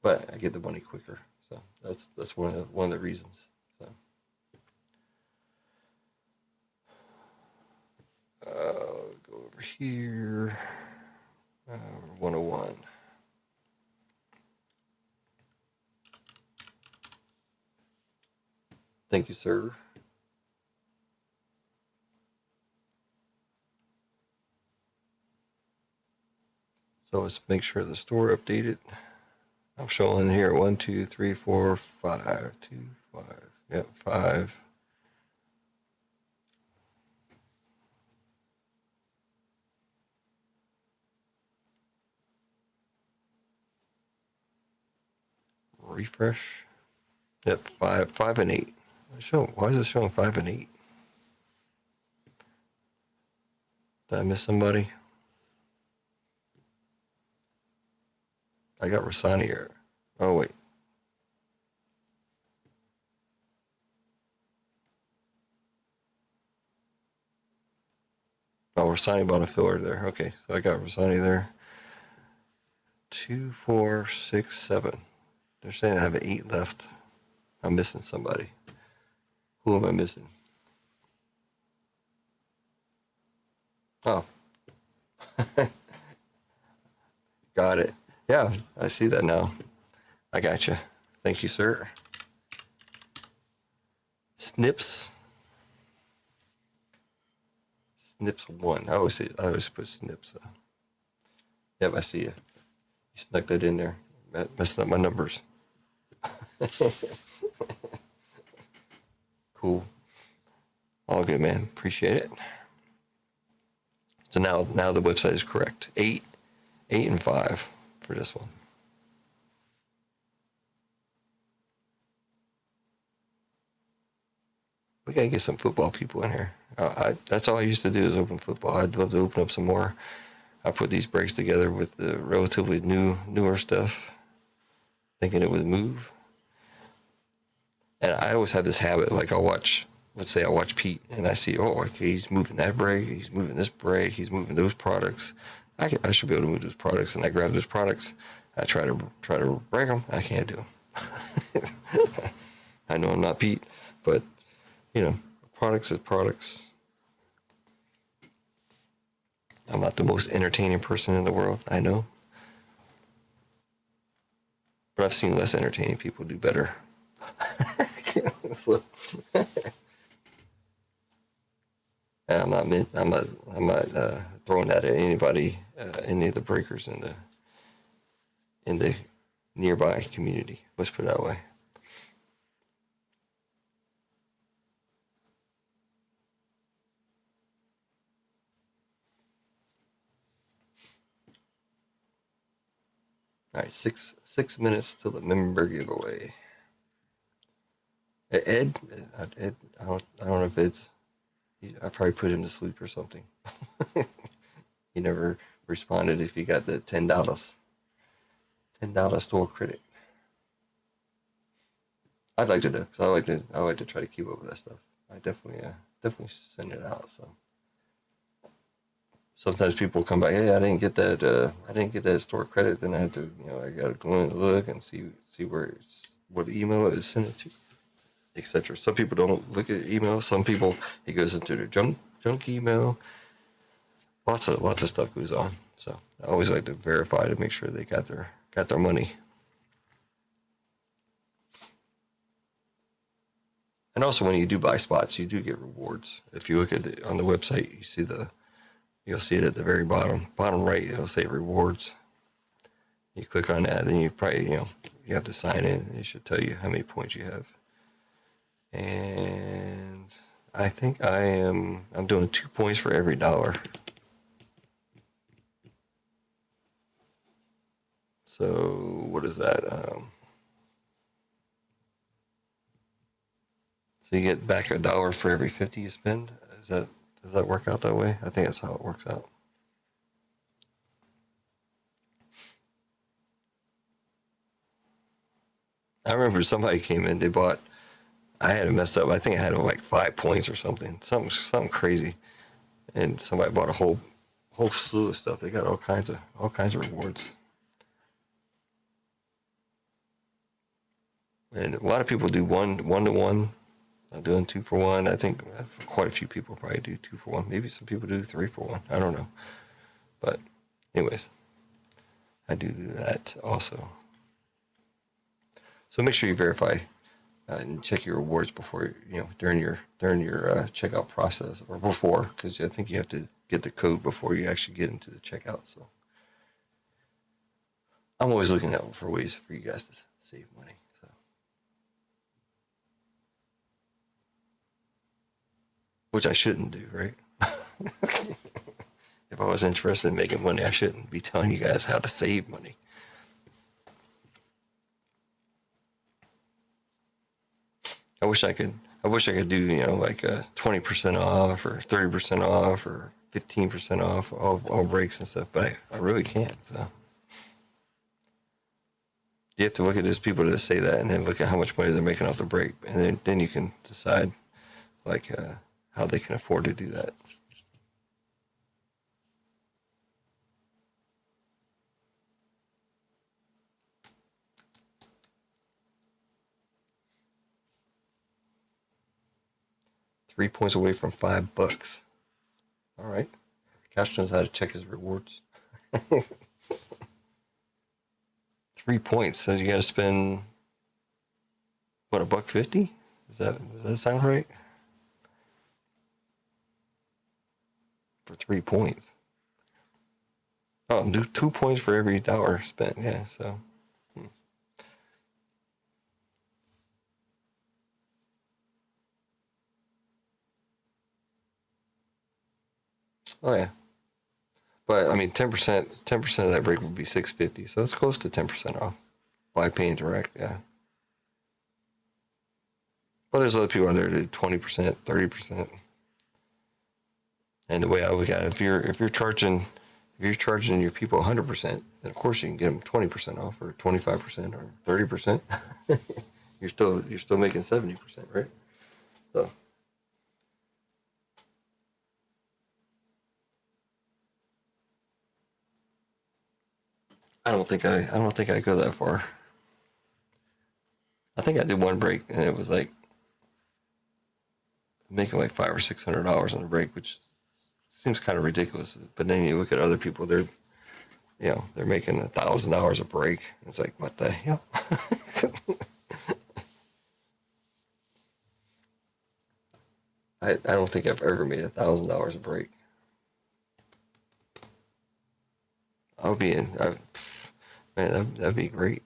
but I get the money quicker. So that's one of the reasons. So, go over here. 101. Thank you, sir. So let's make sure the store updated. I'm showing here 1, 2, 3, 4, 5, 2, 5. Yep, 5. Refresh. Yep, 5 and 8. Why is it showing 5 and 8? Did I miss somebody? I got Rasani here. Oh, wait. Oh, Rasani bought a filler there. Okay, so I got Rasani there. 2, 4, 6, 7. They're saying I have 8 left. I'm missing somebody. Who am I missing? Oh. Got it. Yeah, I see that now. I got you. Thank you, sir. Snips. Snips 1. I always put Snips. Yep, I see you. You snuck that in there. Messing up my numbers. Cool. All good, man. Appreciate it. So now the website is correct. 8 and 5 for this one. We gotta get some football people in here. That's all I used to do is open football. I'd love to open up some more. I put these breaks together with the relatively newer stuff, thinking it would move. And I always have this habit, like let's say I watch Pete, and I see, oh, okay, he's moving that break, he's moving this break, he's moving those products. I should be able to move those products, and I grab those products. I try to break them. I can't do them. I know I'm not Pete, but products is products. I'm not the most entertaining person in the world, I know. But I've seen less entertaining people do better. So, I'm not throwing that at anybody, any of the breakers in the nearby community. Let's put it that way. All right, 6 minutes till the member giveaway. Ed, I don't know if I probably put him to sleep or something. He never responded if he got the $10 store credit. I'd like to do, because I like to try to keep up with that stuff. I definitely send it out. So sometimes people come back, hey, I didn't get that store credit. Then I have to, I got to go in and look and see what email it is sent it to, etc. Some people don't look at email. Some people, it goes into their junk email. Lots of stuff goes on. So I always like to verify to make sure they got their money. And also, when you do buy spots, you do get rewards. If you look at on the website, you'll see it at the very bottom right. It'll say rewards. You click on that, then you probably you have to sign in. It should tell you how many points you have. And I think I'm doing 2 points for every $1. So what is that? So you get back $1 for every 50 you spend. Does that work out that way? I think that's how it works out. I remember somebody came in. They bought I had it messed up. I think I had like 5 points or something crazy. And somebody bought a whole slew of stuff. They got all kinds of rewards. And a lot of people do one to one. I'm doing 2 for 1. I think quite a few people probably do 2 for 1. Maybe some people do 3 for 1. I don't know. But anyways, I do that also. So make sure you verify and check your rewards before, during your checkout process, or before, because I think you have to get the code before you actually get into the checkout. So I'm always looking out for ways for you guys to save money. So, which I shouldn't do, right? If I was interested in making money, I shouldn't be telling you guys how to save money. I wish I could do, like 20% off or 30% off or 15% off all breaks and stuff, but I really can't. So you have to look at those people that say that, and then look at how much money they're making off the break, and then you can decide like how they can afford to do that. $3 points away from $5. All right. Cash knows how to check his rewards. 3 points. So you got to spend what, $1.50? Does that sound right? For 3 points. Oh, do 2 points for every dollar spent. Yeah. So. Oh yeah. But I mean, 10% of that break would be $6.50, so it's close to 10% off by paying direct. Yeah. But there's other people out there that do 20%, 30%. And the way I look at it, if you're charging your people 100%, then of course you can get them 20% off, or 25%, or 30%. you're still making 70%, right? So. I don't think I go that far. I think I did one break, and it was like making like $500 or $600 on the break, which seems kind of ridiculous. But then you look at other people; they're making $1,000 a break. It's like, what the hell? I don't think I've ever made $1,000 a break. I would be in. Man, that'd be great.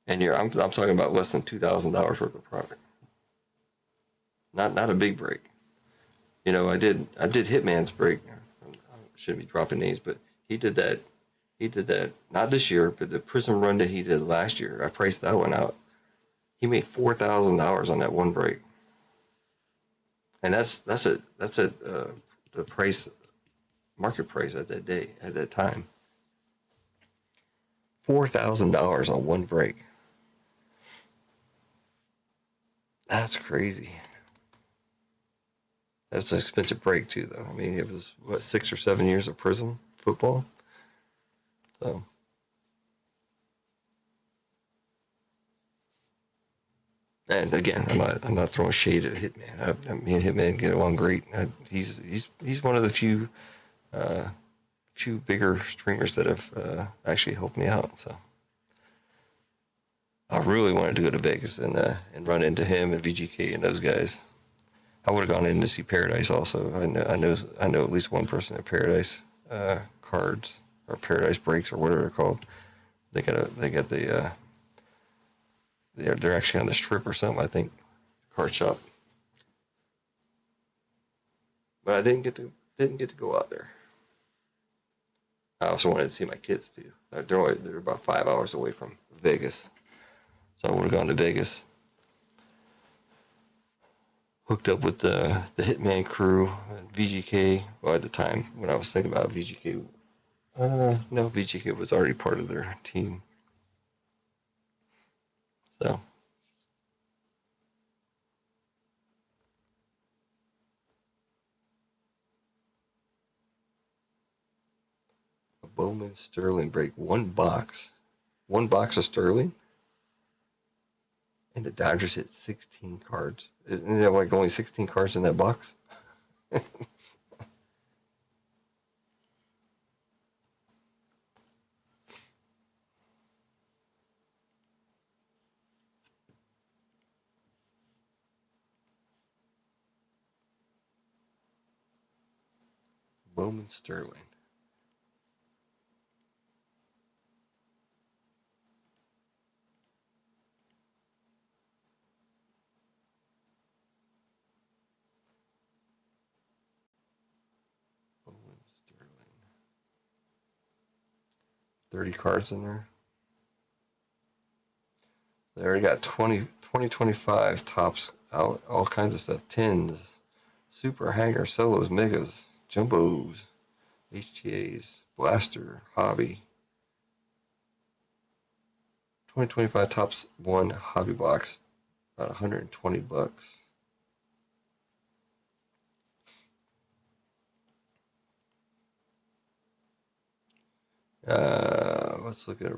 And I'm talking about less than $2,000 worth of product. Not a big break. I did Hitman's break. I shouldn't be dropping names, but he did that. He did that not this year, but the prison run that he did last year. I priced that one out. He made $4,000 on that one break, and that's the price, market price at that day, at that time. $4,000 on one break. That's crazy. That's an expensive break too, though. I mean, it was 6 or 7 years of prison football. So. And again, I'm not throwing shade at Hitman. Me and Hitman get along great. He's one of the few bigger streamers that have actually helped me out. So I really wanted to go to Vegas and run into him and VGK and those guys. I would have gone in to see Paradise also. I know at least one person at Paradise KARDZ, or Paradise Breakz, or whatever they're called. They're actually on the strip or something, I think, card shop. But I didn't get to go out there. I also wanted to see my kids too. They're about 5 hours away from Vegas, so I would have gone to Vegas. Hooked up with the Hitman crew, VGK. Well, at the time when I was thinking about VGK, no, VGK was already part of their team. So. A Bowman Sterling break. One box of Sterling. And the Dodgers hit 16 cards. Isn't there like only 16 cards in that box? Bowman Sterling. Bowman Sterling. 30 cards in there. They already got 2025 tops out, all kinds of stuff. Tins, super hanger, solos, megas, jumbos, HTAs, blaster, hobby. 2025 tops one hobby box, about 120 bucks. Let's look at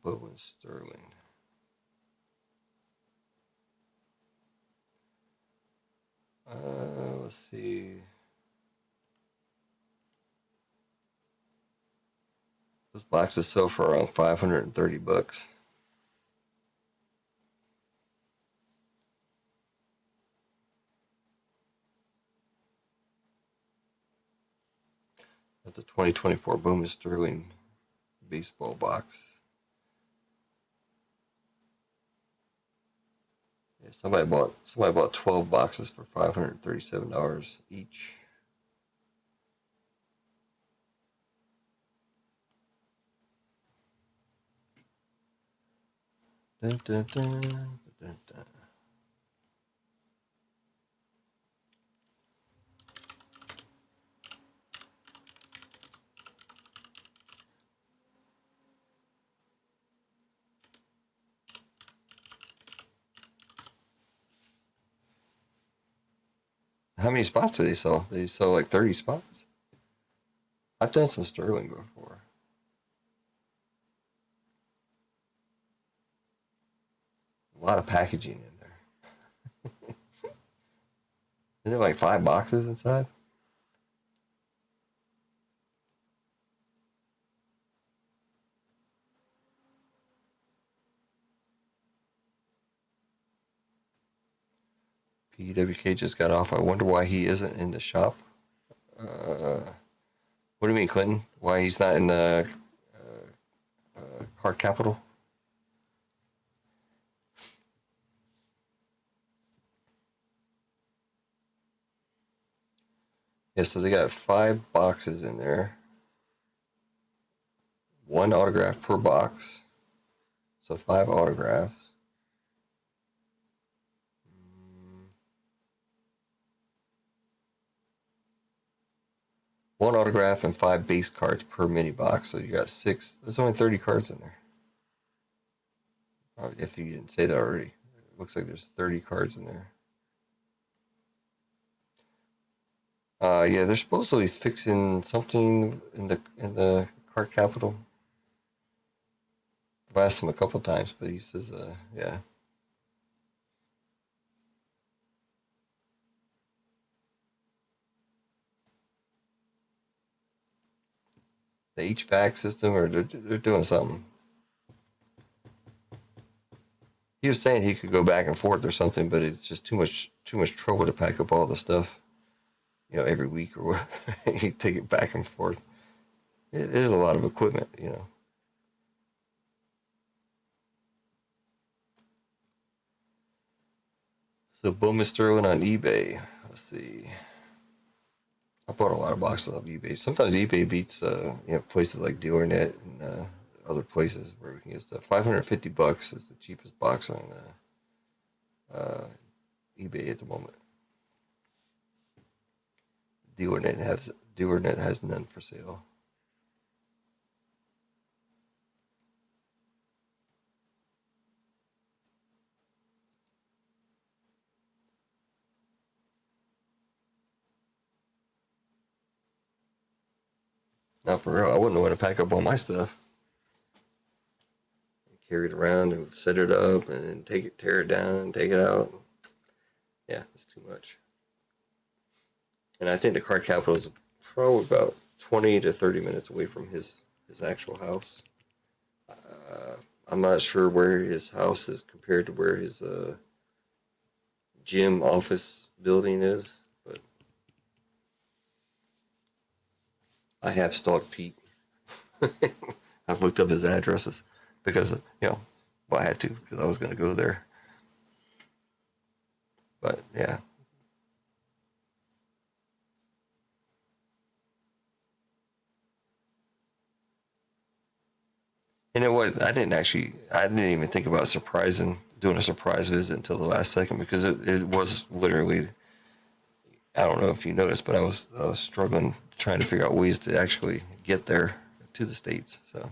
Bowman Sterling. Let's see. Those boxes sell for around 530 bucks. That's the 2024 Bowman Sterling baseball box. Yeah, somebody bought 12 boxes for $537 each. Dun, dun, dun, dun, dun. How many spots do they sell? They sell like 30 spots? I've done some Sterling before. A lot of packaging in there. Isn't it like 5 boxes inside? PWK just got off. I wonder why he isn't in the shop. What do you mean, Clinton? Why he's not in the Card Capital? Yeah, so they got 5 boxes in there. 1 autograph per box. So 5 autographs. One autograph and 5 base cards per mini box. So you got 6. There's only 30 cards in there. If you didn't say that already. It looks like there's 30 cards in there. Yeah, they're supposedly fixing something in the Card Capital. I've asked him a couple times, but he says, yeah. The HVAC system, or they're doing something. He was saying he could go back and forth or something, but it's just too much trouble to pack up all the stuff, every week or whatever. You take it back and forth. It is a lot of equipment, So Bowman Sterling on eBay. Let's see. I bought a lot of boxes off eBay. Sometimes eBay beats places like DealerNet and other places where we can get stuff. 550 bucks is the cheapest box on eBay at the moment. DealerNet has none for sale. Now for real, I wouldn't want to pack up all my stuff. Carry it around and set it up and then tear it down, take it out. Yeah, it's too much. And I think the card capital is probably about 20 to 30 minutes away from his actual house. I'm not sure where his house is compared to where his gym office building is, but I have stalked Pete. I've looked up his addresses because, well, I had to because I was going to go there. But, yeah. You know what? I didn't even think about doing a surprise visit until the last second because it was literally, I don't know if you noticed, but I was struggling trying to figure out ways to actually get there to the States. So,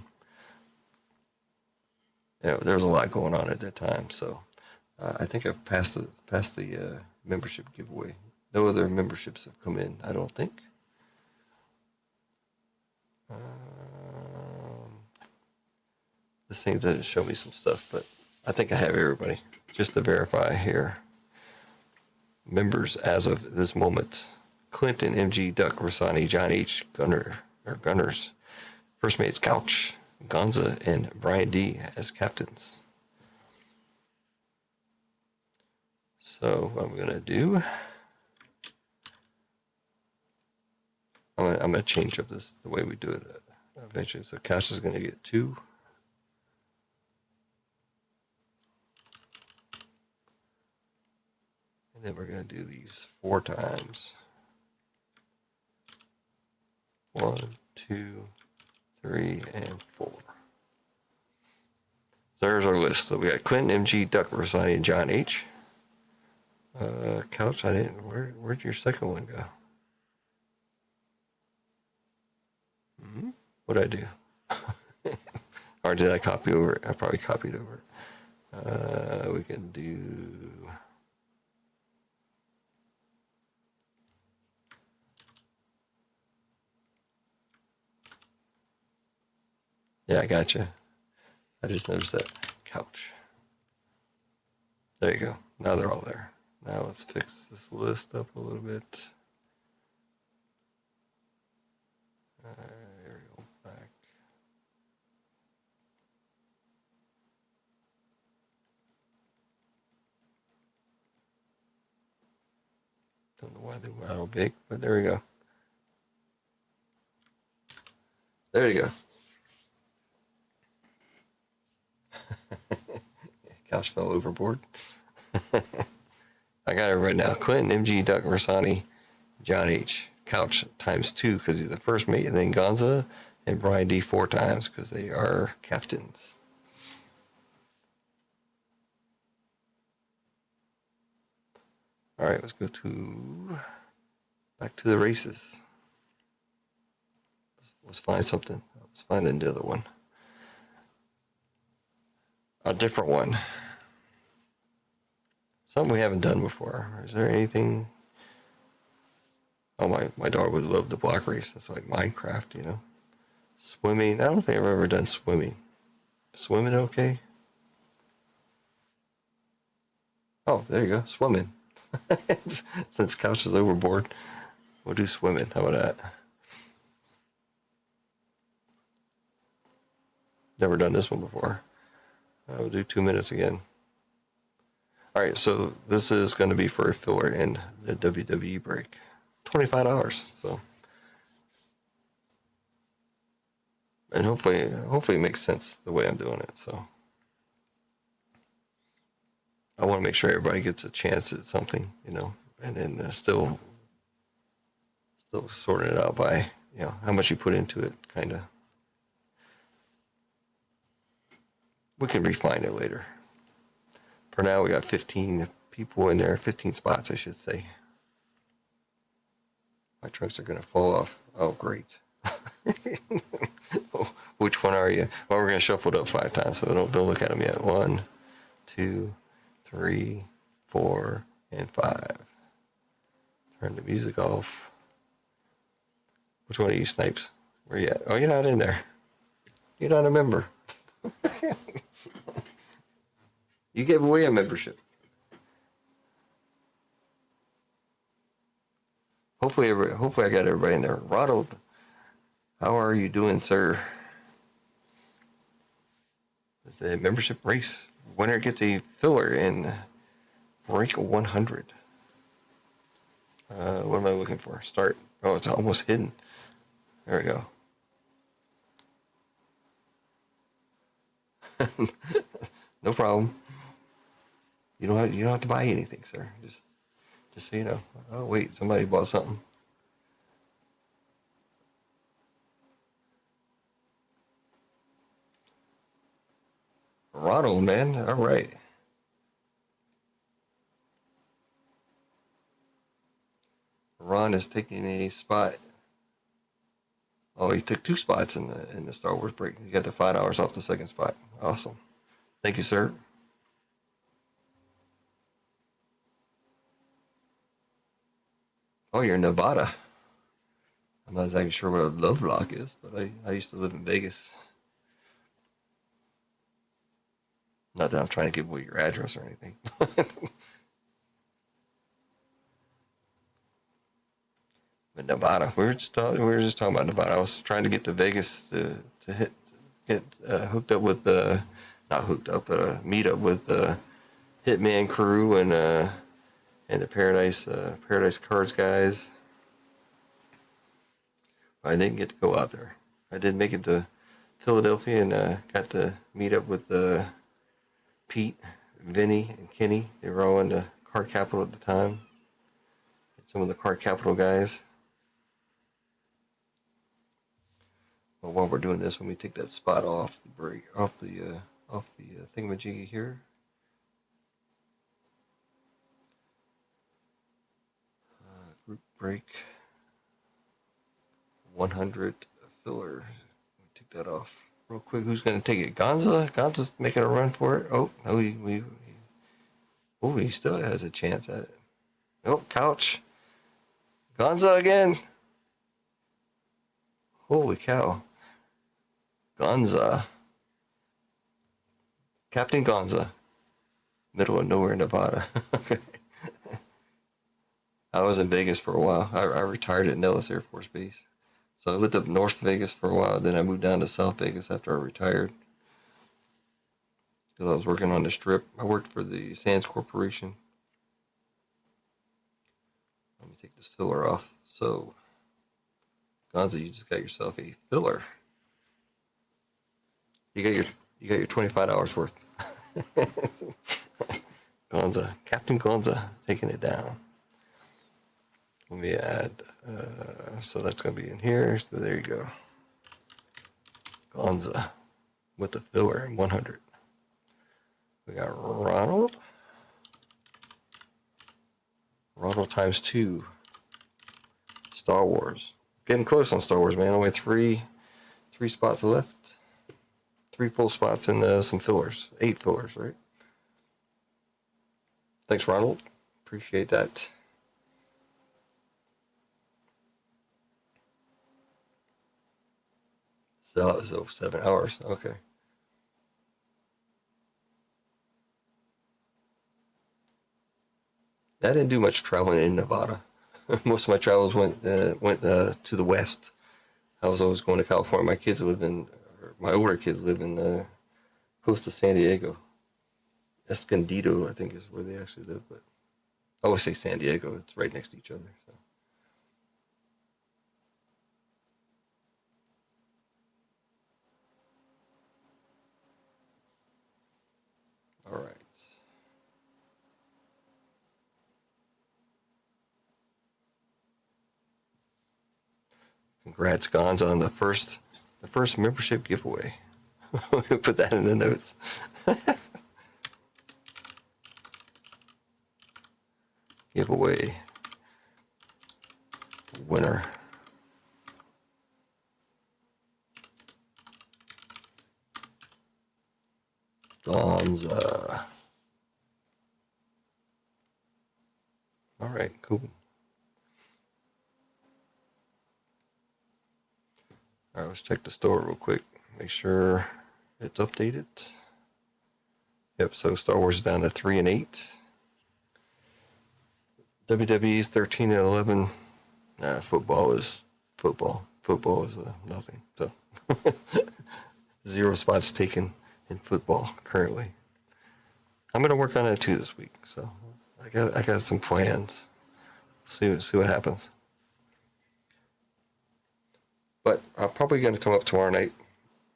there was a lot going on at that time. So, I think I've passed the membership giveaway. No other memberships have come in, I don't think. This thing doesn't show me some stuff, but I think I have everybody. Just to verify here. Members as of this moment. Clinton, MG, Duck, Rosani, John H, Gunners. First mates, Couch, Gonza, and Brian D as captains. So what I'm going to do, I'm going to change up the way we do it eventually. So Couch is going to get 2. And then we're going to do these 4 times. 1, 2, 3, and 4. So there's our list. So we got Clinton, MG, Duck, Rosani, and John H. Couch, where'd your second one go? What'd I do? Or did I copy over it? I probably copied over it. We can do... Yeah, I gotcha. I just noticed that. Couch. There you go. Now they're all there. Now let's fix this list up a little bit. There we go. Back. Don't know why they were all big, but there we go. There you go. Couch fell overboard. I got it right now. Clinton, MG, Duck, Rosani, John H. Couch times 2 because he's the first mate, and then Gonza and Brian D 4 times because they are captains. All right, let's go back to the races. Let's find something. Let's find the other one. A different one. Something we haven't done before. Is there anything? Oh, my daughter would love the block race. It's like Minecraft, Swimming. I don't think I've ever done swimming. Swimming okay? Oh, there you go. Swimming. Since Couch is overboard, we'll do swimming. How about that? Never done this one before. We'll do 2 minutes again. All right, so this is going to be for a filler in the WWE break. $25. So, and hopefully it makes sense the way I'm doing it. So, I want to make sure everybody gets a chance at something, and then still sorting it out by how much you put into it, kind of. We can refine it later. For now, we got 15 people in there, 15 spots, I should say. My trunks are going to fall off. Oh, great. Which one are you? Well, we're going to shuffle it up 5 times, so don't look at them yet. 1, 2, 3, 4, and 5. Turn the music off. Which one are you, Snipes? Where you at? Oh, you're not in there. You're not a member. You gave away a membership. Hopefully I got everybody in there. Ronald, how are you doing, sir? It's a membership race. Winner gets a filler in Break 100. What am I looking for? Start. Oh, it's almost hidden. There we go. No problem. You don't have to buy anything, sir. Just so you know. Oh wait, somebody bought something. Ronald, man. All right. Ron is taking a spot. Oh, he took 2 spots in the Star Wars break. He got the $5 off the second spot. Awesome. Thank you, sir. Oh, you're in Nevada. I'm not exactly sure what a love lock is, but I used to live in Vegas. Not that I'm trying to give away your address or anything. But Nevada, we were just talking about Nevada. I was trying to get to Vegas to get hooked up with not hooked up, but meet up with Hitman crew and the Paradise KARDZ guys. I didn't get to go out there. I did make it to Philadelphia and got to meet up with Pete, Vinny, and Kenny. They were all in the Card Capital at the time. Some of the Card Capital guys. Well, while we're doing this, let me take that spot off the break, off the thingamajiggy here. Group break 100 filler. Take that off real quick. Who's going to take it? Gonza's making a run for it. Oh, no, he still has a chance at it. Oh, Couch. Gonza again. Holy cow. Gonza. Captain Gonza. Middle of nowhere, Nevada. Okay. I was in Vegas for a while. I retired at Nellis Air Force Base. So I lived up North Vegas for a while. Then I moved down to South Vegas after I retired. Because I was working on the Strip. I worked for the Sands Corporation. Let me take this filler off. So, Gonza, you just got yourself a filler. You got your $25 worth. Gonza, Captain Gonza, taking it down. Let me add, so that's going to be in here. So there you go. Gonza with the filler in 100. We got Ronald. Ronald times 2. Star Wars. Getting close on Star Wars, man. Only three spots left. 3 full spots and some fillers. 8 fillers, right? Thanks, Ronald. Appreciate that. So 7 hours. Okay. I didn't do much traveling in Nevada. Most of my travels went to the west. I was always going to California. My older kids live in close to San Diego. Escondido, I think, is where they actually live. But I always say San Diego. It's right next to each other. So. All right. Congrats, Gonza, on the first membership giveaway. Put that in the notes. Giveaway winner. Gonza. All right, cool. All right, let's check the store real quick. Make sure it's updated. Yep, so Star Wars is down to 3 and 8. WWE's 13 and 11. Football is football. Football is nothing. So 0 spots taken in football currently. I'm gonna work on it too this week. So I got some plans. See what happens. But I'm probably gonna come up tomorrow night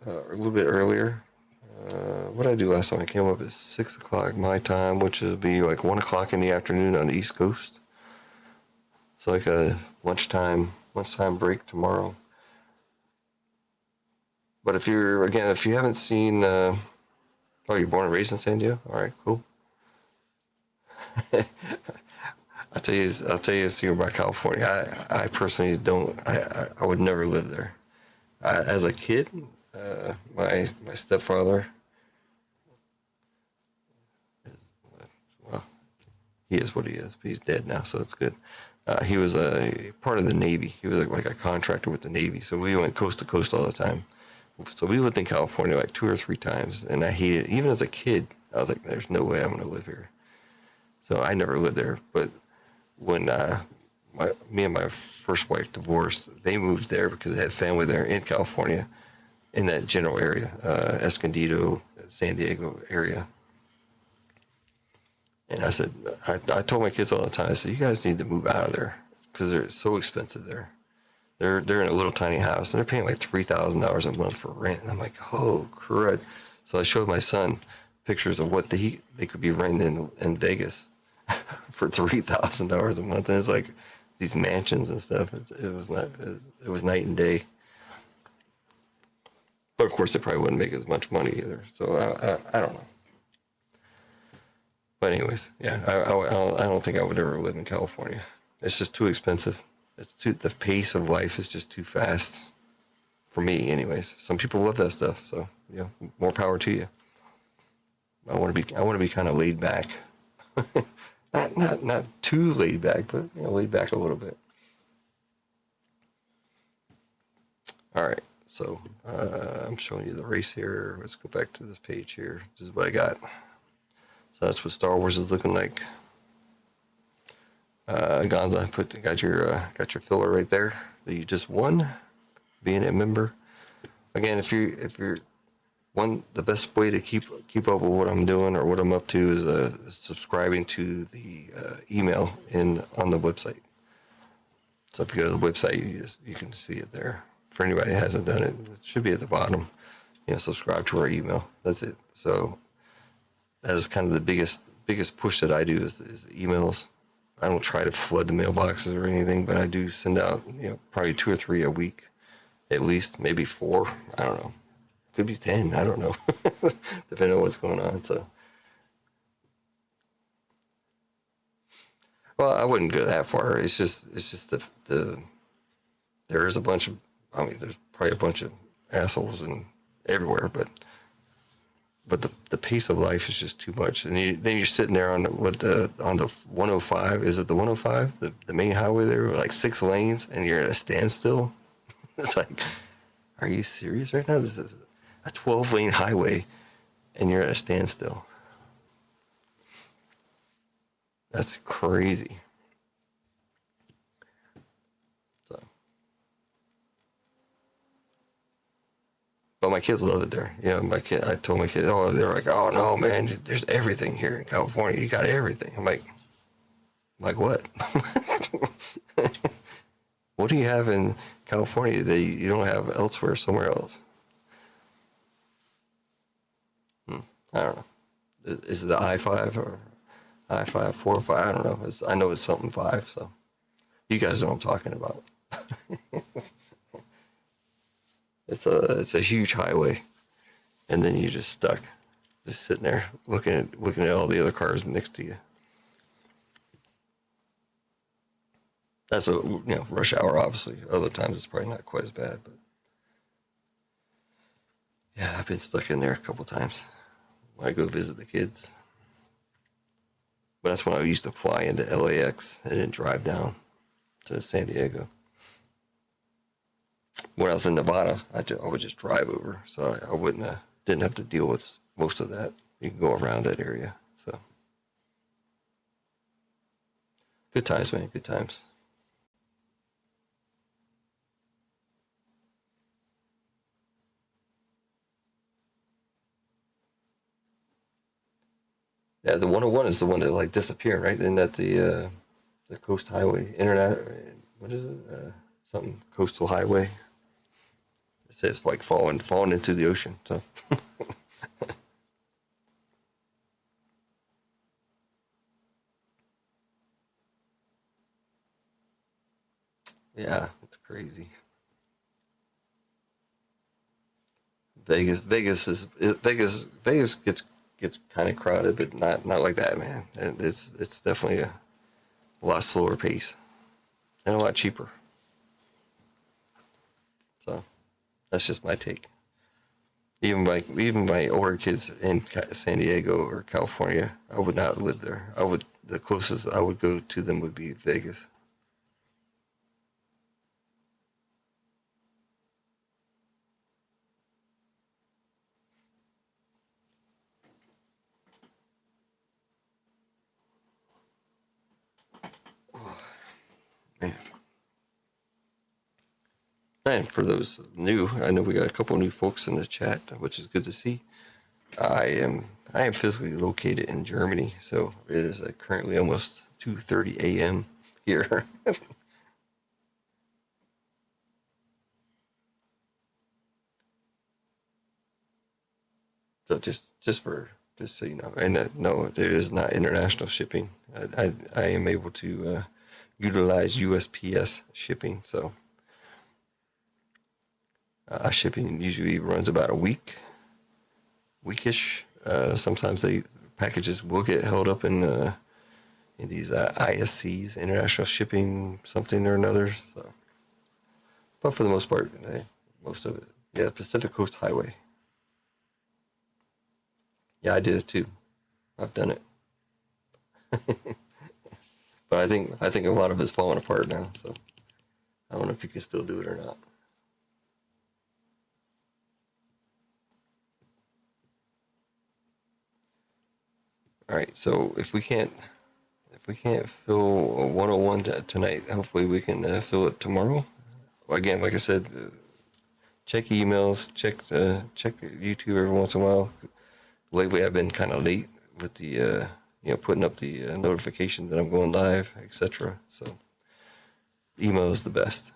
a little bit earlier. What did I do last time? I came up at 6 o'clock my time, which would be like 1 o'clock in the afternoon on the East Coast. So like a lunchtime break tomorrow. But if you haven't seen, oh, you're born and raised in San Diego? All right, cool. I'll tell you a secret about California. I personally don't. I would never live there. As a kid, my stepfather. Well, he is what he is. But he's dead now, so it's good. He was a part of the Navy. He was like a contractor with the Navy, so we went coast to coast all the time. So we lived in California like 2 or 3 times, and I hated it. Even as a kid, I was like, "There's no way I'm going to live here." So I never lived there. But when me and my first wife divorced, they moved there because they had family there in California, in that general area, Escondido, San Diego area. And I said, I told my kids all the time, I said, you guys need to move out of there because they're so expensive there. They're in a little tiny house and they're paying like $3,000 a month for rent. And I'm like, oh, crud. So I showed my son pictures of what they could be renting in Vegas for $3,000 a month. And it's like these mansions and stuff. It was night and day. But of course, they probably wouldn't make as much money either. So I don't know. But anyways, yeah, I don't think I would ever live in California. It's just too expensive. The pace of life is just too fast for me, anyways. Some people love that stuff, so more power to you. I want to be kind of laid back, not too laid back, but laid back a little bit. All right, so I'm showing you the race here. Let's go back to this page here. This is what I got. So that's what Star Wars is looking like. Gonza, got your filler right there that you just won, being a member. Again, if you're the best way to keep up with what I'm doing or what I'm up to is subscribing to the email on the website. So if you go to the website, you can see it there. For anybody that hasn't done it, it should be at the bottom. Subscribe to our email. That's it. So that is kind of the biggest push that I do is emails. I don't try to flood the mailboxes or anything, but I do send out, probably 2 or 3 a week, at least, maybe 4. I don't know. Could be 10. I don't know, depending on what's going on. So, well, I wouldn't go that far. It's just there's a bunch of, there's probably a bunch of assholes everywhere, but the pace of life is just too much. And then you're sitting there on the 105. Is it the 105? The main highway there, like 6 lanes, and you're at a standstill. It's like, are you serious right now? This is a 12-lane highway, and you're at a standstill. That's crazy. But my kids love it there. I told my kids, they're like, oh no, man, there's everything here in California. You got everything. I'm like what? What do you have in California that you don't have elsewhere, somewhere else? I don't know. Is it the I-5 or I-5, 405? I don't know. I know it's something 5, so you guys know what I'm talking about. It's a huge highway, and then you're just stuck, just sitting there looking at all the other cars next to you. That's rush hour, obviously. Other times it's probably not quite as bad, but yeah, I've been stuck in there a couple times when I go visit the kids. But that's when I used to fly into LAX and then drive down to San Diego. when I was in Nevada, I would just drive over, so I wouldn't didn't have to deal with most of that. You can go around that area. So good times, man. Good times. Yeah, the 101 is the one that like disappeared, right? Isn't that the Coast Highway Internet? What is it? Something Coastal Highway. It says like falling into the ocean. So yeah, it's crazy. Vegas gets kind of crowded, but not like that, man. And it's definitely a lot slower pace and a lot cheaper. So that's just my take. Even my older kids in San Diego or California, I would not live there. I would the closest I would go to them would be Vegas. Man. And for those new, I know we got a couple new folks in the chat, which is good to see. I am physically located in Germany, so it is currently almost 2:30 a.m. here. So just so you know, and no, there is not international shipping. I am able to utilize USPS shipping, so shipping usually runs about a weekish. Sometimes packages will get held up in these ISCs, international shipping something or another. So, but for the most part, most of it, yeah, Pacific Coast Highway. Yeah, I did it too. I've done it, but I think a lot of it's falling apart now. So I don't know if you can still do it or not. All right, so if we can't fill a 101 tonight, hopefully we can fill it tomorrow. Again, like I said, check emails, check YouTube every once in a while. Lately, I've been kind of late with the putting up the notification that I'm going live, etc. So email is the best.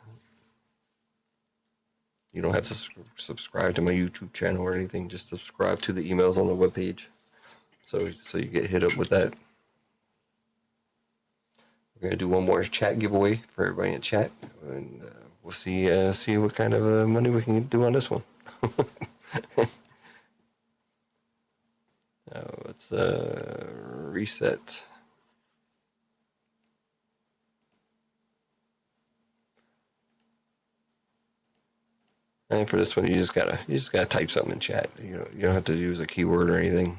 You don't have to subscribe to my YouTube channel or anything. Just subscribe to the emails on the webpage, so you get hit up with that. We're gonna do one more chat giveaway for everybody in chat, and we'll see what kind of money we can do on this one. Let's reset. And for this one, you just gotta type something in chat. You don't have to use a keyword or anything.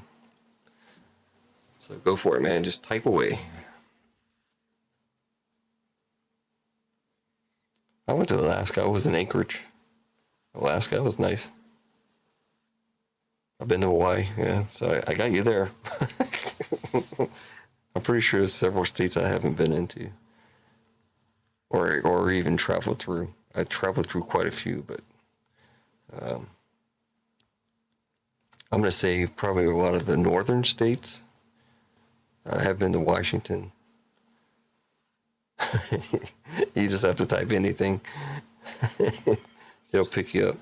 So go for it, man. Just type away. I went to Alaska. I was in Anchorage. Alaska was nice. I've been to Hawaii, yeah. So I got you there. I'm pretty sure there's several states I haven't been into, or even traveled through. I traveled through quite a few, but um, I'm gonna say probably a lot of the northern states. I have been to Washington. You just have to type anything. It'll pick you up.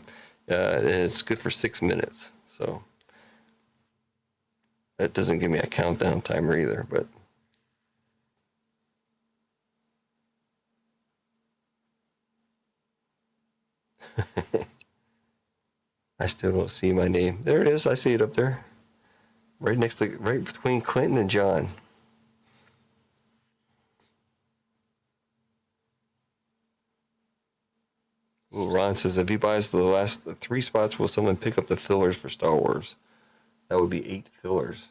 And it's good for 6 minutes. So that doesn't give me a countdown timer either, but I still don't see my name. There it is. I see it up there. Right between Clinton and John. Ooh, Ron says if he buys the last 3 spots, will someone pick up the fillers for Star Wars? That would be 8 fillers.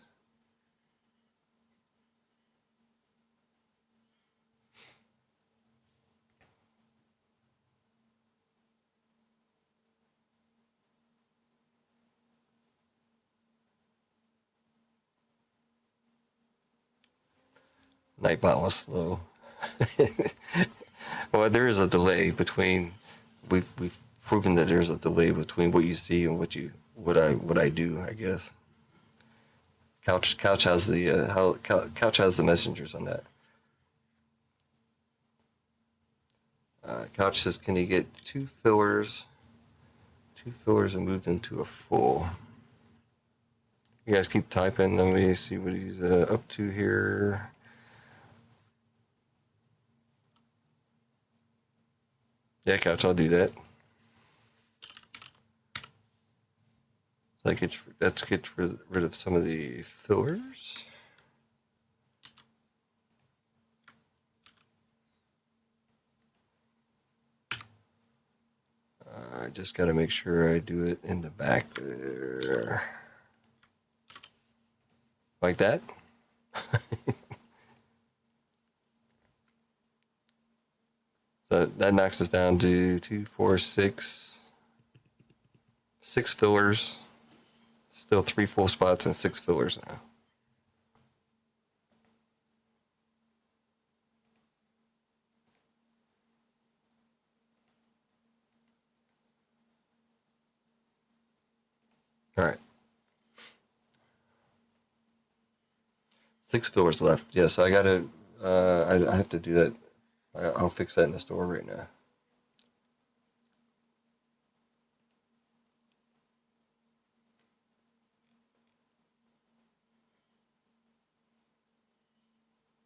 Nightbot was slow. Well, there is a delay between. We've proven that there's a delay between what you see and what I do. I guess. Couch has the Couch has the messengers on that. Couch says, can you get two fillers and move them to a full? You guys keep typing. Let me see what he's up to here. Yeah, Couch, I'll do that. Let's get rid of some of the fillers. I just got to make sure I do it in the back there. Like that. So that knocks us down to 2, 4, 6 fillers. Still 3 full spots and 6 fillers now. All right. 6 fillers left. Yes, I gotta. I have to do that. I'll fix that in the store right now.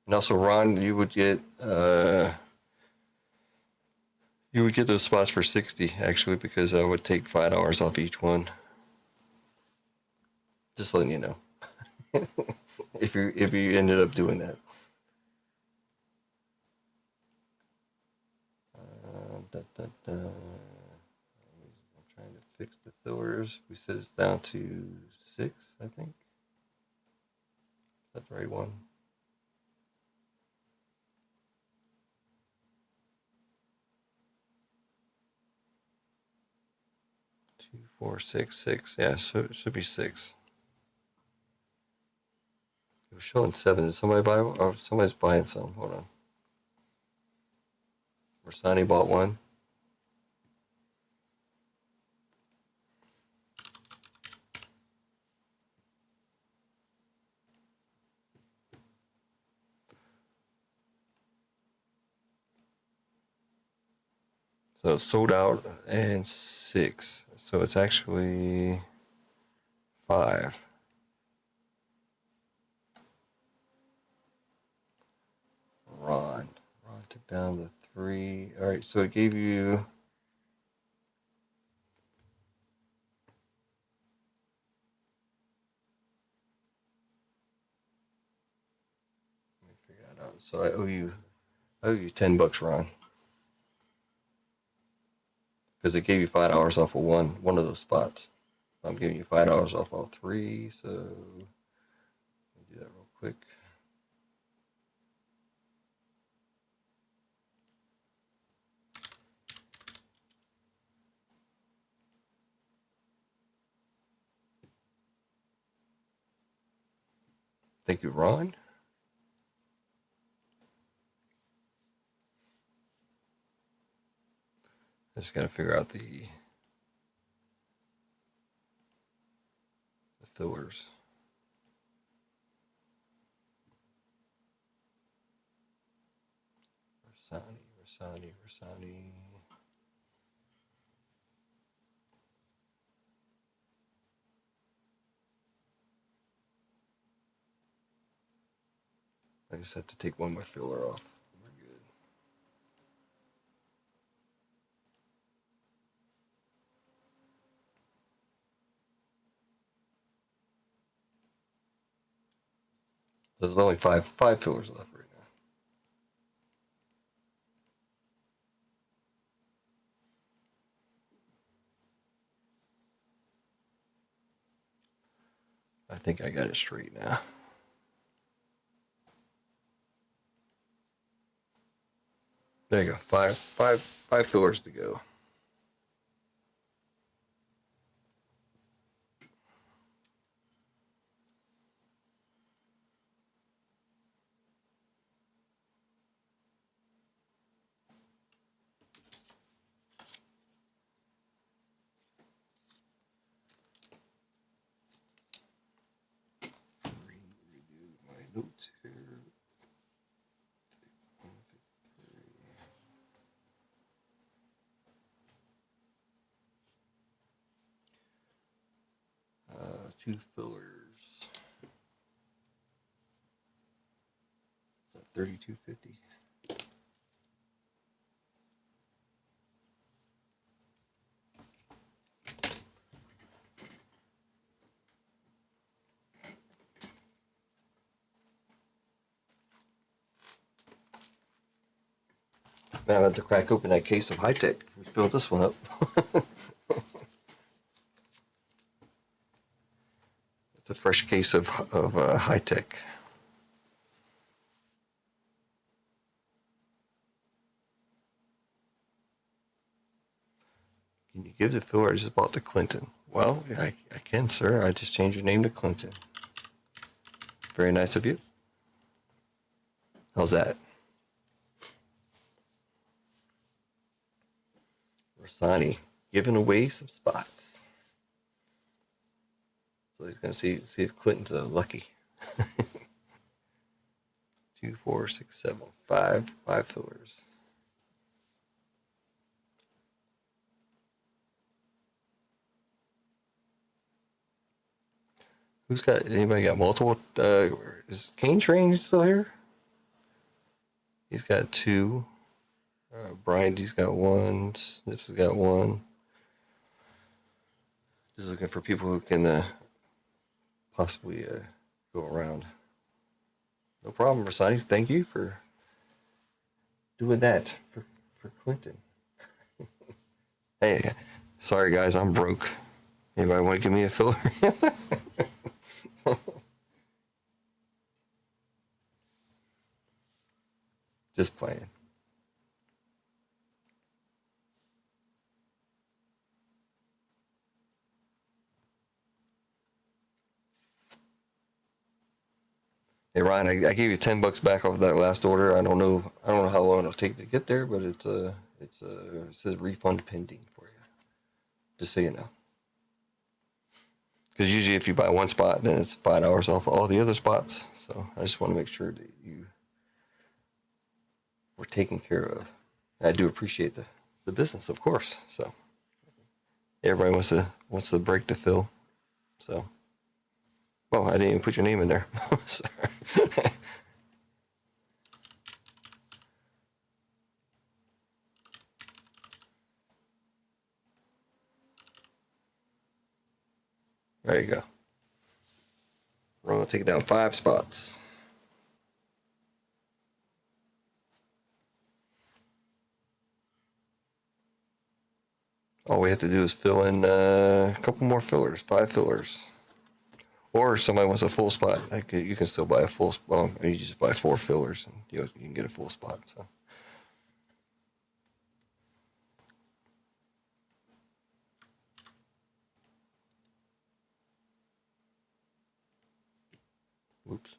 And also, Ron, you would get those spots for 60 actually, because I would take $5 off each one. Just letting you know. if you ended up doing that. I'm trying to fix the fillers. We said it's down to 6, I think. Is that the right one? 2, 4, 6, 6. Yeah, so it should be 6. It was showing 7. Did somebody buy one? Oh, somebody's buying some. Hold on. Versani bought one. So it's sold out and 6. So it's actually 5. Ron took down the 3. All right, so it gave you. Let me figure that out. So I owe you $10, Ron, because it gave you $5 off of one of those spots. I'm giving you $5 off all 3. So let me do that real quick. Thank you, Ron. Just got to figure out the fillers. Versani. I just have to take one more filler off. We're good. There's only five fillers left right now. I think I got it straight now. There you go. Five fillers to go. 2 fillers. 32.50. Now I have to crack open that case of High Tech. We filled this one up. It's a fresh case of High Tech. Can you give the filler I just bought to Clinton? Well, I can, sir. I just changed your name to Clinton. Very nice of you. How's that? Rosani giving away some spots. So he's gonna see if Clinton's lucky. 2, 4, 6, 7, 5 fillers. Who's got? Anybody got multiple? Is Kane Train still here? He's got 2. Brian D's got 1. Snips has got 1. Just looking for people who can possibly go around. No problem, Rosani. Thank you for doing that for Clinton. Hey, sorry guys, I'm broke. Anybody want to give me a filler? Just playing. Hey Ryan, I gave you $10 back off that last order. I don't know how long it'll take to get there, but it says refund pending for you. Just so you know. Because usually if you buy one spot, then it's $5 off all the other spots. So I just want to make sure that you were taken care of. I do appreciate the business, of course. So everybody wants to break to fill. So, well, I didn't even put your name in there. Sorry. There you go. We're going to take it down 5 spots. All we have to do is fill in a couple more fillers, 5 fillers. Or if somebody wants a full spot, you can still buy a full spot. You just buy 4 fillers and you can get a full spot. So. Whoops.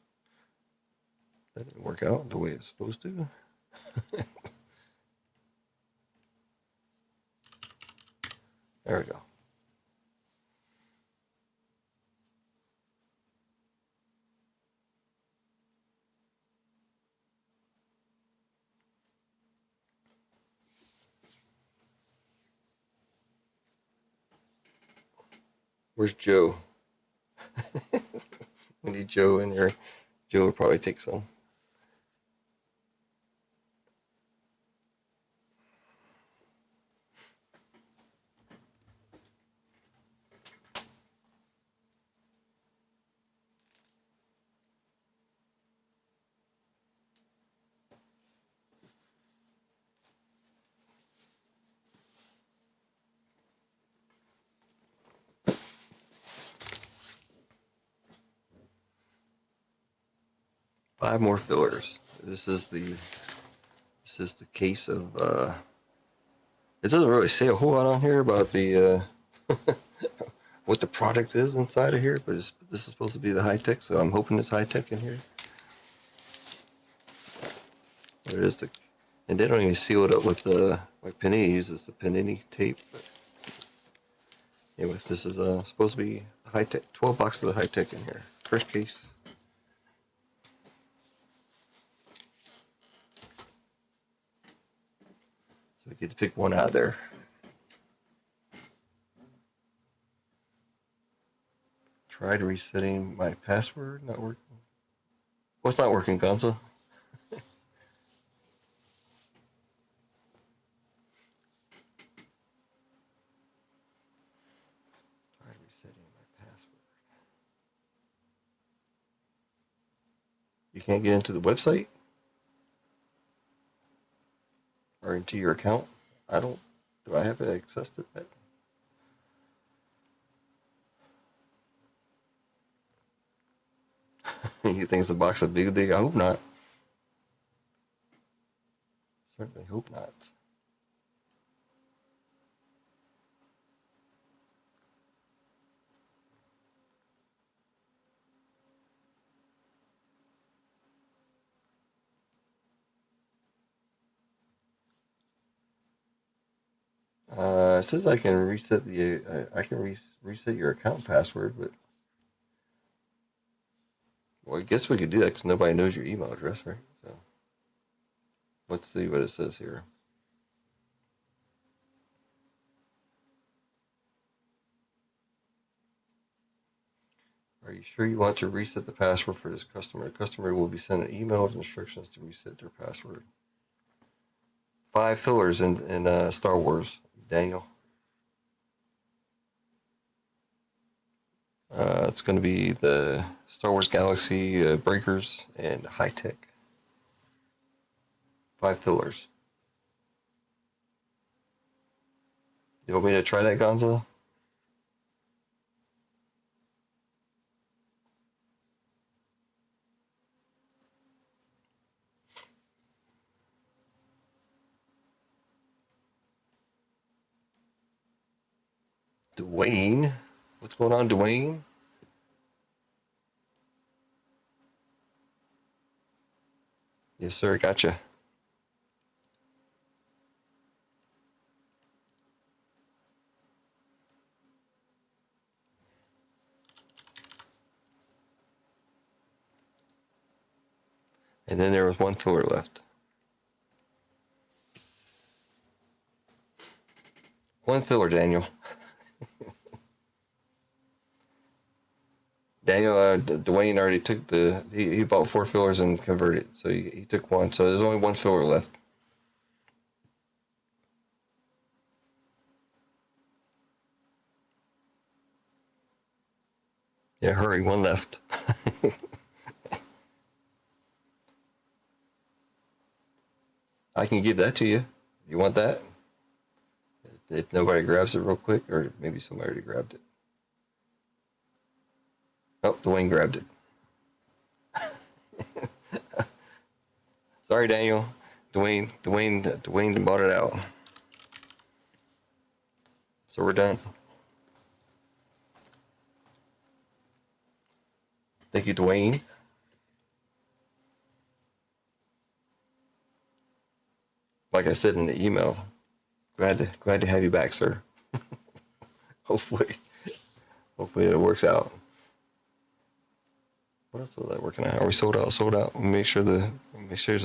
That didn't work out the way it's supposed to. There we go. Where's Joe? We need Joe in there. Joe would probably take some. Five more fillers. This is the case of it doesn't really say a whole lot on here about the what the product is inside of here, but this is supposed to be the High Tech, so I'm hoping it's High Tech in here. There it is, and they don't even seal it up with the like Panini uses the Panini tape. But anyway, this is supposed to be High Tech. 12 boxes of High Tech in here. First case. So we get to pick one out of there. Tried resetting my password, not working. What's not working, Gonzo? Tried resetting my password. You can't get into the website? Or into your account? Do I have access to that? You think it's a box of big? I hope not. Certainly hope not. It says I can reset reset your account password, but well, I guess we could do that because nobody knows your email address, right? So let's see what it says here. Are you sure you want to reset the password for this customer? The customer will be sent an email with instructions to reset their password. 5 fillers in Star Wars, Daniel. It's going to be the Star Wars Galaxy, Breakz, and High Tech. 5 fillers. You want me to try that, Gonzo? Dwayne? What's going on, Dwayne? Yes, sir. Gotcha. And then there was 1 filler left. 1 filler, Daniel. Daniel, Dwayne already took he bought 4 fillers and converted. So he took 1. So there's only 1 filler left. Yeah, hurry. 1 left. I can give that to you. You want that? If nobody grabs it real quick, or maybe somebody already grabbed it. Oh, Dwayne grabbed it. Sorry, Daniel. Dwayne bought it out. So we're done. Thank you, Dwayne. Like I said in the email, glad to have you back, sir. hopefully it works out. What else was I working on? Are we sold out? Sold out. Make sure the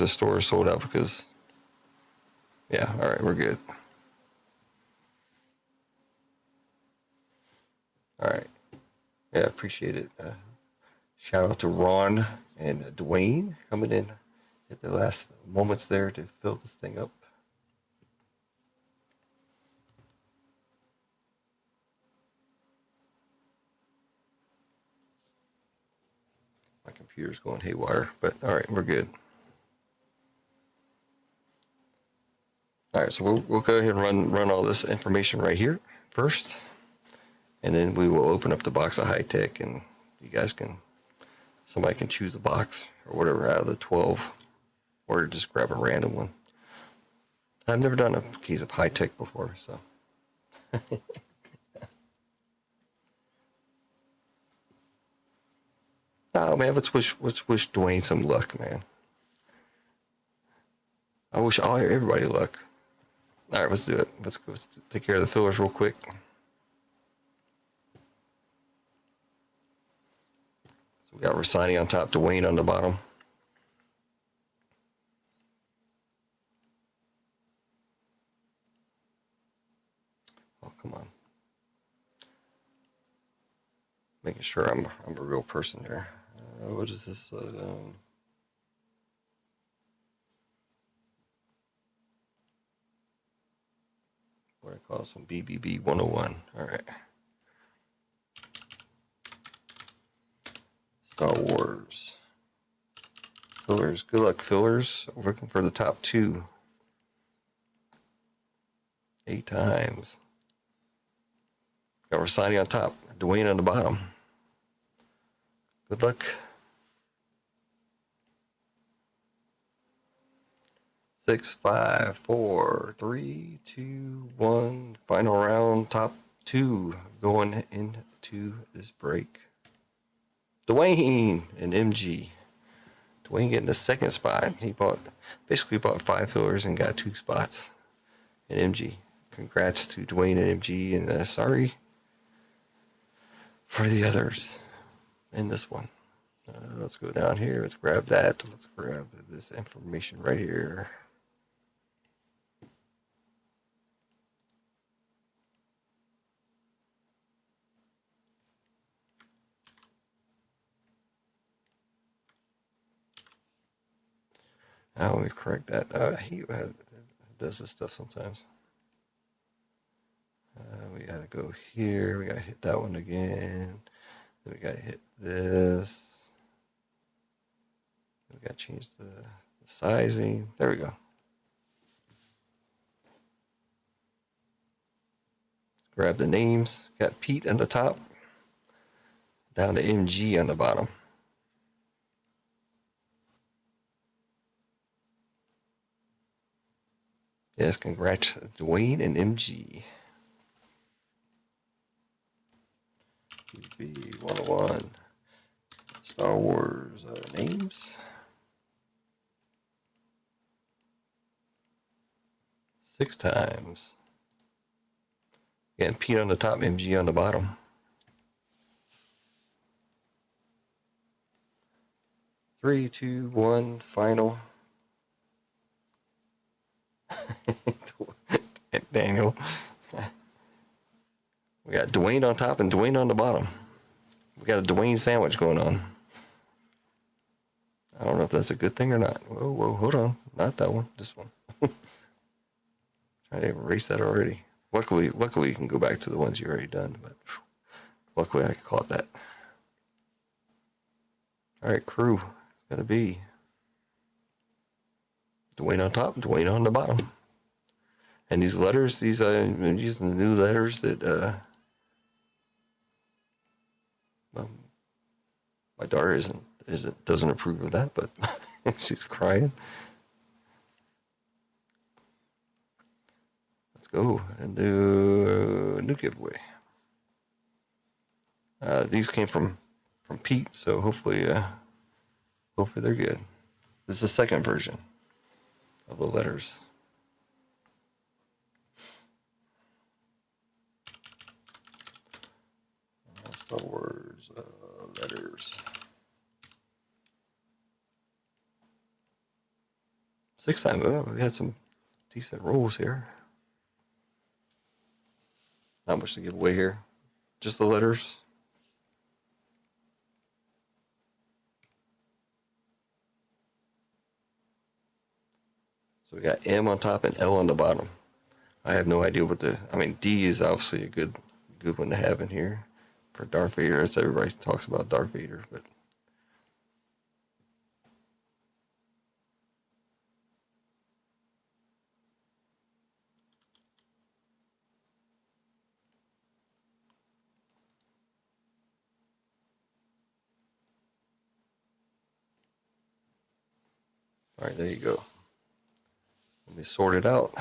store is sold out because yeah, all right, we're good. All right. Yeah, appreciate it. Shout out to Ron and Dwayne coming in at the last moments there to fill this thing up. My computer's going haywire, but all right, we're good. All right, so we'll go ahead and run all this information right here first, and then we will open up the box of High Tech, and you guys somebody can choose a box or whatever out of the 12, or just grab a random one. I've never done a case of High Tech before, so. Oh man, let's wish Dwayne some luck, man. I wish everybody luck. All right, let's do it. Let's go take care of the fillers real quick. So we got Rossini on top, Dwayne on the bottom. Oh, come on. making sure I'm a real person here. What is this? What I call some BBB 101. All right. Star Wars. Fillers. Good luck, fillers. We're looking for the top 2. 8 times. Got Rosati on top. Dwayne on the bottom. Good luck. 6, 5, 4, 3, 2, 1. Final round, top 2 going into this break. Dwayne and MG. Dwayne getting the 2nd spot. He basically bought 5 fillers and got 2 spots. And MG. Congrats to Dwayne and MG, and sorry for the others in this one. Let's go down here. Let's grab that. Let's grab this information right here. Now let me correct that. He does this stuff sometimes. We gotta go here. We gotta hit that one again. Then we gotta hit this. We gotta change the sizing. There we go. Grab the names. Got Pete on the top. Down to MG on the bottom. Yes, congrats, Dwayne and MG. QB 101. Star Wars names. 6 times. Again, Pete on the top, MG on the bottom. Three, two, one, final. Daniel. We got Dwayne on top and Dwayne on the bottom. We got a Dwayne sandwich going on. I don't know if that's a good thing or not. Whoa, hold on. Not that one. This one. Trying to erase that already. Luckily, you can go back to the ones you already done. But luckily, I caught that. All right, crew. It's gonna be Dwayne on top, Dwayne on the bottom. And these letters, I'm using the new letters that my daughter doesn't approve of that, but she's crying. Let's go and do a new giveaway. These came from Pete, so hopefully they're good. This is the second version of the letters. Star Wars letters. 6 times. Oh, we had some decent rolls here. Not much to give away here. Just the letters. So we got M on top and L on the bottom. I have no idea what D is obviously a good one to have in here for Darth Vader, as everybody talks about Darth Vader, but all right, there you go. Let me sort it out.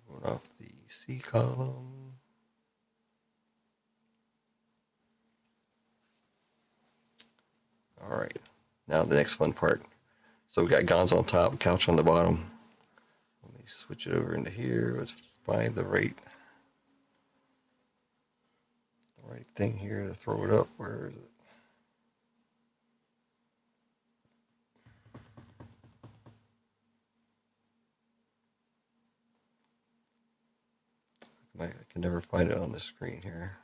Going off the C column. All right, now the next fun part. So we got Gonzo on top, Couch on the bottom. Let me switch it over into here. Let's find the right thing here to throw it up. Where is it? I can never find it on the screen here.